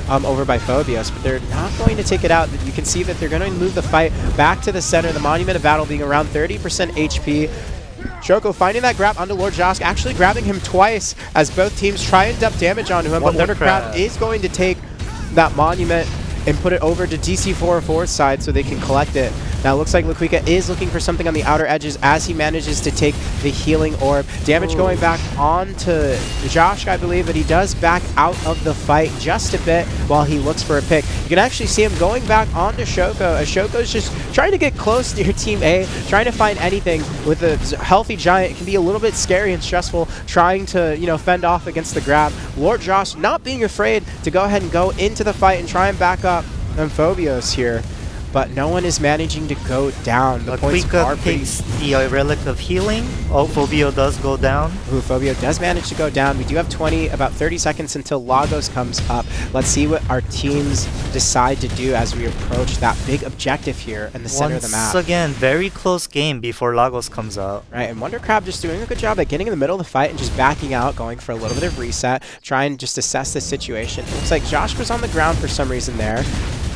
over by Phobios, but they're not going to take it out. You can see that they're going to move the fight back to the center, the Monument of Battle being around 30% HP. Shoko finding that grab onto Lord Josk, actually grabbing him twice as both teams try and dump damage onto him, but Wondercrab is going to take that Monument and put it over to DC 404's side so they can collect it. Now it looks like Laquika is looking for something on the outer edges as he manages to take the healing orb. Damage going back onto Josh, I believe, but he does back out of the fight just a bit while he looks for a pick. You can actually see him going back onto Shoko as Shoko's just trying to get close to your Team A, trying to find anything. With a healthy Giant, it can be a little bit scary and stressful trying to, you know, fend off against the grab. Lord Josh not being afraid to go ahead and go into the fight and try and back up Amphobios here. But no one is managing to go down. The points are takes the Relic of Healing. Oh, Phobio does go down. Ooh, Phobio does manage to go down. We do have about 30 seconds until Lagos comes up. Let's see what our teams decide to do as we approach that big objective here in the center of the map. Once again, very close game before Lagos comes out. Right, and Wondercrab just doing a good job at getting in the middle of the fight and just backing out, going for a little bit of reset, trying just assess the situation. It looks like Josh was on the ground for some reason there.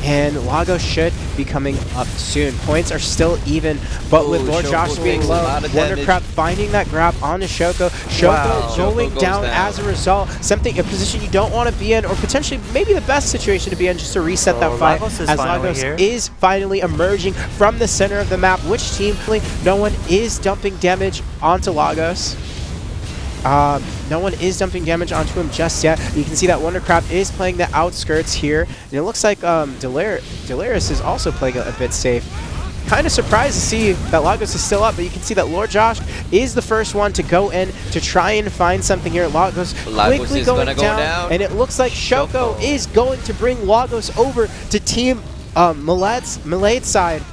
And Lagos should be coming up soon. Points are still even, but with Lord Josh being low, Wondercrab finding that grab onto Shoko. Shoko going down as a result. A position you don't want to be in, or potentially maybe the best situation to be in just to reset that fight. As Lagos is finally emerging from the center of the map. Which team? No one is dumping damage onto Lagos. No one is dumping damage onto him just yet. You can see that Wondercrab is playing the outskirts here. And it looks like Delaris is also playing a bit safe. Kind of surprised to see that Lagos is still up, but you can see that Lord Josh is the first one to go in to try and find something here. Lagos quickly going down, and it looks like Shoko is going to bring Lagos over to Team Milade's side.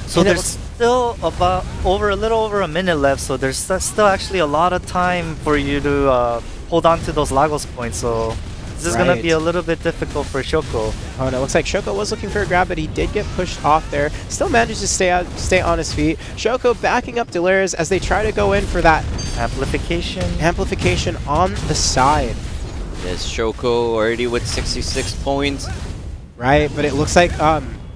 So there's still about a little over a minute left, so there's still actually a lot of time for you to hold on to those Lagos points. So this is going to be a little bit difficult for Shoko. Oh, and it looks like Shoko was looking for a grab, but he did get pushed off there. Still managed to stay on his feet. Shoko backing up Delaris as they try to go in for that amplification on the side. Yes, Shoko already with 66 points. Right, but it looks like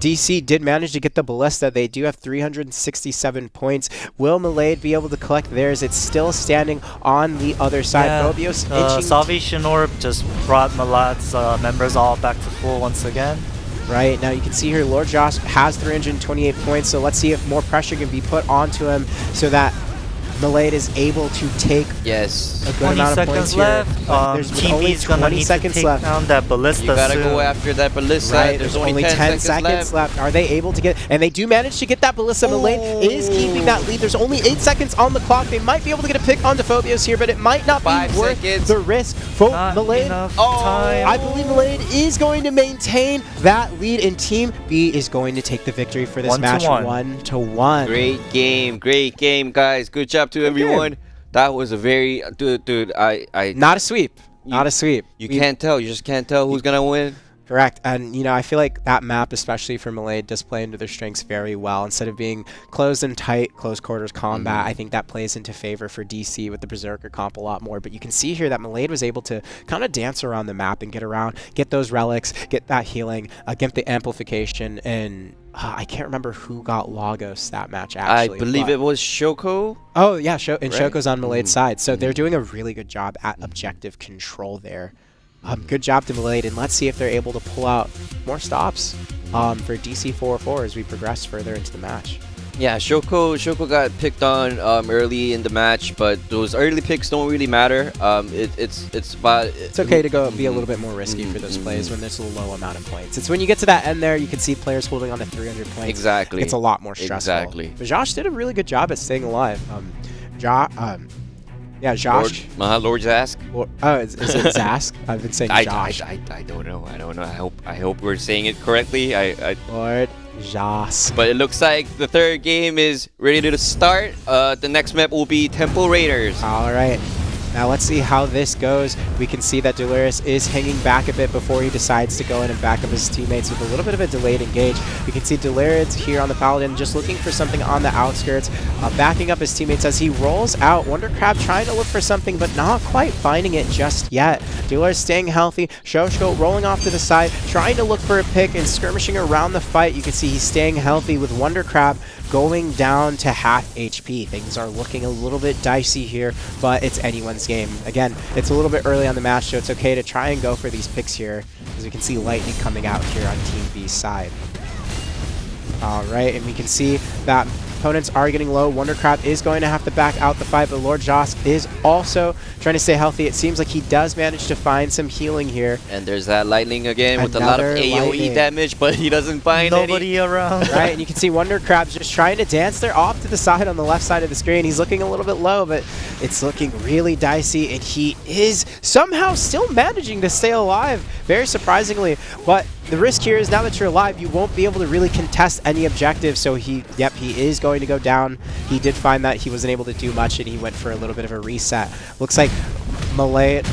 DC did manage to get the Ballista. They do have 367 points. Will Milade be able to collect theirs? It's still standing on the other side. Phobios itching. Salvation Orb just brought Milade's members all back to full once again. Right, now you can see here Lord Josh has 328 points, so let's see if more pressure can be put onto him so that Milade is able to take a good amount of points left. here. There's Team only B's gonna 20 need seconds to take left. down that Ballista. You gotta go after that Ballista. Right, there's only 10 seconds left. Are they able to get? And they do manage to get that Ballista. Milade is keeping that lead. There's only 8 seconds on the clock. They might be able to get a pick onto Phobios here, but it might not be worth the risk. Milade, I believe Milade is going to maintain that lead, and Team B is going to take the victory for this match 1-1. Great game, guys. Good job to everyone. That was a very dude. I not a sweep. Not a sweep. You can't tell. You just can't tell who's gonna win. Correct. And, I feel like that map, especially for Malay, does play into their strengths very well. Instead of being closed and tight, close quarters combat, I think that plays into favor for DC with the Berserker comp a lot more. But you can see here that Malay was able to kind of dance around the map and get around, get those relics, get that healing, get the amplification, and I can't remember who got Lagos that match, actually. I believe it was Shoko. Oh, yeah, and right? Shoko's on Malay's side. So they're doing a really good job at objective control there. Good job to Malay, and let's see if they're able to pull out more stops for DC 404 as we progress further into the match. Yeah, Shoko got picked on early in the match, but those early picks don't really matter. It's okay to go be a little bit more risky for those plays when there's a low amount of points. It's when you get to that end there, you can see players holding on to 300 points. Exactly. It's a lot more stressful. Exactly. But Josh did a really good job at staying alive. Josh. Lord Zask. Is it Zask? I've been saying Josh. I don't know. I hope we're saying it correctly. Lord Zask. But it looks like the third game is ready to start. The next map will be Temple Raiders. All right. Now let's see how this goes. We can see that Delirious is hanging back a bit before he decides to go in and back up his teammates with a little bit of a delayed engage. We can see Delirious here on the Paladin just looking for something on the outskirts, backing up his teammates as he rolls out. Wondercrab trying to look for something, but not quite finding it just yet. Delirious staying healthy. Shoshko rolling off to the side, trying to look for a pick and skirmishing around the fight. You can see he's staying healthy with Wondercrab going down to half HP. Things are looking a little bit dicey here, but it's anyone's game. Again, it's a little bit early on the match, so it's okay to try and go for these picks here, as we can see Lightning coming out here on Team B's side. All right, and we can see that opponents are getting low. Wondercrab is going to have to back out the fight, but Lord Josk is also trying to stay healthy. It seems like he does manage to find some healing here. And there's that Lightning again with a lot of AoE damage, but he doesn't find nobody around. Right, and you can see Wondercrab's just trying to dance there off to the side on the left side of the screen. He's looking a little bit low, but it's looking really dicey, and he is somehow still managing to stay alive, very surprisingly. But the risk here is now that you're alive, you won't be able to really contest any objectives, so he is going to go down. He did find that he wasn't able to do much, and he went for a little bit of a reset. Looks like Malay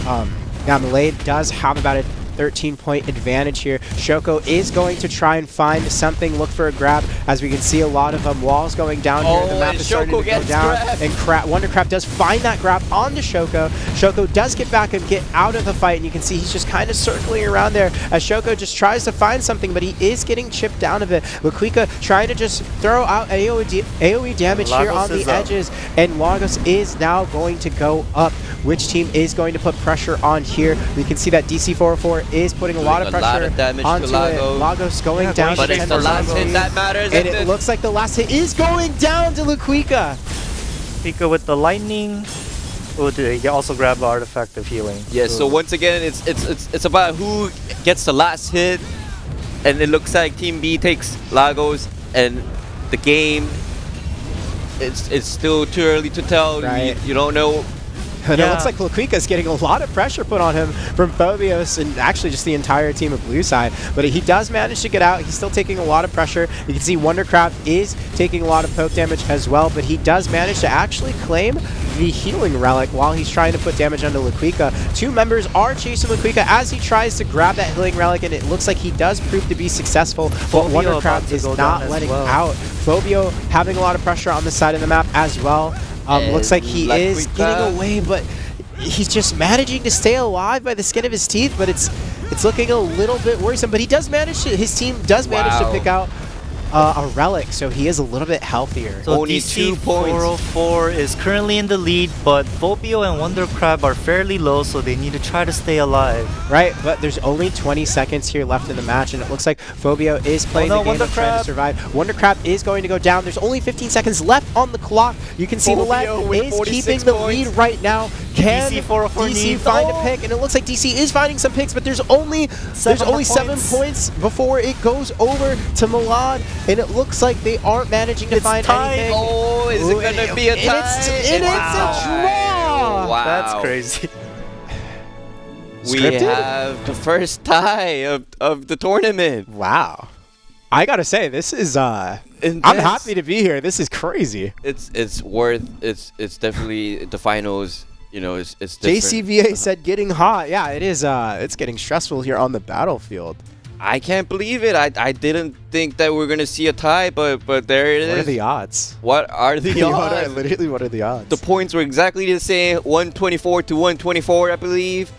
does have about a 13-point advantage here. Shoko is going to try and find something, look for a grab, as we can see a lot of walls going down here. The map is starting to go down, and Wondercrab does find that grab onto Shoko. Shoko does get back and get out of the fight, and you can see he's just kind of circling around there as Shoko just tries to find something, but he is getting chipped down a bit. Laquika trying to just throw out AoE damage here on the edges, and Lagos is now going to go up. Which team is going to put pressure on here? We can see that DC 404 is putting a lot of pressure onto it. Lagos going down to 10%. But it's the last hit that matters. And it looks like the last hit is going down to Laquika. Pika with the lightning. You also grab the artifact of healing. Yeah, so once again, it's about who gets the last hit, and it looks like Team B takes Lagos, and the game, it's still too early to tell. Right. You don't know. And it looks like Laquika is getting a lot of pressure put on him from Phobios and actually just the entire team of Blue side. But he does manage to get out. He's still taking a lot of pressure. You can see Wondercrab is taking a lot of poke damage as well, but he does manage to actually claim the healing relic while he's trying to put damage onto Laquika. Two members are chasing Laquika as he tries to grab that healing relic, and it looks like he does prove to be successful, but Wondercrab is not letting out. Phobio having a lot of pressure on the side of the map as well. Looks like he is getting away, but he's just managing to stay alive by the skin of his teeth, but it's looking a little bit worrisome. But he does manage to, his team does manage to pick out a relic, so he is a little bit healthier. So Only DC 2 points. 404 is currently in the lead, but Phobio and Wondercrab are fairly low, so they need to try to stay alive. Right, but there's only 20 seconds here left in the match, and it looks like Phobio is playing the game of trying to survive. Wondercrab is going to go down. There's only 15 seconds left on the clock. You can see Malay is keeping the lead right now. Can DC find a pick? And it looks like DC is finding some picks, but there's only 7 points before it goes over to Malad, and it looks like they aren't managing to find anything. Oh, is it going to be a tie? It's a draw! Wow. That's crazy. We have the first tie of the tournament. Wow. I gotta say, this is I'm happy to be here. This is crazy. It's definitely the finals. You know, it's different. JCVA said getting hot. Yeah, it is. It's getting stressful here on the battlefield. I can't believe it. I didn't think that we're gonna see a tie, but there it is. What are the odds? What are the odds? What are the odds? The points were exactly the same, 124 to 124, I believe.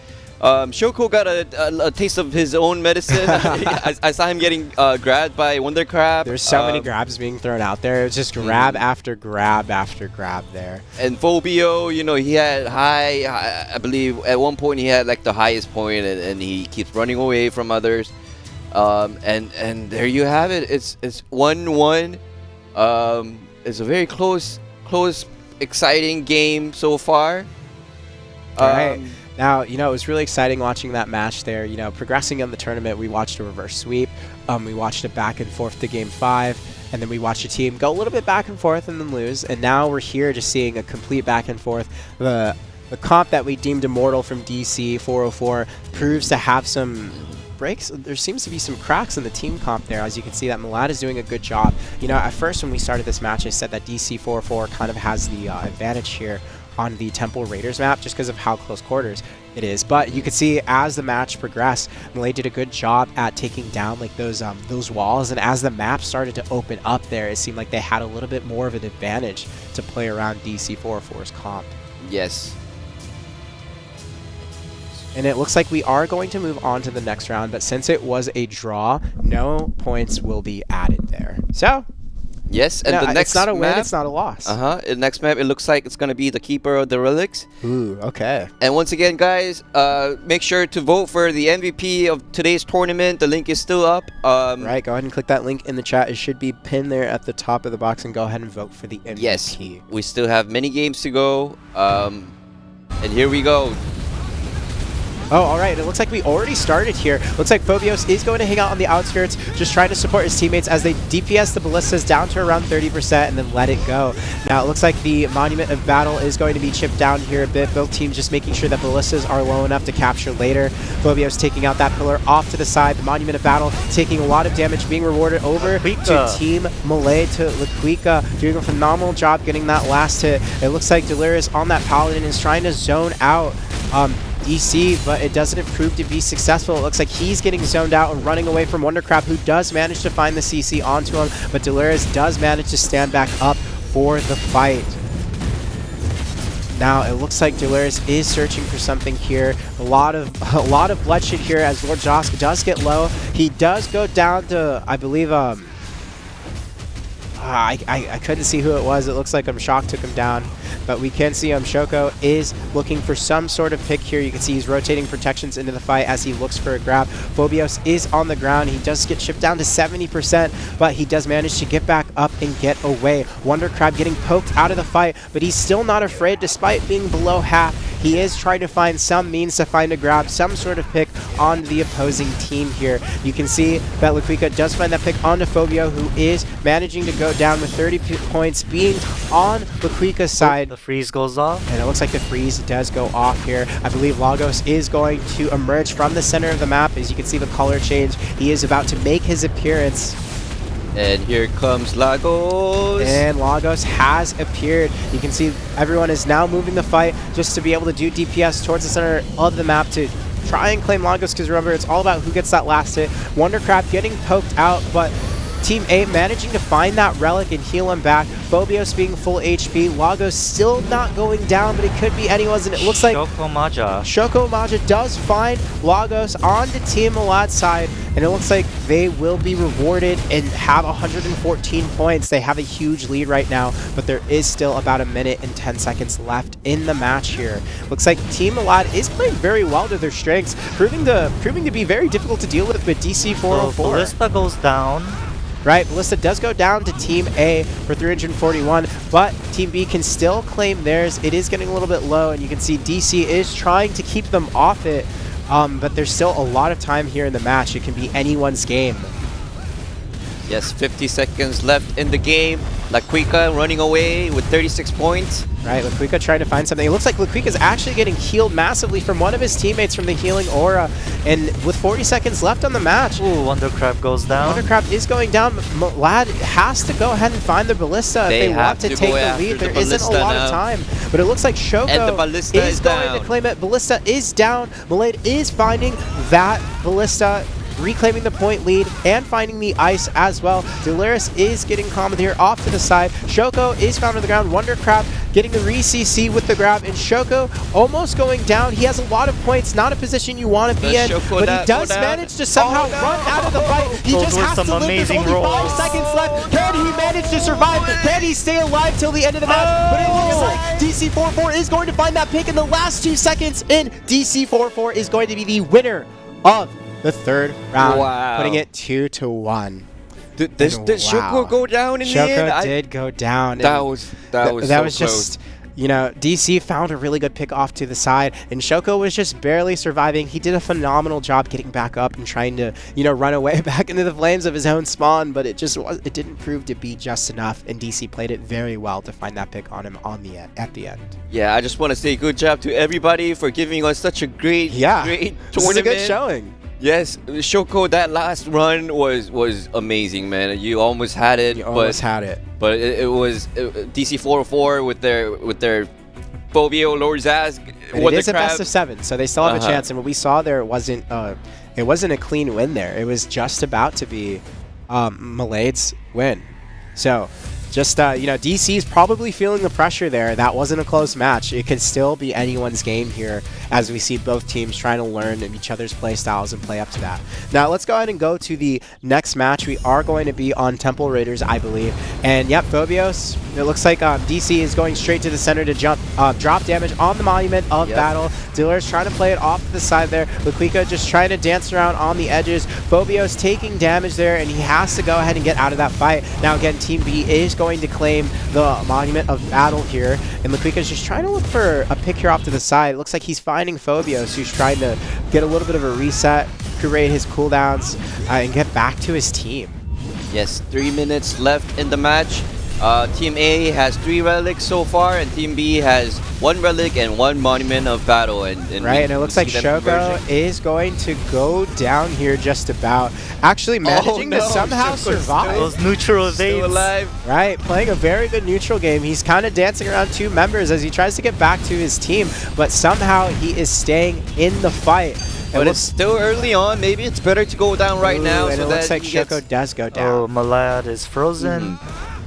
Shoko got a taste of his own medicine. I saw him getting grabbed by Wonder Crab. There's so many grabs being thrown out there. It's just grab after grab after grab there. And Phobio, you know, he had I believe at one point he had like the highest point, and he keeps running away from others. And there you have it. It's 1-1. It's a very close, exciting game so far. All right. Now, you know, it was really exciting watching that match there. You know, progressing in the tournament, we watched a reverse sweep. We watched it back and forth to Game 5. And then we watched a team go a little bit back and forth and then lose. And now we're here just seeing a complete back and forth. The comp that we deemed immortal from DC 404 proves to have some breaks. There seems to be some cracks in the team comp there. As you can see, that Malad is doing a good job. You know, at first when we started this match, I said that DC 404 kind of has the advantage here on the Temple Raiders map just because of how close quarters it is. But you could see as the match progressed, Malay did a good job at taking down like those walls, and as the map started to open up there, it seemed like they had a little bit more of an advantage to play around DC 404's comp. Yes. And it looks like we are going to move on to the next round, but since it was a draw, no points will be added there. So yes, and the next it's not a win, map, it's not a loss. The next map, it looks like it's gonna be the Keeper of the Relics. Ooh, okay. And once again, guys, make sure to vote for the MVP of today's tournament. The link is still up. Right, go ahead and click that link in the chat. It should be pinned there at the top of the box, and go ahead and vote for the MVP. Yes, we still have many games to go. And here we go. Oh, all right. It looks like we already started here. Looks like Phobios is going to hang out on the outskirts, just trying to support his teammates as they DPS the ballistas down to around 30% and then let it go. Now, it looks like the Monument of Battle is going to be chipped down here a bit. Both teams just making sure that ballistas are low enough to capture later. Phobios taking out that pillar off to the side. The Monument of Battle taking a lot of damage, being rewarded over to Team Malay, to Laquika, doing a phenomenal job getting that last hit. It looks like Delirious on that Paladin is trying to zone out DC, but it doesn't prove to be successful. It looks like he's getting zoned out and running away from Wondercrab, who does manage to find the CC onto him, but Delirious does manage to stand back up for the fight. Now it looks like Delirious is searching for something here. A lot of bloodshed here as Lord Josk does get low. He does go down to, I believe, I couldn't see who it was. It looks like Shock took him down. But we can see Shoko is looking for some sort of pick here. You can see he's rotating protections into the fight as he looks for a grab. Phobios is on the ground. He does get chipped down to 70%, but he does manage to get back up and get away. Wondercrab getting poked out of the fight, but he's still not afraid despite being below half. He is trying to find some means to find a grab, some sort of pick on the opposing team here. You can see that Laquika does find that pick onto Phobio, who is managing to go down with 30 points, being on Laquika's side. The freeze goes off. And it looks like the freeze does go off here. I believe Lagos is going to emerge from the center of the map. As you can see the color change, he is about to make his appearance. And here comes Lagos. And Lagos has appeared. You can see everyone is now moving the fight just to be able to do DPS towards the center of the map to try and claim Lagos, because remember, it's all about who gets that last hit. Wondercrab getting poked out, but Team A managing to find that relic and heal him back. Phobios being full HP. Lagos still not going down, but it could be anyone's, and it looks like Shoko Maja does find Lagos on the Team Malad's side, and it looks like they will be rewarded and have 114 points. They have a huge lead right now, but there is still about a minute and 10 seconds left in the match here. Looks like Team Malad is playing very well to their strengths, proving to be very difficult to deal with DC 404. So Ballista goes down. Right, Ballista does go down to Team A for 341, but Team B can still claim theirs. It is getting a little bit low, and you can see DC is trying to keep them off it, but there's still a lot of time here in the match. It can be anyone's game. Yes, 50 seconds left in the game. Laquika running away with 36 points. Right, Laquika trying to find something. It looks like Laquika's actually getting healed massively from one of his teammates from the healing aura. And with 40 seconds left on the match, Ooh, Wondercrab goes down. Wondercrab is going down. Malad has to go ahead and find the ballista if they want to take the lead. There isn't a lot of time. But it looks like Shoko is going to claim it. Ballista is down. Malad is finding that ballista. reclaiming the point lead and finding the ice as well. Delirious is getting comboed here off to the side. Shoko is found on the ground. Wondercraft getting the re-CC with the grab, and Shoko almost going down. He has a lot of points, not a position you want to be in, but he does manage to somehow run out of the fight. He just has to live. There's only 5 seconds left. Can he manage to survive? Can he stay alive till the end of the match? But it looks like DC44 is going to find that pick in the last 2 seconds, and DC44 is going to be the winner of the third round, putting it 2-1. Did Shoko go down in the end? Shoko did go down. That was so close. Just, you know, DC found a really good pick off to the side, and Shoko was just barely surviving. He did a phenomenal job getting back up and trying to, you know, run away back into the flames of his own spawn, but it didn't prove to be just enough, and DC played it very well to find that pick on him at the end. Yeah, I just want to say good job to everybody for giving us such a great tournament. This is a good showing. Yes, Shoko, that last run was amazing, man. You almost had it. But it was DC404 with their Phobio, Lord Zaz. It is a best of 7, so they still have a chance. And what we saw there wasn't a clean win there. It was just about to be Malade's win. So just, you know, DC is probably feeling the pressure there. That wasn't a close match. It could still be anyone's game here as we see both teams trying to learn each other's play styles and play up to that. Now, let's go ahead and go to the next match. We are going to be on Temple Raiders, I believe. And, yep, Phobios, it looks like DC is going straight to the center to drop damage on the Monument of Battle. Dealer's trying to play it off to the side there. Laquika just trying to dance around on the edges. Phobios taking damage there, and he has to go ahead and get out of that fight. Now, again, Team B is going to claim the Monument of Battle here, and Laquika's just trying to look for a pick here off to the side. It looks like he's finding Phobios, who's trying to get a little bit of a reset, create his cooldowns, and get back to his team. Yes, 3 minutes left in the match. Team A has 3 relics so far, and Team B has 1 relic and 1 Monument of Battle. And it looks like Shoko is going to go down here just about. Actually managing to somehow survive. Those neutral evades. Still alive. Right, playing a very good neutral game. He's kind of dancing around 2 members as he tries to get back to his team, but somehow he is staying in the fight. But it's still early on. Maybe it's better to go down right now. And so it looks like Shoko does go down. Oh, Malad is frozen.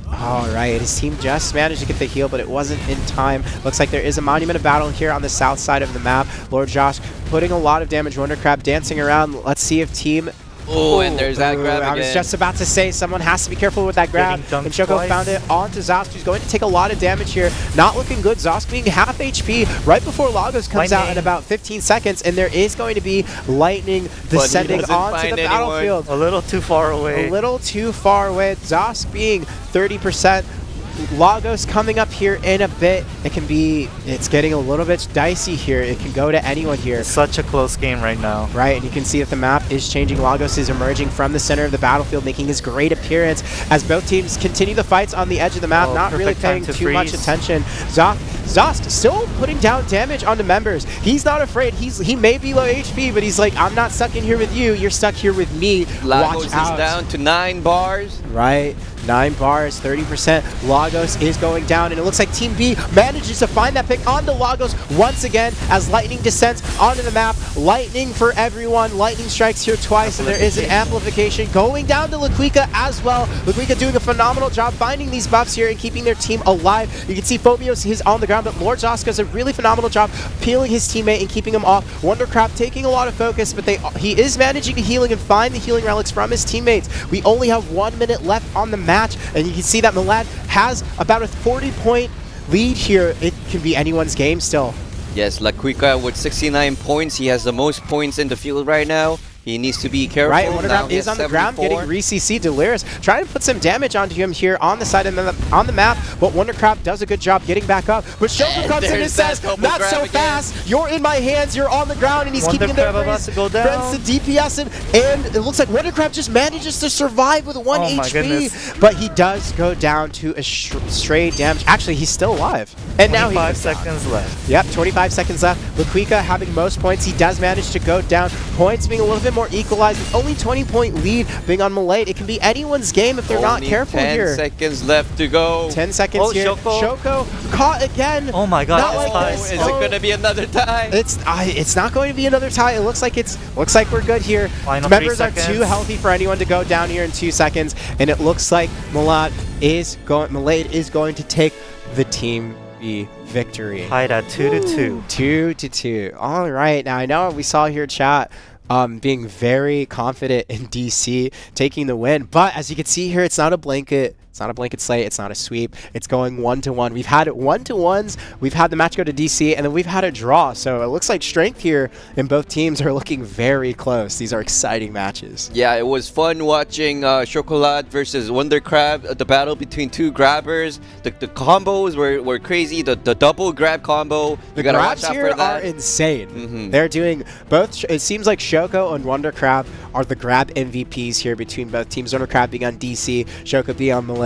All right, his team just managed to get the heal, but it wasn't in time. Looks like there is a Monument of Battle here on the south side of the map. Lord Josh putting a lot of damage. Wondercrab dancing around. Let's see if Team... Oh, and there's that grab again. I was just about to say, someone has to be careful with that grab. And Shoko found it onto Zosk, who's going to take a lot of damage here. Not looking good. Zosk being half HP right before Lagos comes out in about 15 seconds. And there is going to be lightning descending onto the battlefield. A little too far away. A little too far away. Zosk being 30%. Lagos coming up here in a bit. It's getting a little bit dicey here. It can go to anyone here. It's such a close game right now. Right, and you can see that the map is changing. Lagos is emerging from the center of the battlefield, making his great appearance as both teams continue the fights on the edge of the map, not really paying too much attention. Zosk still putting down damage onto members. He's not afraid. He may be low HP, but he's like, I'm not stuck in here with you. You're stuck here with me. Lagos Watch out. is down to 9 bars. Right. 9 bars, 30%. Lagos is going down, and it looks like Team B manages to find that pick onto Lagos once again as lightning descends onto the map. Lightning for everyone. Lightning strikes here twice, and there is an amplification going down to Laquika as well. Laquika doing a phenomenal job finding these buffs here and keeping their team alive. You can see Phobios is on the ground, but Lord Zosk does a really phenomenal job peeling his teammate and keeping him off. Wondercraft taking a lot of focus, but he is managing to healing and find the healing relics from his teammates. We only have 1 minute left on the match, and you can see that Malad has about a 40-point lead here. It can be anyone's game still. Yes, Laquika with 69 points. He has the most points in the field right now. He needs to be careful. Right, Wondercraft is on the ground getting re-CC. Delirious trying to put some damage onto him here on the side of on the map, but Wondercraft does a good job getting back up. But Shoko comes in and says, not so fast, you're in my hands, you're on the ground, and he's keeping it there for his friends to DPS him, and it looks like Wondercraft just manages to survive with 1 HP, but he does go down to a straight damage. Actually, he's still alive. And now 25 seconds left. Yep, 25 seconds left. Laquika having most points. He does manage to go down. Points being a little bit more equalized. With only 20-point lead being on Malade, it can be anyone's game if they're not careful 10 here. seconds left to go. 10 seconds here. Shoko caught again. Oh my god, Not it's like tied. this. Is it going to be another tie? It's not going to be another tie. It looks like we're good here. Final 3 Members are seconds. too healthy for anyone to go down here in 2 seconds, and it looks like Malade is going to take the Team B victory. Tied at 2-2. 2-2. All right. Now I know we saw here chat being very confident in DC taking the win, but as you can see here, it's not a blanket. It's not a blanket slate. It's not a sweep. It's going 1-1. We've had 1-1s. We've had the match go to DC, and then we've had a draw. So it looks like strength here in both teams are looking very close. These are exciting matches. Yeah, it was fun watching Chocolat versus Wonder Crab, the battle between two grabbers. The combos were crazy. The double grab combo. The you gotta grabs watch out here for that. are insane. Mhm. They're doing both. It seems like Shoko and Wonder Crab are the grab MVPs here between both teams. Wonder Crab being on DC, Shoko being on Malade.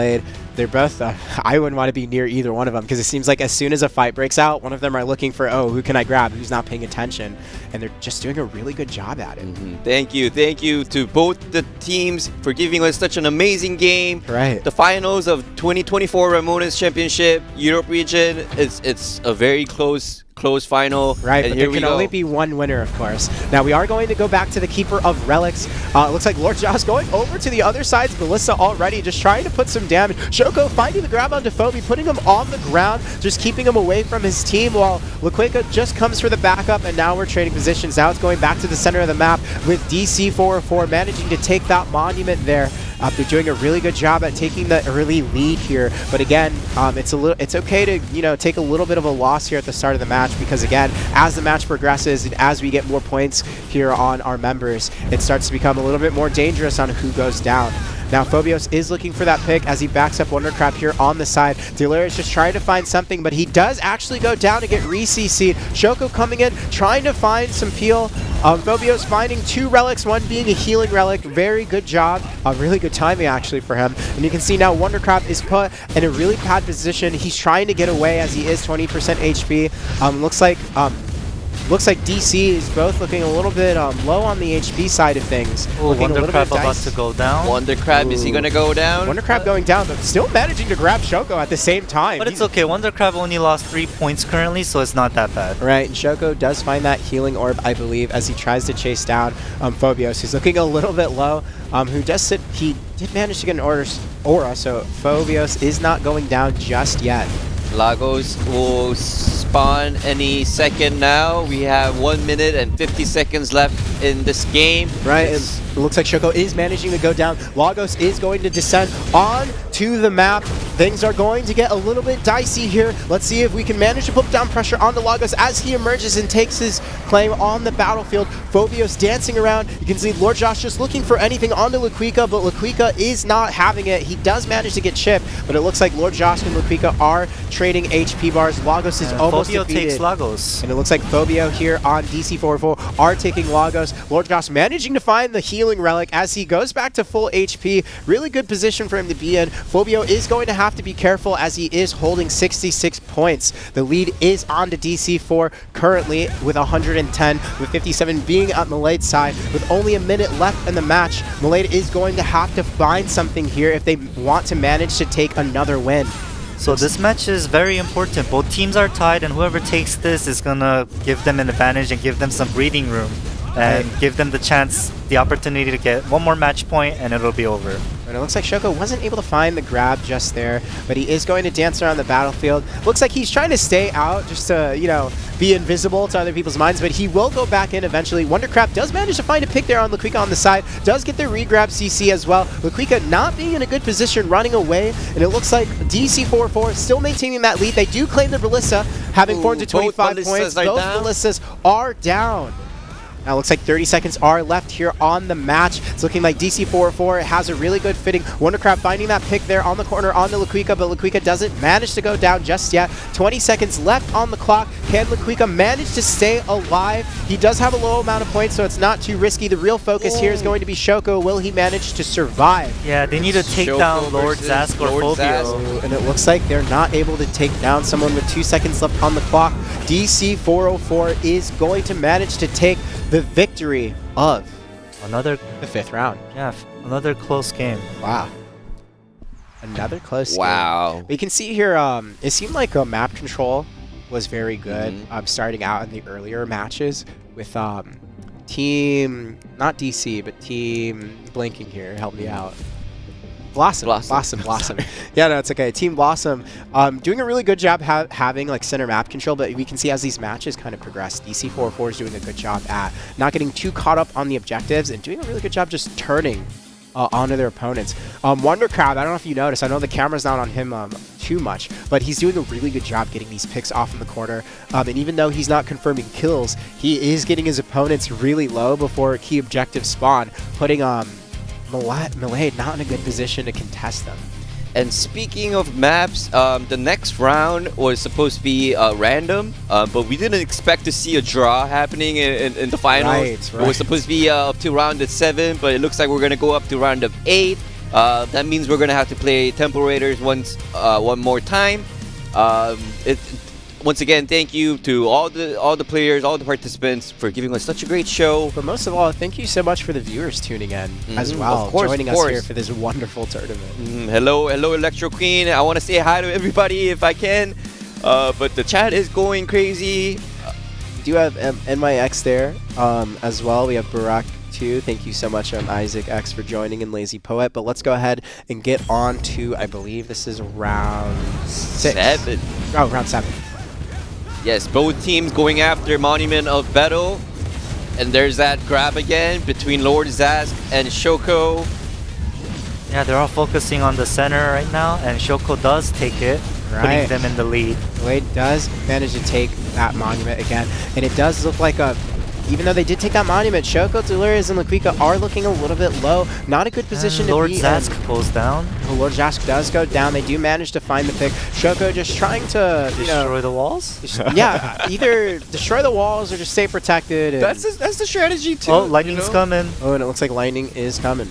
They're both, I wouldn't want to be near either one of them because it seems like as soon as a fight breaks out, one of them are looking for, oh, who can I grab? Who's not paying attention? And they're just doing a really good job at it. Thank you to both the teams for giving us such an amazing game. Right. The finals of 2024 Ramoness Championship Europe region. It's a very close final. Right, and but here there we can go. only be one winner, of course. Now, we are going to go back to the Keeper of Relics. It looks like Lord Joss going over to the other side. Melissa already just trying to put some damage. Shoko finding the grab onto Phoebe, putting him on the ground, just keeping him away from his team, while Laquika just comes for the backup, and now we're trading positions. Now it's going back to the center of the map with DC404 managing to take that monument there. They're doing a really good job at taking the early lead here, but again, it's okay to take a little bit of a loss here at the start of the match, because again, as the match progresses and as we get more points here on our members, it starts to become a little bit more dangerous on who goes down. Now, Phobios is looking for that pick as he backs up Wonder Crab here on the side. Delaire is just trying to find something, but he does actually go down to get re-CC'd. Shoko coming in, trying to find some peel. Phobios finding 2 relics, one being a healing relic. Very good job. Really good timing, actually, for him. And you can see now Wonder Crab is put in a really bad position. He's trying to get away as he is 20% HP. Looks like DC is both looking a little bit low on the HP side of things. Ooh, Looking a Wonder little Crab bit about dicey. to go down. Wonder Crab, is he gonna go down? Wonder Crab going down, but still managing to grab Shoko at the same time. But it's okay. Wonder Crab only lost 3 points currently, so it's not that bad. Right, and Shoko does find that healing orb, I believe, as he tries to chase down Phobios, who's looking a little bit low. He did manage to get an aura, so Phobios is not going down just yet. Lagos will spawn any second now. We have 1 minute and 50 seconds left in this game. Right, and it looks like Shoko is managing to go down. Lagos is going to descend on to the map. Things are going to get a little bit dicey here. Let's see if we can manage to put down pressure onto Lagos as he emerges and takes his claim on the battlefield. Phobios dancing around. You can see Lord Josh just looking for anything onto Laquika, but Laquika is not having it. He does manage to get chipped, but it looks like Lord Josh and Laquika are trading HP bars. Lagos is almost Phobio defeated. takes Lagos. And it looks like Phobio here on DC404 are taking Lagos. Lord Josh managing to find the healing relic as he goes back to full HP. Really good position for him to be in. Phobio is going to have to be careful as he is holding 66 points. The lead is on to DC4 currently with 110, with 57 being on Malade's side. With only a minute left in the match, Malade is going to have to find something here if they want to manage to take another win. So this match is very important. Both teams are tied, and whoever takes this is gonna give them an advantage and give them some breathing room, and give them the opportunity to get one more match point, and it'll be over. And it looks like Shoko wasn't able to find the grab just there, but he is going to dance around the battlefield. Looks like he's trying to stay out just to, be invisible to other people's minds, but he will go back in eventually. Wonder Crab does manage to find a pick there on Laquika on the side, does get the re-grab CC as well. Laquika not being in a good position, running away, and it looks like DC404 still maintaining that lead. They do claim the Ballista, having 425 both points. Ballistas are Both down. Ballistas are down. Now it looks like 30 seconds are left here on the match. It's looking like DC404 has a really good fitting. Wonder Crab finding that pick there on the corner on the Laquika, but Laquika doesn't manage to go down just yet. 20 seconds left on the clock. Can Laquika manage to stay alive? He does have a low amount of points, so it's not too risky. The real focus here is going to be Shoko. Will he manage to survive? Yeah, they need to take Shoko down Lord versus Zask or Lord Phobio. Zask. And it looks like they're not able to take down someone with 2 seconds left on the clock. DC404 is going to manage to take the victory of Another, The 5th round. yeah, another close game. Wow. Another close game. Wow. We can see here, it seemed like map control was very good starting out in the earlier matches with team, not DC, but team blinking here. Help me out. Blossom. Yeah, no, it's okay. Team Blossom doing a really good job having like center map control, but we can see as these matches kind of progress, DC404 is doing a good job at not getting too caught up on the objectives and doing a really good job just turning onto their opponents. Wondercrab, I don't know if you noticed, I know the camera's not on him too much, but he's doing a really good job getting these picks off in the corner. And even though he's not confirming kills, he is getting his opponents really low before key objectives spawn, putting Malay not in a good position to contest them. And speaking of maps, the next round was supposed to be random, but we didn't expect to see a draw happening in the finals. Right. It was supposed to be up to round of 7, but it looks like we're going to go up to round of 8. That means we're going to have to play Temple Raiders one more time. Once again, thank you to all the players, all the participants for giving us such a great show. But most of all, thank you so much for the viewers tuning in as well, of course, joining us here for this wonderful tournament. Hello, Electro Queen. I want to say hi to everybody if I can, but the chat is going crazy. We do have NYX there as well. We have Barack too. Thank you so much, Isaac X, for joining in Lazy Poet. But let's go ahead and get on to, I believe this is round 6. 7. Oh, round 7. Yes, both teams going after Monument of Battle. And there's that grab again between Lord Zask and Shoko. Yeah, they're all focusing on the center right now, and Shoko does take it, putting them in the lead. Wade does manage to take that Monument again. And it does look like even though they did take that Monument, Shoko, Delirious, and Laquika are looking a little bit low. Not a good position to Lord be Zask in. goes down. Lord Zask does go down. They do manage to find the pick. Shoko just trying to Destroy the walls? Yeah, either destroy the walls or just stay protected. And That's the strategy too. Oh, lightning's coming. oh, and it looks like lightning is coming.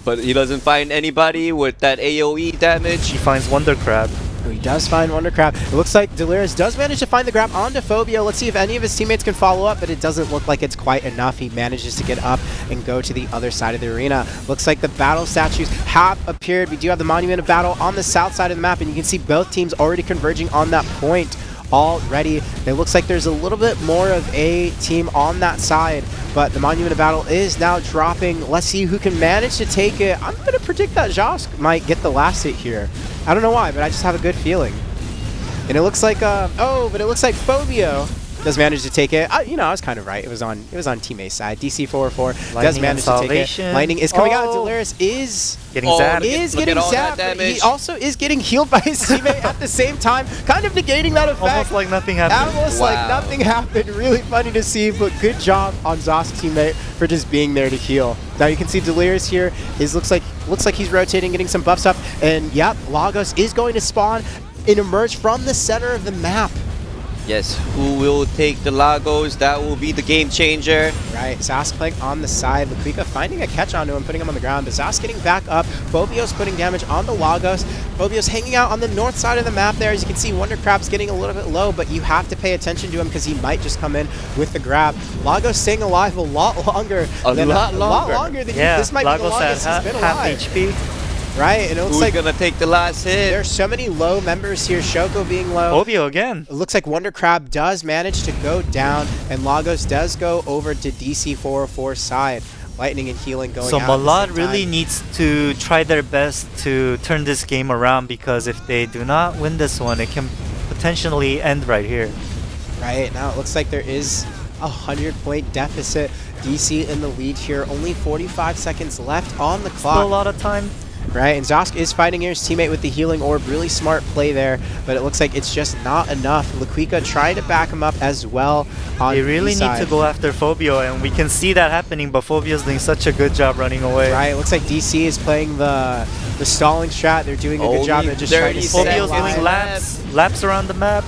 But he doesn't find anybody with that AoE damage. He finds Wonder Crab. He does find Wondercrab. It looks like Delirious does manage to find the grab onto Phobia. Let's see if any of his teammates can follow up, but it doesn't look like it's quite enough. He manages to get up and go to the other side of the arena. Looks like the battle statues have appeared. We do have the Monument of Battle on the south side of the map, and you can see both teams already converging on that point already. It looks like there's a little bit more of a team on that side, but the Monument of Battle is now dropping. Let's see who can manage to take it. I'm going to predict that Josk might get the last hit here. I don't know why, but I just have a good feeling. And it looks like, but it looks like Phobia does manage to take it. I was kind of right. It was on Team A's side. DC404 does manage to take it. Lightning is coming out. Delirious is getting zapped. Getting zapped. But he also is getting healed by his teammate at the same time, kind of negating that effect. Almost like nothing happened. Almost like nothing happened. Really funny to see, but good job on Zosk's teammate for just being there to heal. Now you can see Delirious here looks like he's rotating, getting some buffs up, and yep, Lagos is going to spawn and emerge from the center of the map. Yes, who will take the Lagos? That will be the game changer. Right, Zask playing on the side. Laquika finding a catch onto him, putting him on the ground, but Zask getting back up. Phobio's putting damage on the Lagos. Phobio's hanging out on the north side of the map there. As you can see, Wondercrab's getting a little bit low, but you have to pay attention to him because he might just come in with the grab. Lagos staying alive a lot longer. A lot longer than yeah, this might Lagos be the longest at he's been half alive. HP. Right, and it looks Who's like gonna take the last hit? there's so many low members here. Shoko being low. Phobia again. It looks like Wondercrab does manage to go down, and Lagos does go over to DC404's side. Lightning and healing going So out at the Malad same really time. needs to try their best to turn this game around, because if they do not win this one, it can potentially end right here. Right, now it looks like there is a 100-point deficit. DC in the lead here. Only 45 seconds left on the clock. Still a lot of time. Right, and Zosk is fighting here his teammate with the healing orb. Really smart play there, but it looks like it's just not enough. Laquika trying to back him up as well on They really need to go after Phobia, and we can see that happening, but Phobia's doing such a good job running away. Right, it looks like DC is playing the stalling strat. They're doing a good job. They're just trying to stay Phobia's alive. doing laps around the map.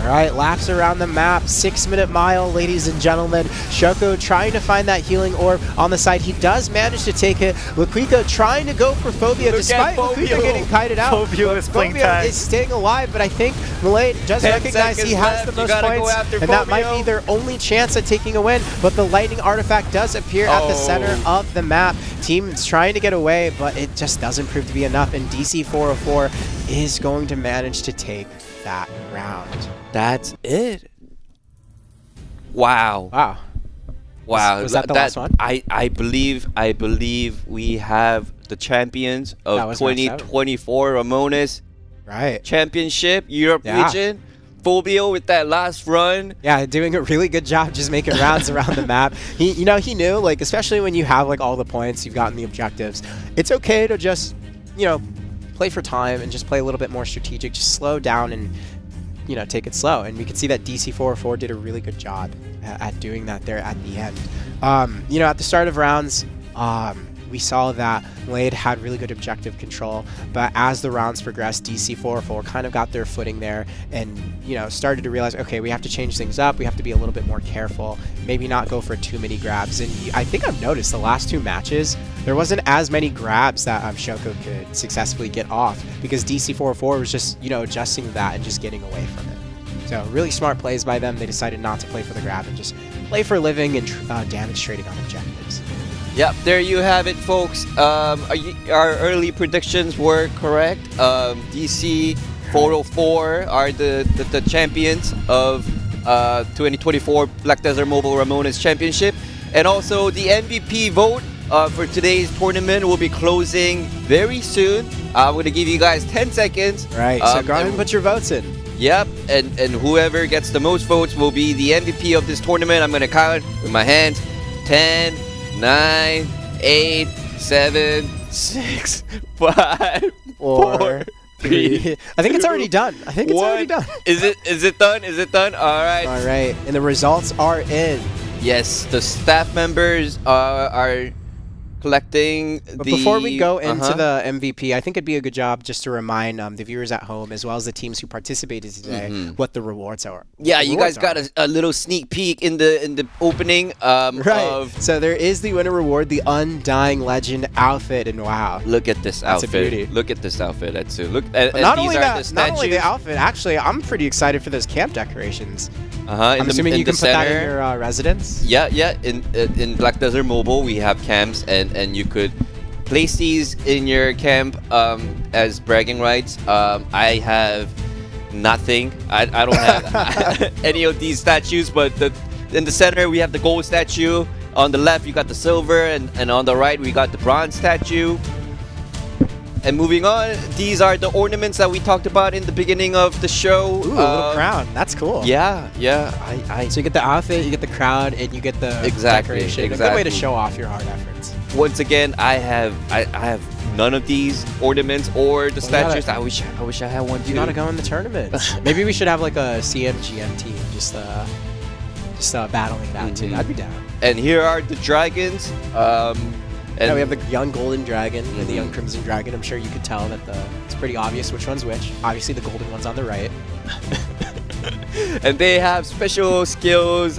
All right, laps around the map, 6-minute mile, ladies and gentlemen. Shoko trying to find that healing orb on the side. He does manage to take it. Laquika trying to go for Phobia despite Laquika getting kited out. Phobia is playing tag. Is staying alive, but I think Malay does recognize he has the most points, and that might be their only chance at taking a win. But the lightning artifact does appear at the center of the map. Team is trying to get away, but it just doesn't prove to be enough, and DC 404 is going to manage to take that round. That's it. Wow. Wow. Wow. Was that the last one? I believe we have the champions of 2024 Ramoness Right. Championship Europe region. Phobia with that last run. Yeah, doing a really good job just making rounds around the map. He knew, like, especially when you have like all the points, you've gotten the objectives. It's okay to just, play for time and just play a little bit more strategic. Just slow down and take it slow. And we can see that DC 404 did a really good job at doing that there at the end. At the start of rounds, we saw that Blade had really good objective control, but as the rounds progressed, DC 404 kind of got their footing there and, started to realize, okay, we have to change things up. We have to be a little bit more careful, maybe not go for too many grabs. And I think I've noticed the last 2 matches, there wasn't as many grabs that Shoko could successfully get off because DC 404 was just, adjusting that and just getting away from it. So really smart plays by them. They decided not to play for the grab and just play for living and damage trading on objectives. Yep, there you have it, folks. Our early predictions were correct. DC 404 are the champions of 2024 Black Desert Mobile Ramoness Championship. And also the MVP vote for today's tournament will be closing very soon. I'm going to give you guys 10 seconds. Right, so go ahead and put your votes in. Yep, and whoever gets the most votes will be the MVP of this tournament. I'm going to count with my hands. 10, 9, 8, 7, 6, 5, 4, 3. I think it's already done. I think it's already done. Is it done? Is it done? All right. All right, and the results are in. Yes, the staff members are collecting but before we go into the MVP, I think it'd be a good job just to remind the viewers at home as well as the teams who participated today what the rewards are. Yeah, you guys got a little sneak peek in the opening. Right. So there is the winner reward, the Undying Legend outfit, and wow, look at this outfit. That's a beauty. Look at this outfit. That's look. Not only the outfit. Actually, I'm pretty excited for those camp decorations. I'm assuming you can put that in your residence. Yeah. In Black Desert Mobile, we have camps, and you could place these in your camp as bragging rights. I have nothing. I don't have any of these statues, but in the center we have the gold statue. On the left you got the silver, and on the right we got the bronze statue. And moving on, these are the ornaments that we talked about in the beginning of the show. Ooh, a little crown. That's cool. Yeah. So you get the outfit, you get the crowd, and you get the decoration. Exactly. A good way to show off your hard efforts. Once again, I have none of these ornaments or the statues. I wish I had one too. You gotta go in the tournaments. Maybe we should have like a CMGM team just battling that too. I'd be down. And here are the dragons. And we have the young golden dragon and the young crimson dragon. I'm sure you could tell that it's pretty obvious which one's which. Obviously, the golden one's on the right. And they have special skills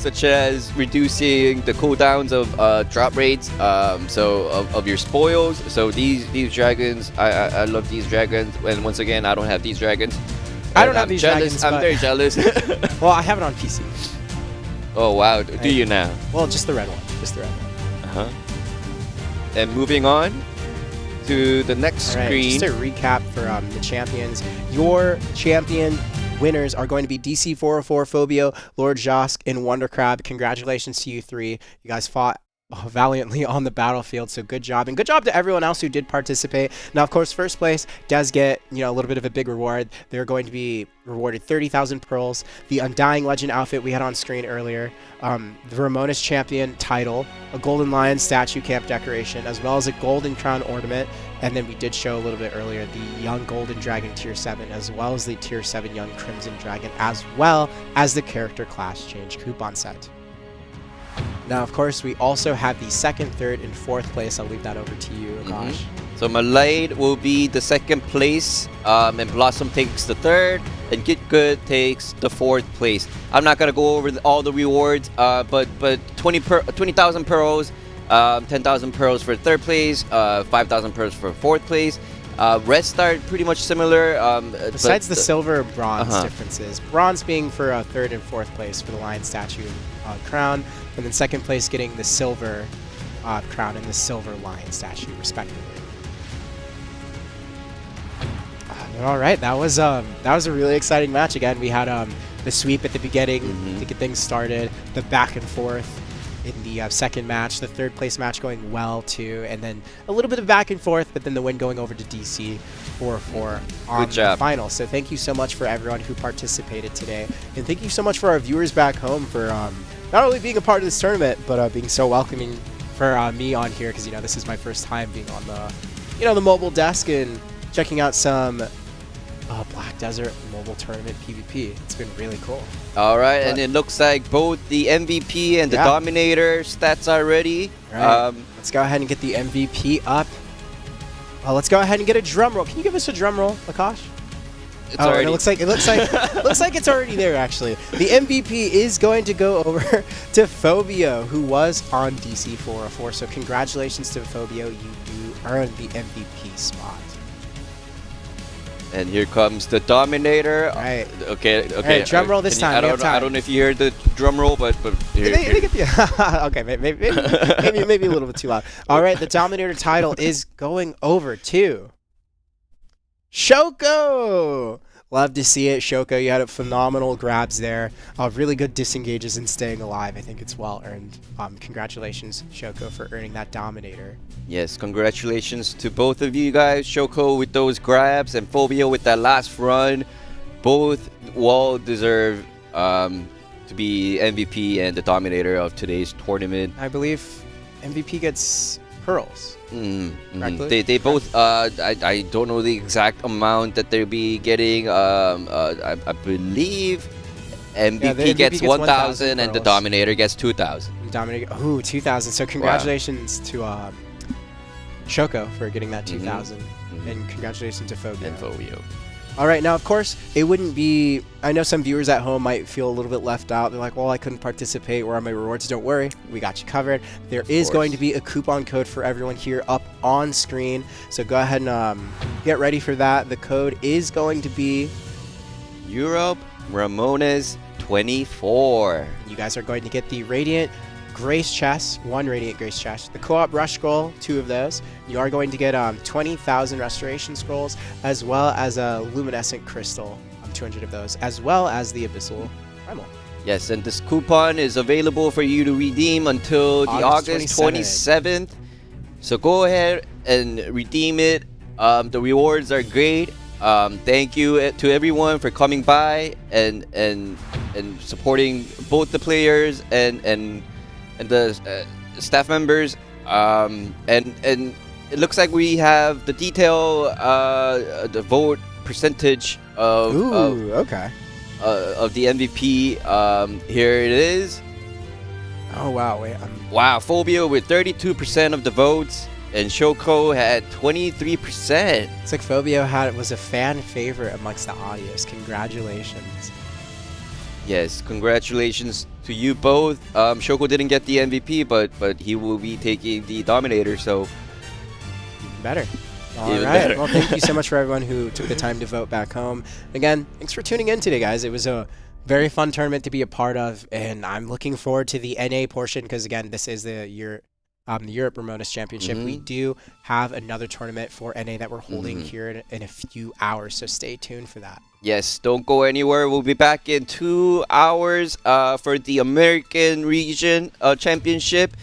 such as reducing the cooldowns of drop rates, of your spoils. So these dragons, I love these dragons. And once again, I don't have these dragons. I don't have these dragons. I'm very jealous. Well, I have it on PC. Oh wow! Do you now? Well, just the red one. Just the red one. And moving on to the next screen. Just a recap for the champions. Your champion winners are going to be DC 404, Phobia, Lord Josk, and Wonder Crab. Congratulations to you 3. You guys fought valiantly on the battlefield, so good job. And good job to everyone else who did participate. Now, of course, first place does get a little bit of a big reward. They're going to be rewarded 30,000 pearls, the Undying Legend outfit we had on screen earlier, the Ramoness Champion title, a Golden Lion statue camp decoration, as well as a Golden Crown ornament. And then we did show a little bit earlier the Young Golden Dragon Tier 7, as well as the Tier 7 Young Crimson Dragon, as well as the character class change coupon set. Now, of course, we also have the 2nd, 3rd, and 4th place. I'll leave that over to you, Akash. So Malade will be the second place, and Blossom takes the third, and Get Good takes the fourth place. I'm not gonna go over all the rewards, but 20,000 pearls, 10,000 pearls for third place, 5,000 pearls for fourth place. Rest are pretty much similar. Besides the silver and bronze differences, bronze being for third and fourth place for the lion statue crown, and then second place getting the silver crown and the silver lion statue respectively. All right, that was a really exciting match. Again, we had the sweep at the beginning to get things started, the back and forth in the second match, the third place match going well too, and then a little bit of back and forth, but then the win going over to DC 4-4 on the final. So thank you so much for everyone who participated today, and thank you so much for our viewers back home for not only being a part of this tournament, but being so welcoming for me on here, because this is my first time being on the mobile desk and checking out some Black Desert Mobile Tournament PvP. It's been really cool. All right, and it looks like both the MVP and the Dominator stats are ready. Right. Let's go ahead and get the MVP up. Let's go ahead and get a drum roll. Can you give us a drum roll, Akash? It's already. It looks like looks like it's already there. Actually, the MVP is going to go over to Phobio, who was on DC 404. So congratulations to Phobio. You do earn the MVP spot. And here comes the Dominator. Right. Okay. Right, drum roll this time. I don't know if you heard the drum roll, but here. They get the okay, maybe a little bit too loud. All right, the Dominator title is going over to Shoko. Love to see it, Shoko. You had phenomenal grabs there. Really good disengages and staying alive. I think it's well earned. Congratulations, Shoko, for earning that Dominator. Yes, congratulations to both of you guys. Shoko with those grabs and Phobia with that last run. Both well deserve to be MVP and the Dominator of today's tournament. I believe MVP gets pearls. They both. I don't know the exact amount that they'll be getting. I believe MVP gets 1,000 and the Dominator gets 2,000. Dominator, 2,000. So congratulations to Shoko for getting that 2,000, and congratulations to Phobio. All right, now of course it wouldn't be. I know some viewers at home might feel a little bit left out. They're like, "Well, I couldn't participate. Where are my rewards?" Don't worry, we got you covered. There is going to be a coupon code for everyone here up on screen, so go ahead and get ready for that. The code is going to be Europe Ramoness 24. You guys are going to get the Radiant Grace chest, 1 Radiant Grace chest, the co-op Rush Scroll, 2 of those. You are going to get 20,000 Restoration Scrolls, as well as a Luminescent Crystal, 200 of those, as well as the Abyssal Primal. Yes, and this coupon is available for you to redeem until the August 27th. So go ahead and redeem it. The rewards are great. Thank you to everyone for coming by and supporting both the players and the staff members, and it looks like we have the detail, the vote percentage of the MVP. Here it is. Oh wow! Wait. Wow, Phobia with 32% of the votes, and Shoko had 23%. It's like Phobia was a fan favorite amongst the audience. Congratulations. Yes, congratulations to you both. Shoko didn't get the MVP, but he will be taking the Dominator, so even better. All right. Well, thank you so much for everyone who took the time to vote back home. Again, thanks for tuning in today, guys. It was a very fun tournament to be a part of, and I'm looking forward to the NA portion because, again, this is the Europe Ramoness Championship. We do have another tournament for NA that we're holding here in a few hours, so stay tuned for that. Yes, don't go anywhere. We'll be back in 2 hours for the American Region Championship.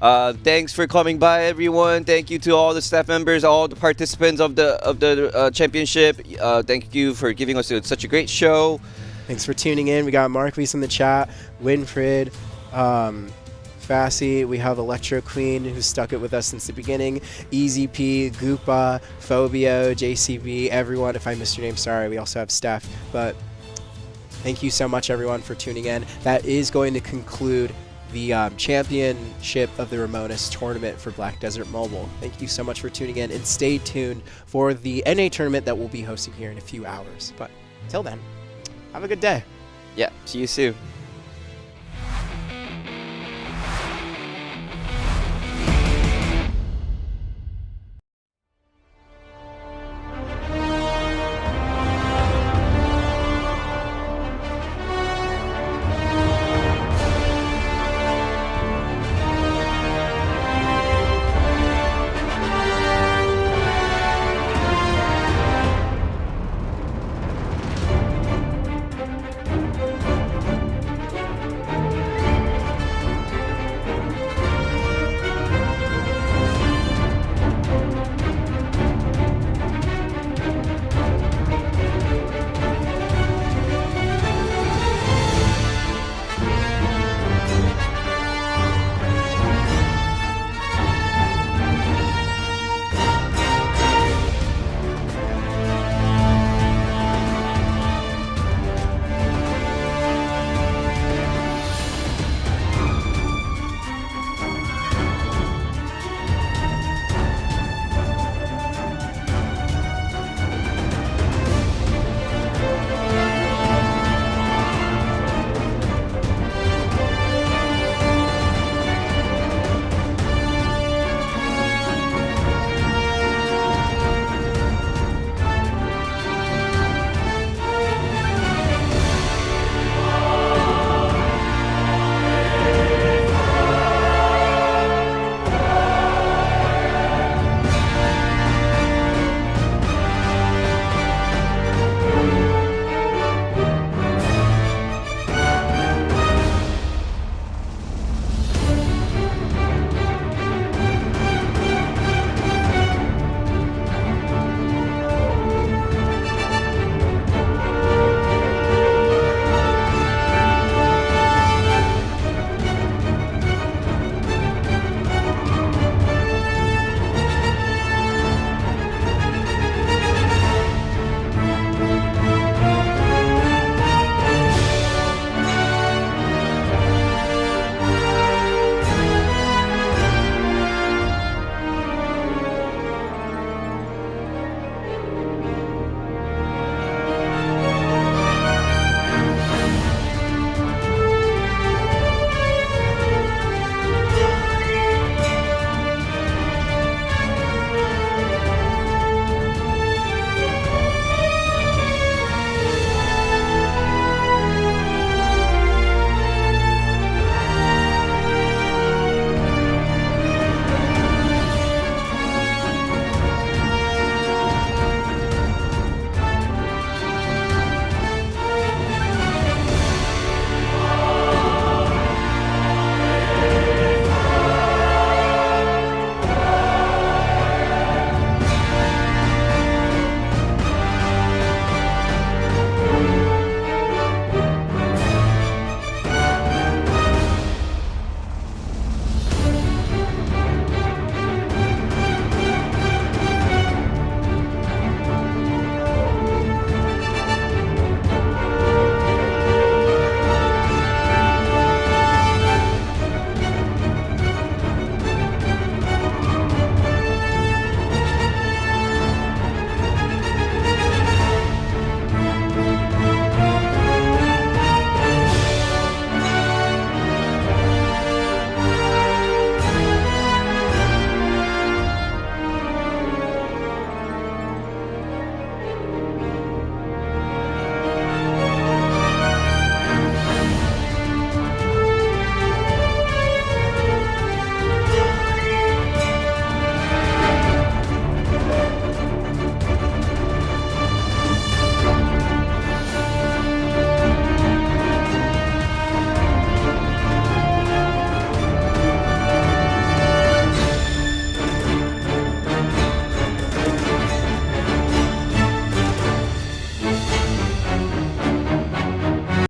Thanks for coming by, everyone. Thank you to all the staff members, all the participants of the championship. Thank you for giving us such a great show. Thanks for tuning in. We got Marquise in the chat, Winfred, Fassy, we have Electro Queen, who's stuck it with us since the beginning, Easy P, Goopa, Phobio, JCB, everyone. If I missed your name, sorry. We also have Steph. But thank you so much, everyone, for tuning in. That is going to conclude the championship of the Ramoness tournament for Black Desert Mobile. Thank you so much for tuning in, and stay tuned for the NA tournament that we'll be hosting here in a few hours. But until then, have a good day. Yeah, see you soon.